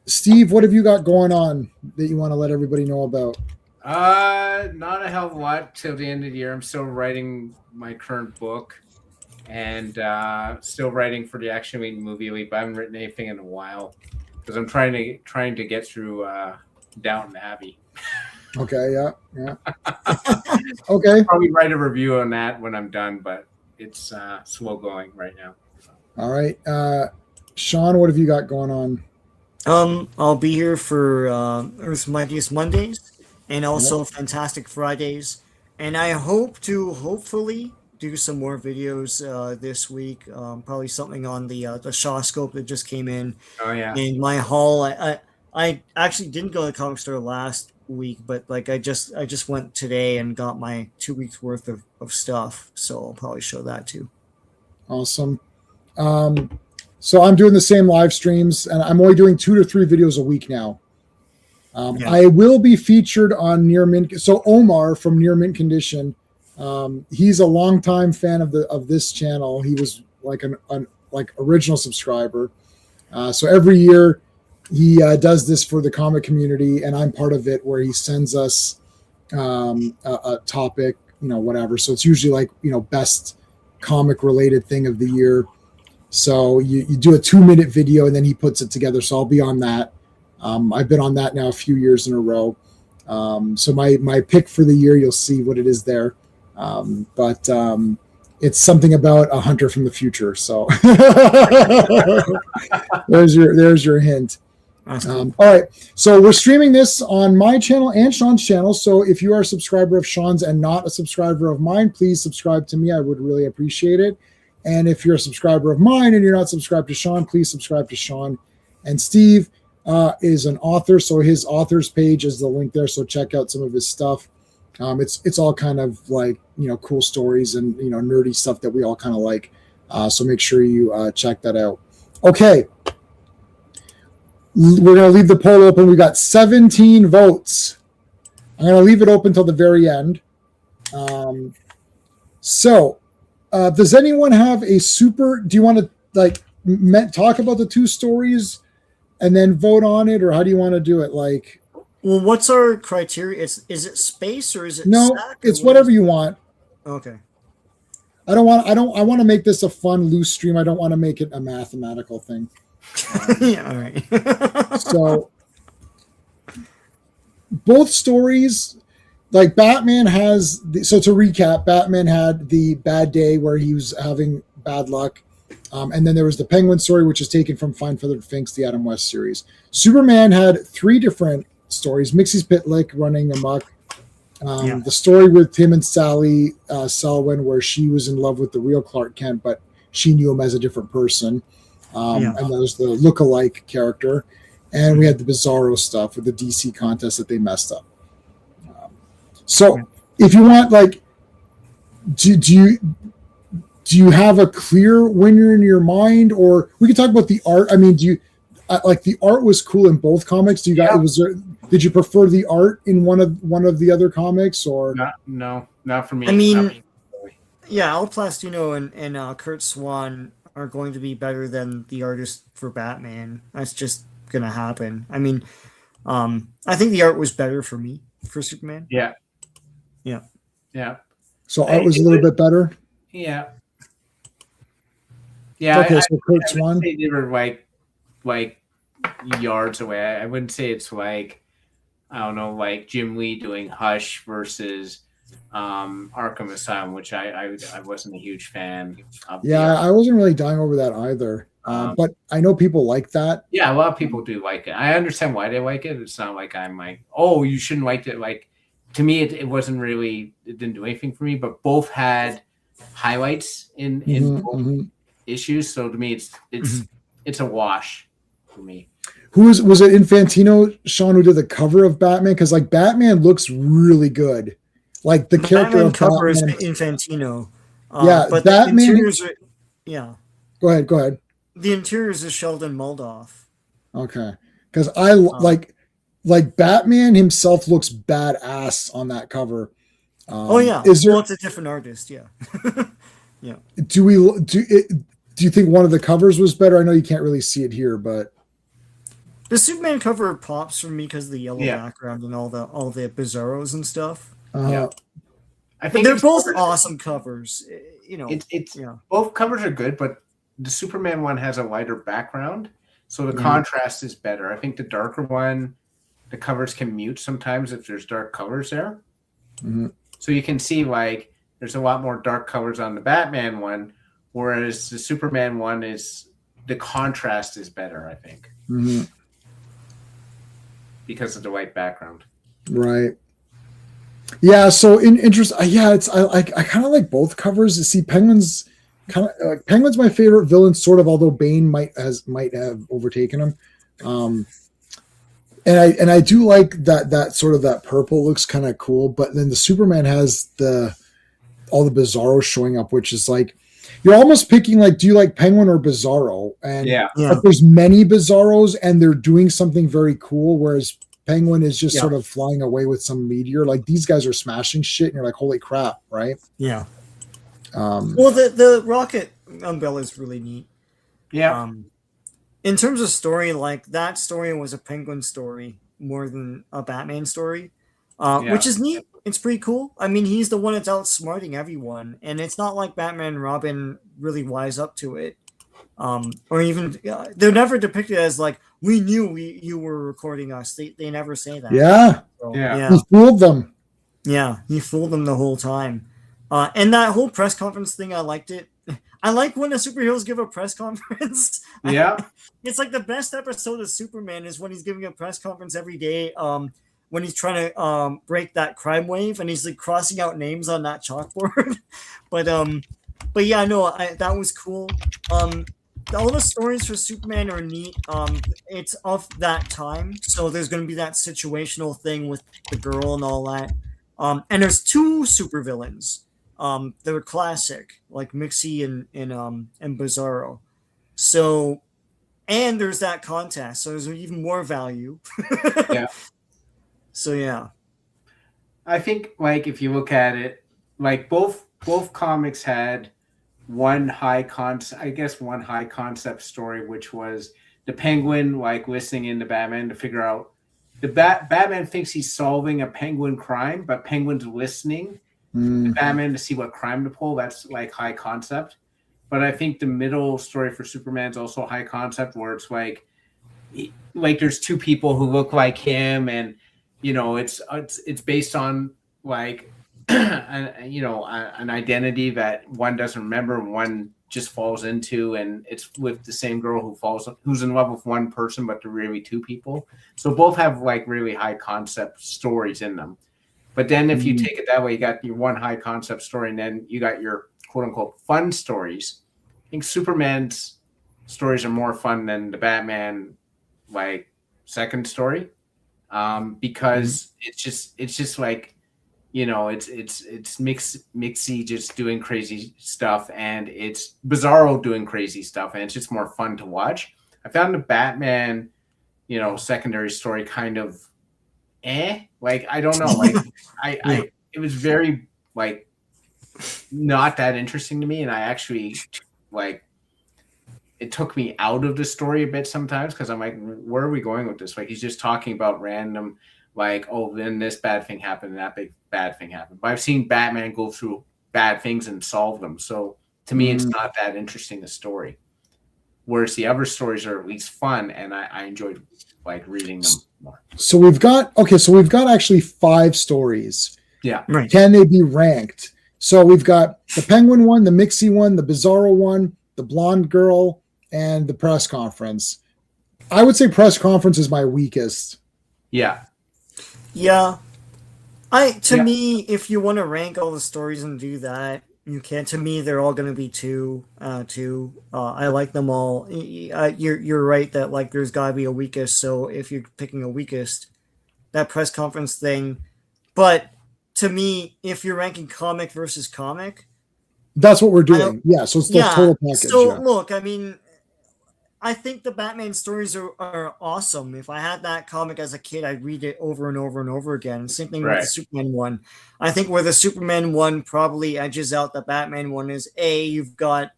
Steve, what have you got going on that you want to let everybody know about? Not a hell of a lot till the end of the year. I'm still writing my current book and still writing for the Action Week Movie Week, but I haven't written anything in a while because I'm trying to get through Downton Abbey. Okay, yeah. Okay. Probably write a review on that when I'm done, but it's slow going right now. All right. Sean, what have you got going on? I'll be here for Earth's Mightiest Mondays and also Fantastic Fridays. And I hope to hopefully do some more videos this week. Probably something on the Shaw scope that just came in. Oh yeah. In my haul. I actually didn't go to the comic store last week, but like I just went today and got my 2 weeks worth of stuff. So I'll probably show that too. Awesome. So I'm doing the same live streams, and I'm only doing 2 to 3 videos a week now. Yeah. I will be featured on Near Mint. So Omar from Near Mint Condition, he's a longtime fan of this channel. He was like an original subscriber. So every year he does this for the comic community, and I'm part of it, where he sends us a topic, whatever. So it's usually like best comic related thing of the year. So you do a 2-minute video and then he puts it together. So I'll be on that. I've been on that now a few years in a row. So my pick for the year, you'll see what it is there. But it's something about a hunter from the future. So there's your hint. Awesome. All right. So we're streaming this on my channel and Sean's channel. So if you are a subscriber of Sean's and not a subscriber of mine, please subscribe to me. I would really appreciate it. And if you're a subscriber of mine and you're not subscribed to Sean, please subscribe to Sean. And Steve is an author, so his author's page is the link there. So check out some of his stuff. It's all kind of like cool stories and nerdy stuff that we all kind of like. So make sure you check that out. Okay, we're gonna leave the poll open. We got 17 votes. I'm gonna leave it open till the very end. Does anyone have a super? Do you want to talk about the 2 stories and then vote on it, or how do you want to do it? Like, Well, what's our criteria? Is it space or is it no, stack, or it's what whatever is- you want. Okay. I want to make this a fun, loose stream. I don't want to make it a mathematical thing. Yeah, all right. So both stories, like Batman so to recap, Batman had the bad day where he was having bad luck. And then there was the Penguin story, which is taken from Fine Feathered Finks, the Adam West series. Superman had 3 different stories. Mixie's Pitlick running amok. The story with him and Sally Selwyn, where she was in love with the real Clark Kent, but she knew him as a different person. And there was the look-alike character. And we had the Bizarro stuff with the DC contest that they messed up. So if you want, like, do you have a clear winner in your mind, or we can talk about the art? I mean, do you like the art was cool in both comics? Do you got Yeah. did you prefer the art in one of the other comics, or Not for me. I mean, Not for me. yeah, Al Plastino and Kurt Swan are going to be better than the artist for Batman. That's just gonna happen. I mean, I think the art was better for me for Superman. Yeah. Yeah. Yeah. so art was a little bit better? Yeah. Yeah. Okay, I so Kurt wouldn't Swan. say they were like yards away. I wouldn't say it's like, I don't know, like Jim Lee doing Hush versus Arkham Asylum, which I wasn't a huge fan of. Yeah, I wasn't really dying over that either. But I know people like that. Yeah, a lot of people do like it. I understand why they like it. It's not like I'm like, oh, you shouldn't like it. Like, to me, it wasn't really, it didn't do anything for me, but both had highlights in Mhm, both mhm. issues. So to me, it's a wash for me. Who was it? Infantino, Sean, who did the cover of Batman? Because like Batman looks really good. Like the character Batman of cover is Batman. Infantino. Yeah, but Batman- the interiors are, yeah, Go ahead. the interiors is Sheldon Moldoff. Okay, because I like Batman himself looks badass on that cover. Oh yeah, Is there? well, it's a different artist. Yeah. Do you think one of the covers was better? I know you can't really see it here, but The Superman cover pops for me because of the yellow Yeah. background and all the Bizarros and stuff. Yeah. I But think they're it's both covers- awesome covers. You know, It's yeah. both covers are good, but the Superman one has a lighter background, so the Mhm. contrast is better. I think the darker one, the covers can mute sometimes if there's dark colors there. Mhm. So you can see like there's a lot more dark colors on the Batman one, whereas the Superman one is the contrast is better, I think, Mhm. because of the white background. Right. Yeah. So in interest, yeah, it's I kind of like both covers. You see, Penguin's kind of Penguin's my favorite villain, sort of. Although Bane might have overtaken him. And I do like that sort of that purple looks kind of cool. But then the Superman has all the Bizarros showing up, which is like you're almost picking like, do you like Penguin or Bizarro? And Yeah. but there's many Bizarros, and they're doing something very cool. Whereas Penguin is just Yeah. sort of flying away with some meteor. Like these guys are smashing shit, and you're like, holy crap, right? Yeah. Um, Well, the rocket umbrella is really neat. Yeah, In terms of story, like that story was a Penguin story more than a Batman story, which is neat. It's pretty cool. I mean, he's the one that's outsmarting everyone, and it's not like Batman and Robin really wise up to it, or even they're never depicted as like we knew you were recording us. They never say that. yeah, So, Yeah. he fooled them. Yeah, he fooled them the whole time. And that whole press conference thing, I liked it. I like when the superheroes give a press conference. yeah, It's like the best episode of Superman is when he's giving a press conference every day. When he's trying to break that crime wave and he's like crossing out names on that chalkboard. but yeah, no, that was cool. All the stories for Superman are neat. It's of that time, so there's going to be that situational thing with the girl and all that. And there's two supervillains. They're classic, like Mixie and Bizarro. So, and there's that contest, so there's even more value. Yeah. So yeah. I think like if you look at it, like both comics had one high concept story, which was the Penguin like listening into Batman to figure out Batman thinks he's solving a Penguin crime, but Penguin's listening to Batman to see what crime to pull. That's like high concept. But I think the middle story for Superman's also high concept, where it's like there's two people who look like him, and it's based on like an identity that one doesn't remember and one just falls into, and it's with the same girl who's in love with one person, but they're really two people. So both have like really high concept stories in them. But then if you take it that way, you got your one high concept story, and then you got your quote unquote fun stories. I think Superman's stories are more fun than the Batman like second story, because it's just like it's Mixie just doing crazy stuff, and it's Bizarro doing crazy stuff, and it's just more fun to watch. I found the Batman, secondary story kind of like, I don't know, like I it was very like not that interesting to me, and I actually like it took me out of the story a bit sometimes, because I'm like, where are we going with this? Like, he's just talking about random, like, oh, then this bad thing happened and that big bad thing happened. But I've seen Batman go through bad things and solve them, so to me it's not that interesting a story, whereas the other stories are at least fun, and I enjoyed like reading them more. So we've got actually 5 stories. Yeah. Right. Can they be ranked? So we've got the Penguin one, the Mixie one, the Bizarro one, the Blonde Girl, and the press conference. I would say press conference is my weakest. Yeah. Yeah. Me, if you want to rank all the stories and do that, you can. To me, they're all going to be two. I like them all. You're right that like there's got to be a weakest. So if you're picking a weakest, that press conference thing. But to me, if you're ranking comic versus comic, that's what we're doing. Yeah. So it's the total package. So look, I mean, I think the Batman stories are awesome. If I had that comic as a kid, I'd read it over and over and over again. Same thing with the Superman one. I think where the Superman one probably edges out the Batman one is you've got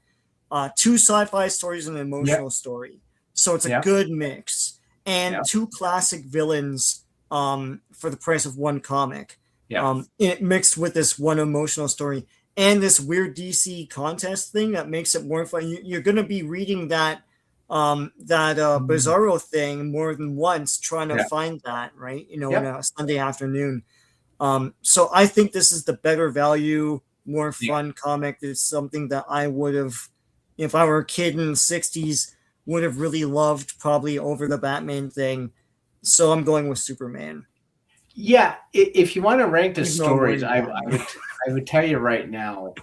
2 sci-fi stories and an emotional story. So it's a good mix. And 2 classic villains for the price of 1 comic. It mixed with this 1 emotional story and this weird DC contest thing that makes it more fun. You're going to be reading that Bizarro thing more than once, trying to find that, right? In a Sunday afternoon. So I think this is the better value, more fun comic. It's something that I would have, if I were a kid in the 60s, would have really loved probably over the Batman thing. So I'm going with Superman. Yeah, if you want to rank the stories, I would tell you right now,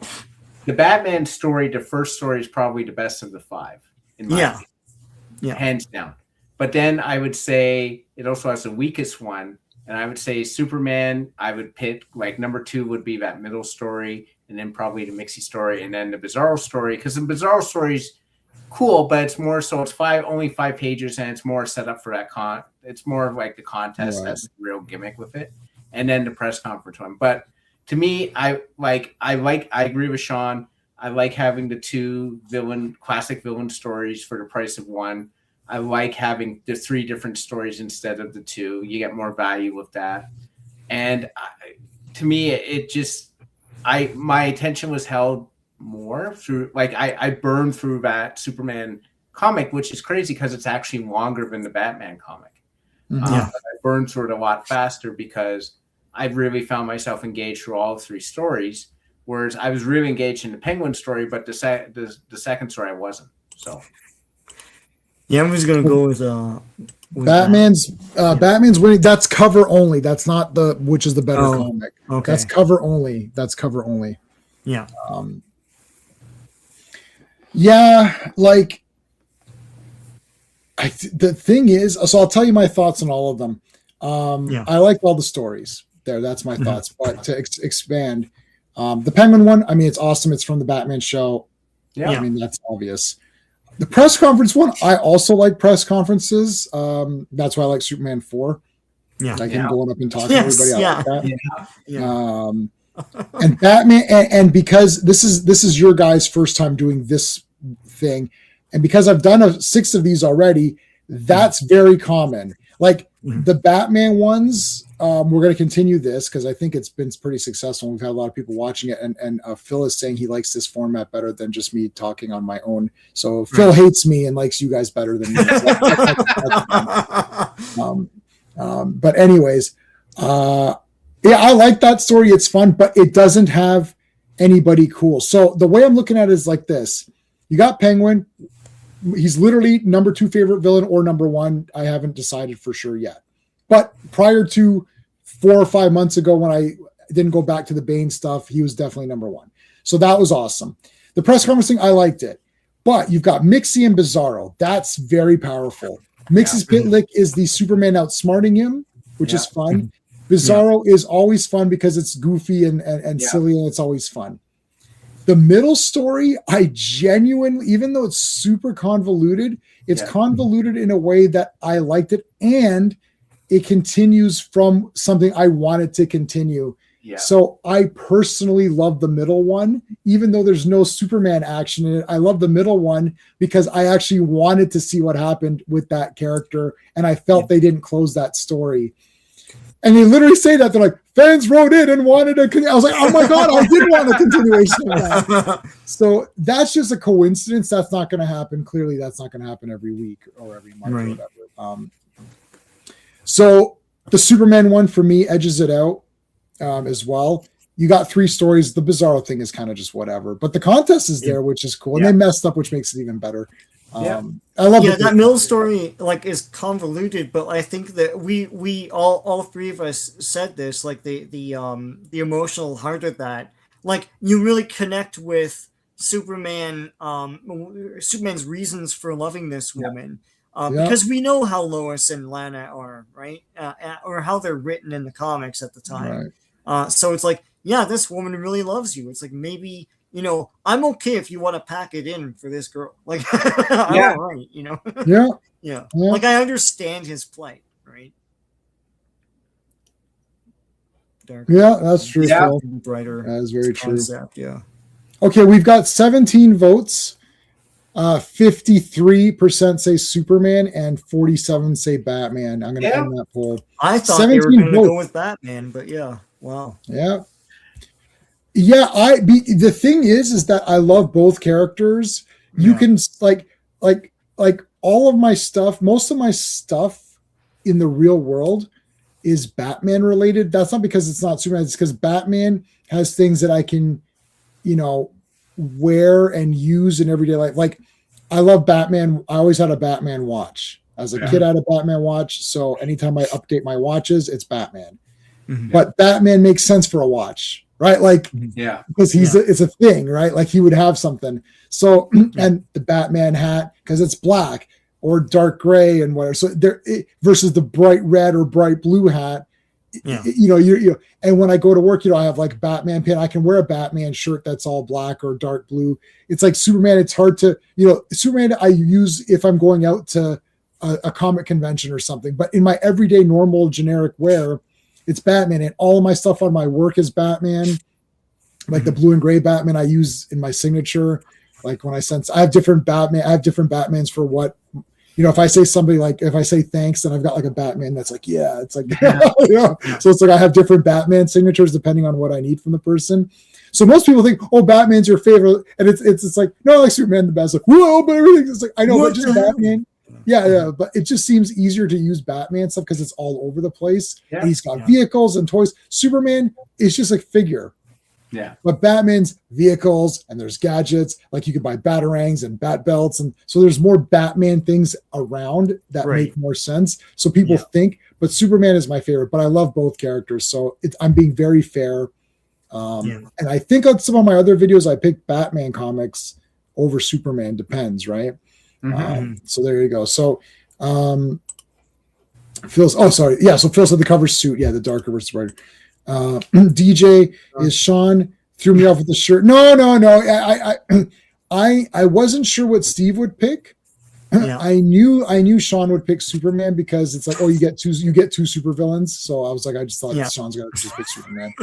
the Batman story, the first story, is probably the best of the 5. In my opinion. Hands down. But then I would say it also has the weakest one, and I would say Superman. I would pick like number 2 would be that middle story, and then probably the Mixie story, and then the Bizarro story, because the Bizarro story's cool, but it's more so it's only 5 pages, and it's more set up for that it's more of like the contest. Right. That's the real gimmick with it, and then the press conference one. But to me, I agree with Sean. I like having the 2 classic villain stories for the price of 1. I like having the 3 different stories instead of the 2. You get more value with that. And to me, my attention was held more through, like I burned through that Superman comic, which is crazy because it's actually longer than the Batman comic. I burned through it a lot faster because I really found myself engaged through all 3 stories. Whereas I was really engaged in the Penguin story, but the second story I wasn't. So, I'm just gonna go with Batman's winning. That's cover only. That's not which is the better comic. Okay, that's cover only. Yeah. Like the thing is, so I'll tell you my thoughts on all of them. I liked all the stories there. That's my thoughts. But to expand. The Penguin one, I mean, it's awesome. It's from the Batman show. I mean, that's obvious. The press conference one, I also like press conferences. That's why I like Superman 4. Like him going up and talking to everybody. I like that. And Batman, and because this is your guys' first time doing this thing, and because I've done 6 of these already, that's very common. Like the Batman ones, we're going to continue this because I think it's been pretty successful. We've had a lot of people watching it, and Phil is saying he likes this format better than just me talking on my own. So Phil hates me and likes you guys better than me. But anyways, I like that story. It's fun, but it doesn't have anybody cool. So the way I'm looking at it is like this. You got Penguin. He's literally number 2 favorite villain or number 1. I haven't decided for sure yet. But prior to 4 or 5 months ago, when I didn't go back to the Bane stuff, he was definitely number 1. So that was awesome. The press conference thing, I liked it. But you've got Mixie and Bizarro. That's very powerful. Mixie's Pitlick is the Superman outsmarting him, which is fun. Bizarro is always fun because it's goofy and silly, and it's always fun. The middle story, I genuinely, even though it's super convoluted, it's convoluted in a way that I liked it, and it continues from something I wanted to continue. Yeah. So I personally love the middle one, even though there's no Superman action in it. I love the middle one because I actually wanted to see what happened with that character, and I felt they didn't close that story. And they literally say that they're like, fans wrote in and wanted a. I was like, oh my god, I did want a continuation of that. So that's just a coincidence. That's not going to happen. Clearly, that's not going to happen every week or every month or whatever. So the Superman one for me edges it out as well. You got 3 stories. The Bizarro thing is kind of just whatever, but the contest is there, which is cool, and they messed up, which makes it even better. I love that middle story like is convoluted, but I think that we all 3 of us said this, like the emotional heart of that, like you really connect with Superman's reasons for loving this woman, because we know how Lois and Lana are, right, or how they're written in the comics at the time. So it's like, yeah, this woman really loves you. It's like, maybe, I'm okay if you want to pack it in for this girl. Like, I'm all right, Yeah. Like, I understand his plight, right? Darker. Yeah, that's true. Yeah. Brighter. That is very concept, true. Yeah. Okay, we've got 17 votes. 53% say Superman and 47 say Batman. I'm going to end that poll. I thought they were going to go with Batman, but yeah. Wow. Yeah. Yeah, the thing is that I love both characters. You can like all of my stuff, most of my stuff in the real world is Batman related. That's not because it's not Superman, it's because Batman has things that I can, wear and use in everyday life. Like, I love Batman. I always had a Batman watch. As a kid, I had a Batman watch. So anytime I update my watches, it's Batman. But Batman makes sense for a watch, right? Like, because it's a thing, right? Like, he would have something. So, and the Batman hat, because it's black or dark gray and whatever. So versus the bright red or bright blue hat, and when I go to work, I have like Batman pin. I can wear a Batman shirt that's all black or dark blue. It's like Superman. It's hard to, Superman I use if I'm going out to a comic convention or something, but in my everyday normal generic wear, it's Batman, and all of my stuff on my work is Batman. Like the blue and gray Batman I use in my signature. Like when I have different Batmans for what, if I say somebody, like if I say thanks, then I've got like a Batman that's like, it's like, So it's like I have different Batman signatures depending on what I need from the person. So most people think, oh, Batman's your favorite, and it's like, no, I like Superman the best. Like, whoa, but everything's like, I know, but just Batman. Yeah, but it just seems easier to use Batman stuff because it's all over the place. And he's got vehicles and toys. Superman is just like figure. Yeah. But Batman's vehicles and there's gadgets, like you can buy batarangs and bat belts. And so there's more Batman things around that make more sense. So people think, but Superman is my favorite, but I love both characters. So I'm being very fair. And I think on some of my other videos, I picked Batman comics over Superman, depends, right? So there you go. So Phil's, so Phil said the cover suit. Yeah, the darker versus brighter. DJ is Sean threw me off with the shirt. No. I wasn't sure what Steve would pick. I knew Sean would pick Superman because it's like, oh, you get two supervillains. So I was like, I just thought Sean's gonna just pick Superman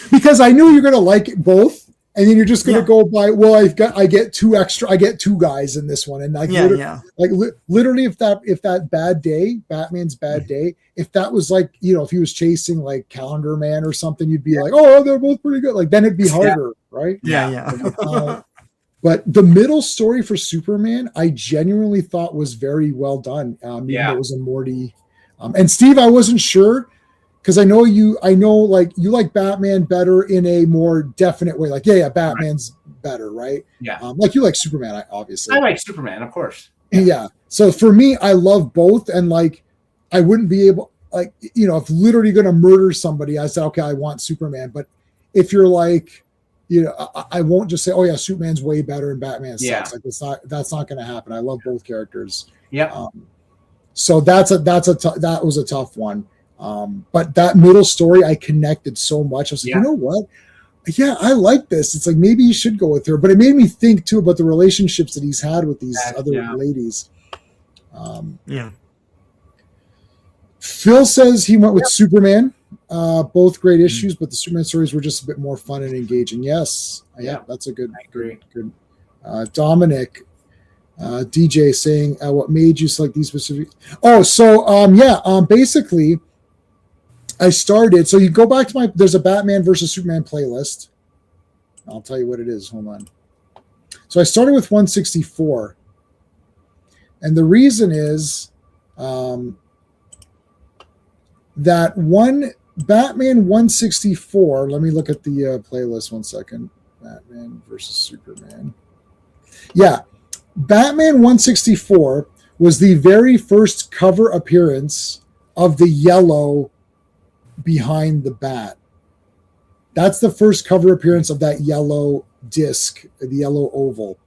because I knew you're gonna like both. And then you're just going to go by, well, I get two guys in this one. And literally if that bad day, Batman's bad day, if that was like, if he was chasing like Calendar Man or something, you'd be like, oh, they're both pretty good. Like then it'd be harder. Right. But the middle story for Superman, I genuinely thought was very well done. Even though it was a Morty. And Steve, I wasn't sure, because I know like you like Batman better in a more definite way. Like, Batman's better, right? Yeah. Like you like Superman, obviously. I like Superman, of course. Yeah. So for me, I love both, and like I wouldn't be able, like, if literally going to murder somebody, I said, okay, I want Superman. But if you're like, I won't just say, oh yeah, Superman's way better and Batman sucks. Like that's not going to happen. I love both characters. Yeah. So that was a tough one. But that middle story, I connected so much. I was like, Yeah. you know what? Yeah, I like this. It's like maybe you should go with her. But it made me think too about the relationships that he's had with these other Yeah. ladies. Yeah. Phil says he went with Superman. Both great issues, but the Superman stories were just a bit more fun and engaging. Yes, yeah, that's a good. I agree. Good. Dominic, DJ saying, "What made you select these specific?" Oh, so basically, I started. So you go back to there's a Batman versus Superman playlist. I'll tell you what it is. Hold on. So I started with 164, and the reason is that Batman 164. Let me look at the playlist 1 second. Batman versus Superman. Yeah, Batman 164 was the very first cover appearance of the yellow behind the bat. That's the first cover appearance of that yellow disc, the yellow oval.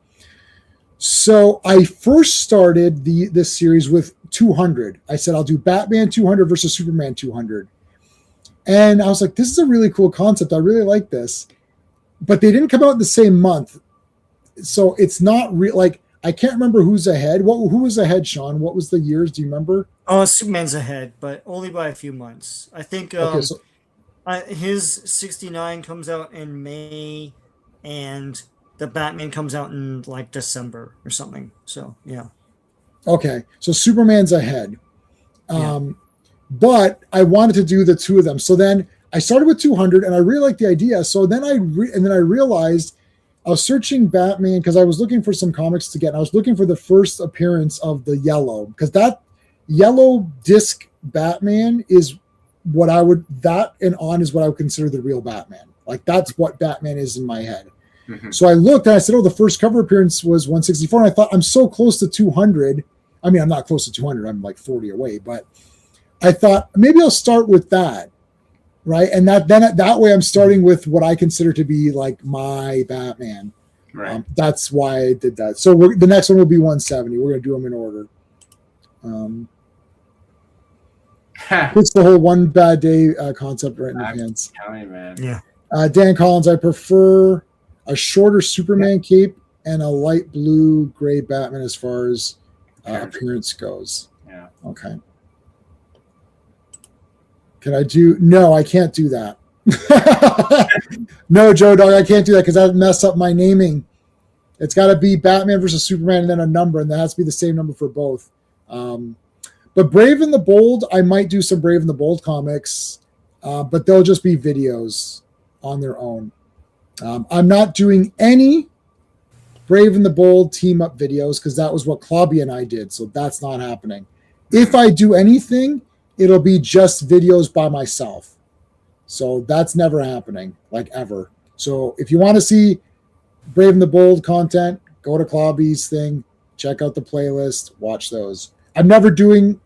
So I first started this series with 200. I said, I'll do Batman 200 versus Superman 200. And I was like, this is a really cool concept. I really like this. But they didn't come out in the same month. So it's not real. Like, I can't remember who's ahead. Who was ahead, Sean? What was the years? Do you remember? Oh, Superman's ahead, but only by a few months. I think his 69 comes out in May, and the Batman comes out in like December or something. So, yeah. Okay. So Superman's ahead. Yeah. But I wanted to do the two of them. So then I started with 200 and I really liked the idea. So then I realized I was searching Batman because I was looking for some comics to get. And I was looking for the first appearance of the yellow, because that yellow disc Batman is what I would consider the real Batman. Like, that's what Batman is in my head. Mm-hmm. So I looked and I said, oh, the first cover appearance was 164. And I thought, I'm so close to 200. I mean, I'm not close to 200. I'm like 40 away, but I thought maybe I'll start with that. Right. And that way I'm starting with what I consider to be like my Batman. Right. That's why I did that. So the next one will be 170. We're going to do them in order. It's the whole one bad day concept right in the pants. Telling you, man. Yeah. Dan Collins, I prefer a shorter Superman cape and a light blue gray Batman as far as appearance goes. Yeah. Okay. Can I do? No, I can't do that. No, Joe Dog, I can't do that because that would mess up my naming. It's got to be Batman versus Superman and then a number, and that has to be the same number for both. But Brave and the Bold, I might do some Brave and the Bold comics, but they'll just be videos on their own. I'm not doing any Brave and the Bold team up videos because that was what Klobby and I did, so that's not happening. If I do anything, it'll be just videos by myself. So that's never happening, like ever. So if you want to see Brave and the Bold content, go to Klobby's thing, check out the playlist, watch those. I'm never doing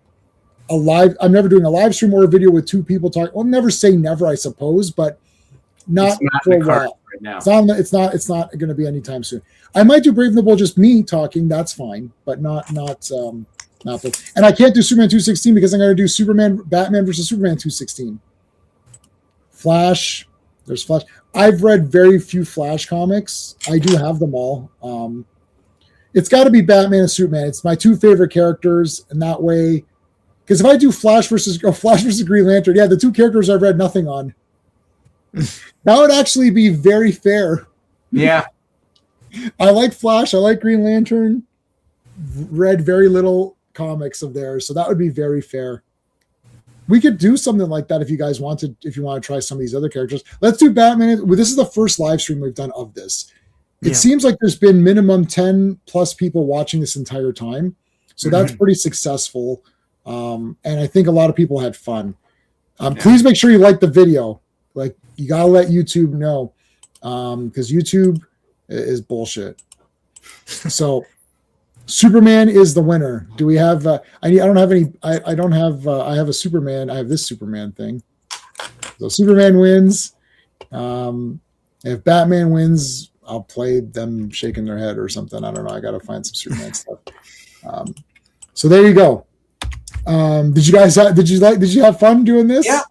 a live stream or a video with two people talking. Well, never say never, I suppose, but not for a while. Right now. It's not going to be anytime soon. I might do Brave and the Bold, just me talking. That's fine, but not. And I can't do Superman 216 because I'm going to do Batman versus Superman 216. Flash. There's Flash. I've read very few Flash comics. I do have them all. It's got to be Batman and Superman. It's my two favorite characters, and that way, because if I do Flash versus Green Lantern, yeah, the two characters I've read nothing on. That would actually be very fair. Yeah. I like Flash. I like Green Lantern. Read very little comics of theirs, so that would be very fair. We could do something like that if you guys wanted. If you want to try some of these other characters, let's do Batman. This is the first live stream we've done of this. It seems like there's been minimum 10 plus people watching this entire time, so that's pretty successful. And I think a lot of people had fun. Please make sure you like the video. Like, you gotta let YouTube know, because YouTube is bullshit. So Superman is the winner. Do we have I don't have any. I don't have I have a Superman. I have this Superman thing. So Superman wins. If Batman wins, I'll play them shaking their head or something. I don't know. I got to find some Superman stuff. So there you go. Did you have fun doing this? Yeah.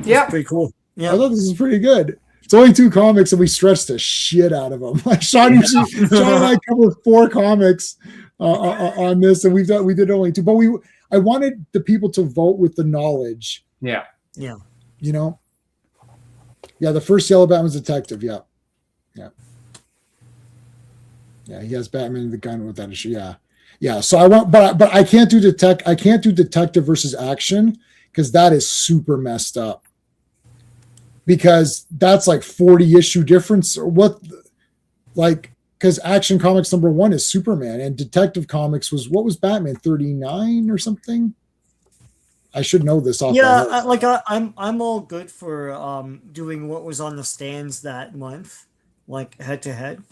Yeah. Pretty cool. I Yeah. thought this was pretty good. It's only 2 comics, and we stretched the shit out of them. Like Sean and I covered 4 comics on this, and we did only 2. But I wanted the people to vote with the knowledge. Yeah. Yeah. You know. Yeah, the first Yellow Batman's detective. Yeah. He has Batman and the gun with that issue. Yeah. So I want, but I can't do detective versus action because that is super messed up. Because that's like 40 issue difference or what, like, because Action Comics #1 is Superman and Detective Comics was Batman 39 or something. I should know this off. Yeah, I'm all good for doing what was on the stands that month, like head to head.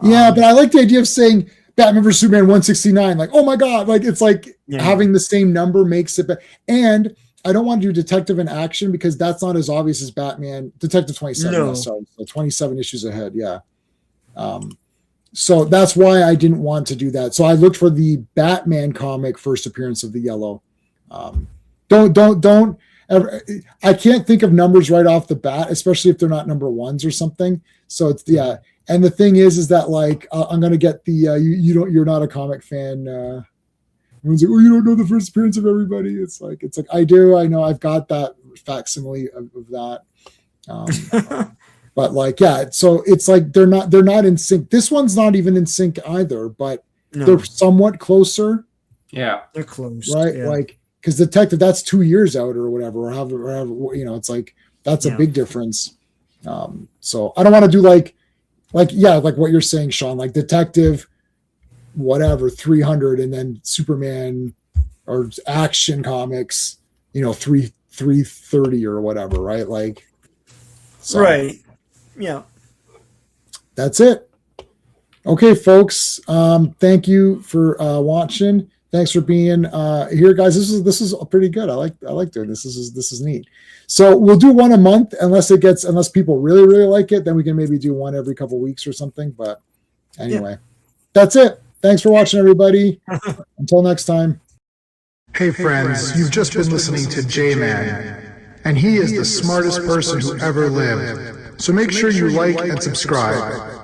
Yeah, but I like the idea of saying Batman vs Superman 169. Like, oh my god, like it's like having the same number makes it. And I don't want to do Detective and Action because that's not as obvious as Batman Detective 27. No. Sorry, so 27 issues ahead. Yeah. So that's why I didn't want to do that. So I looked for the Batman comic first appearance of the Yellow. Don't ever. I can't think of numbers right off the bat, especially if they're not #1s or something. So it's And the thing is that like I'm gonna get the you're not a comic fan. Everyone's like, oh, you don't know the first appearance of everybody. It's like I do. I know. I've got that facsimile of that. But like, yeah. So it's like they're not in sync. This one's not even in sync either. But they're somewhat closer. Yeah, they're close, right? Yeah. Like because Detective that's 2 years out or whatever, or however it's like that's a big difference. So I don't want to do like what you're saying, Sean, like Detective, whatever 300, and then Superman or Action Comics, 330 or whatever, right? Like, so right, yeah. That's it. Okay, folks. Thank you for watching. Thanks for being here, guys. This is pretty good. I like doing this. This is neat. So we'll do one a month unless people really, really like it, then we can maybe do one every couple weeks or something. But anyway, that's it. Thanks for watching, everybody. Until next time. Hey friends, you've just been listening to J-Man, and he is the smartest person who ever lived. So make sure you like and subscribe.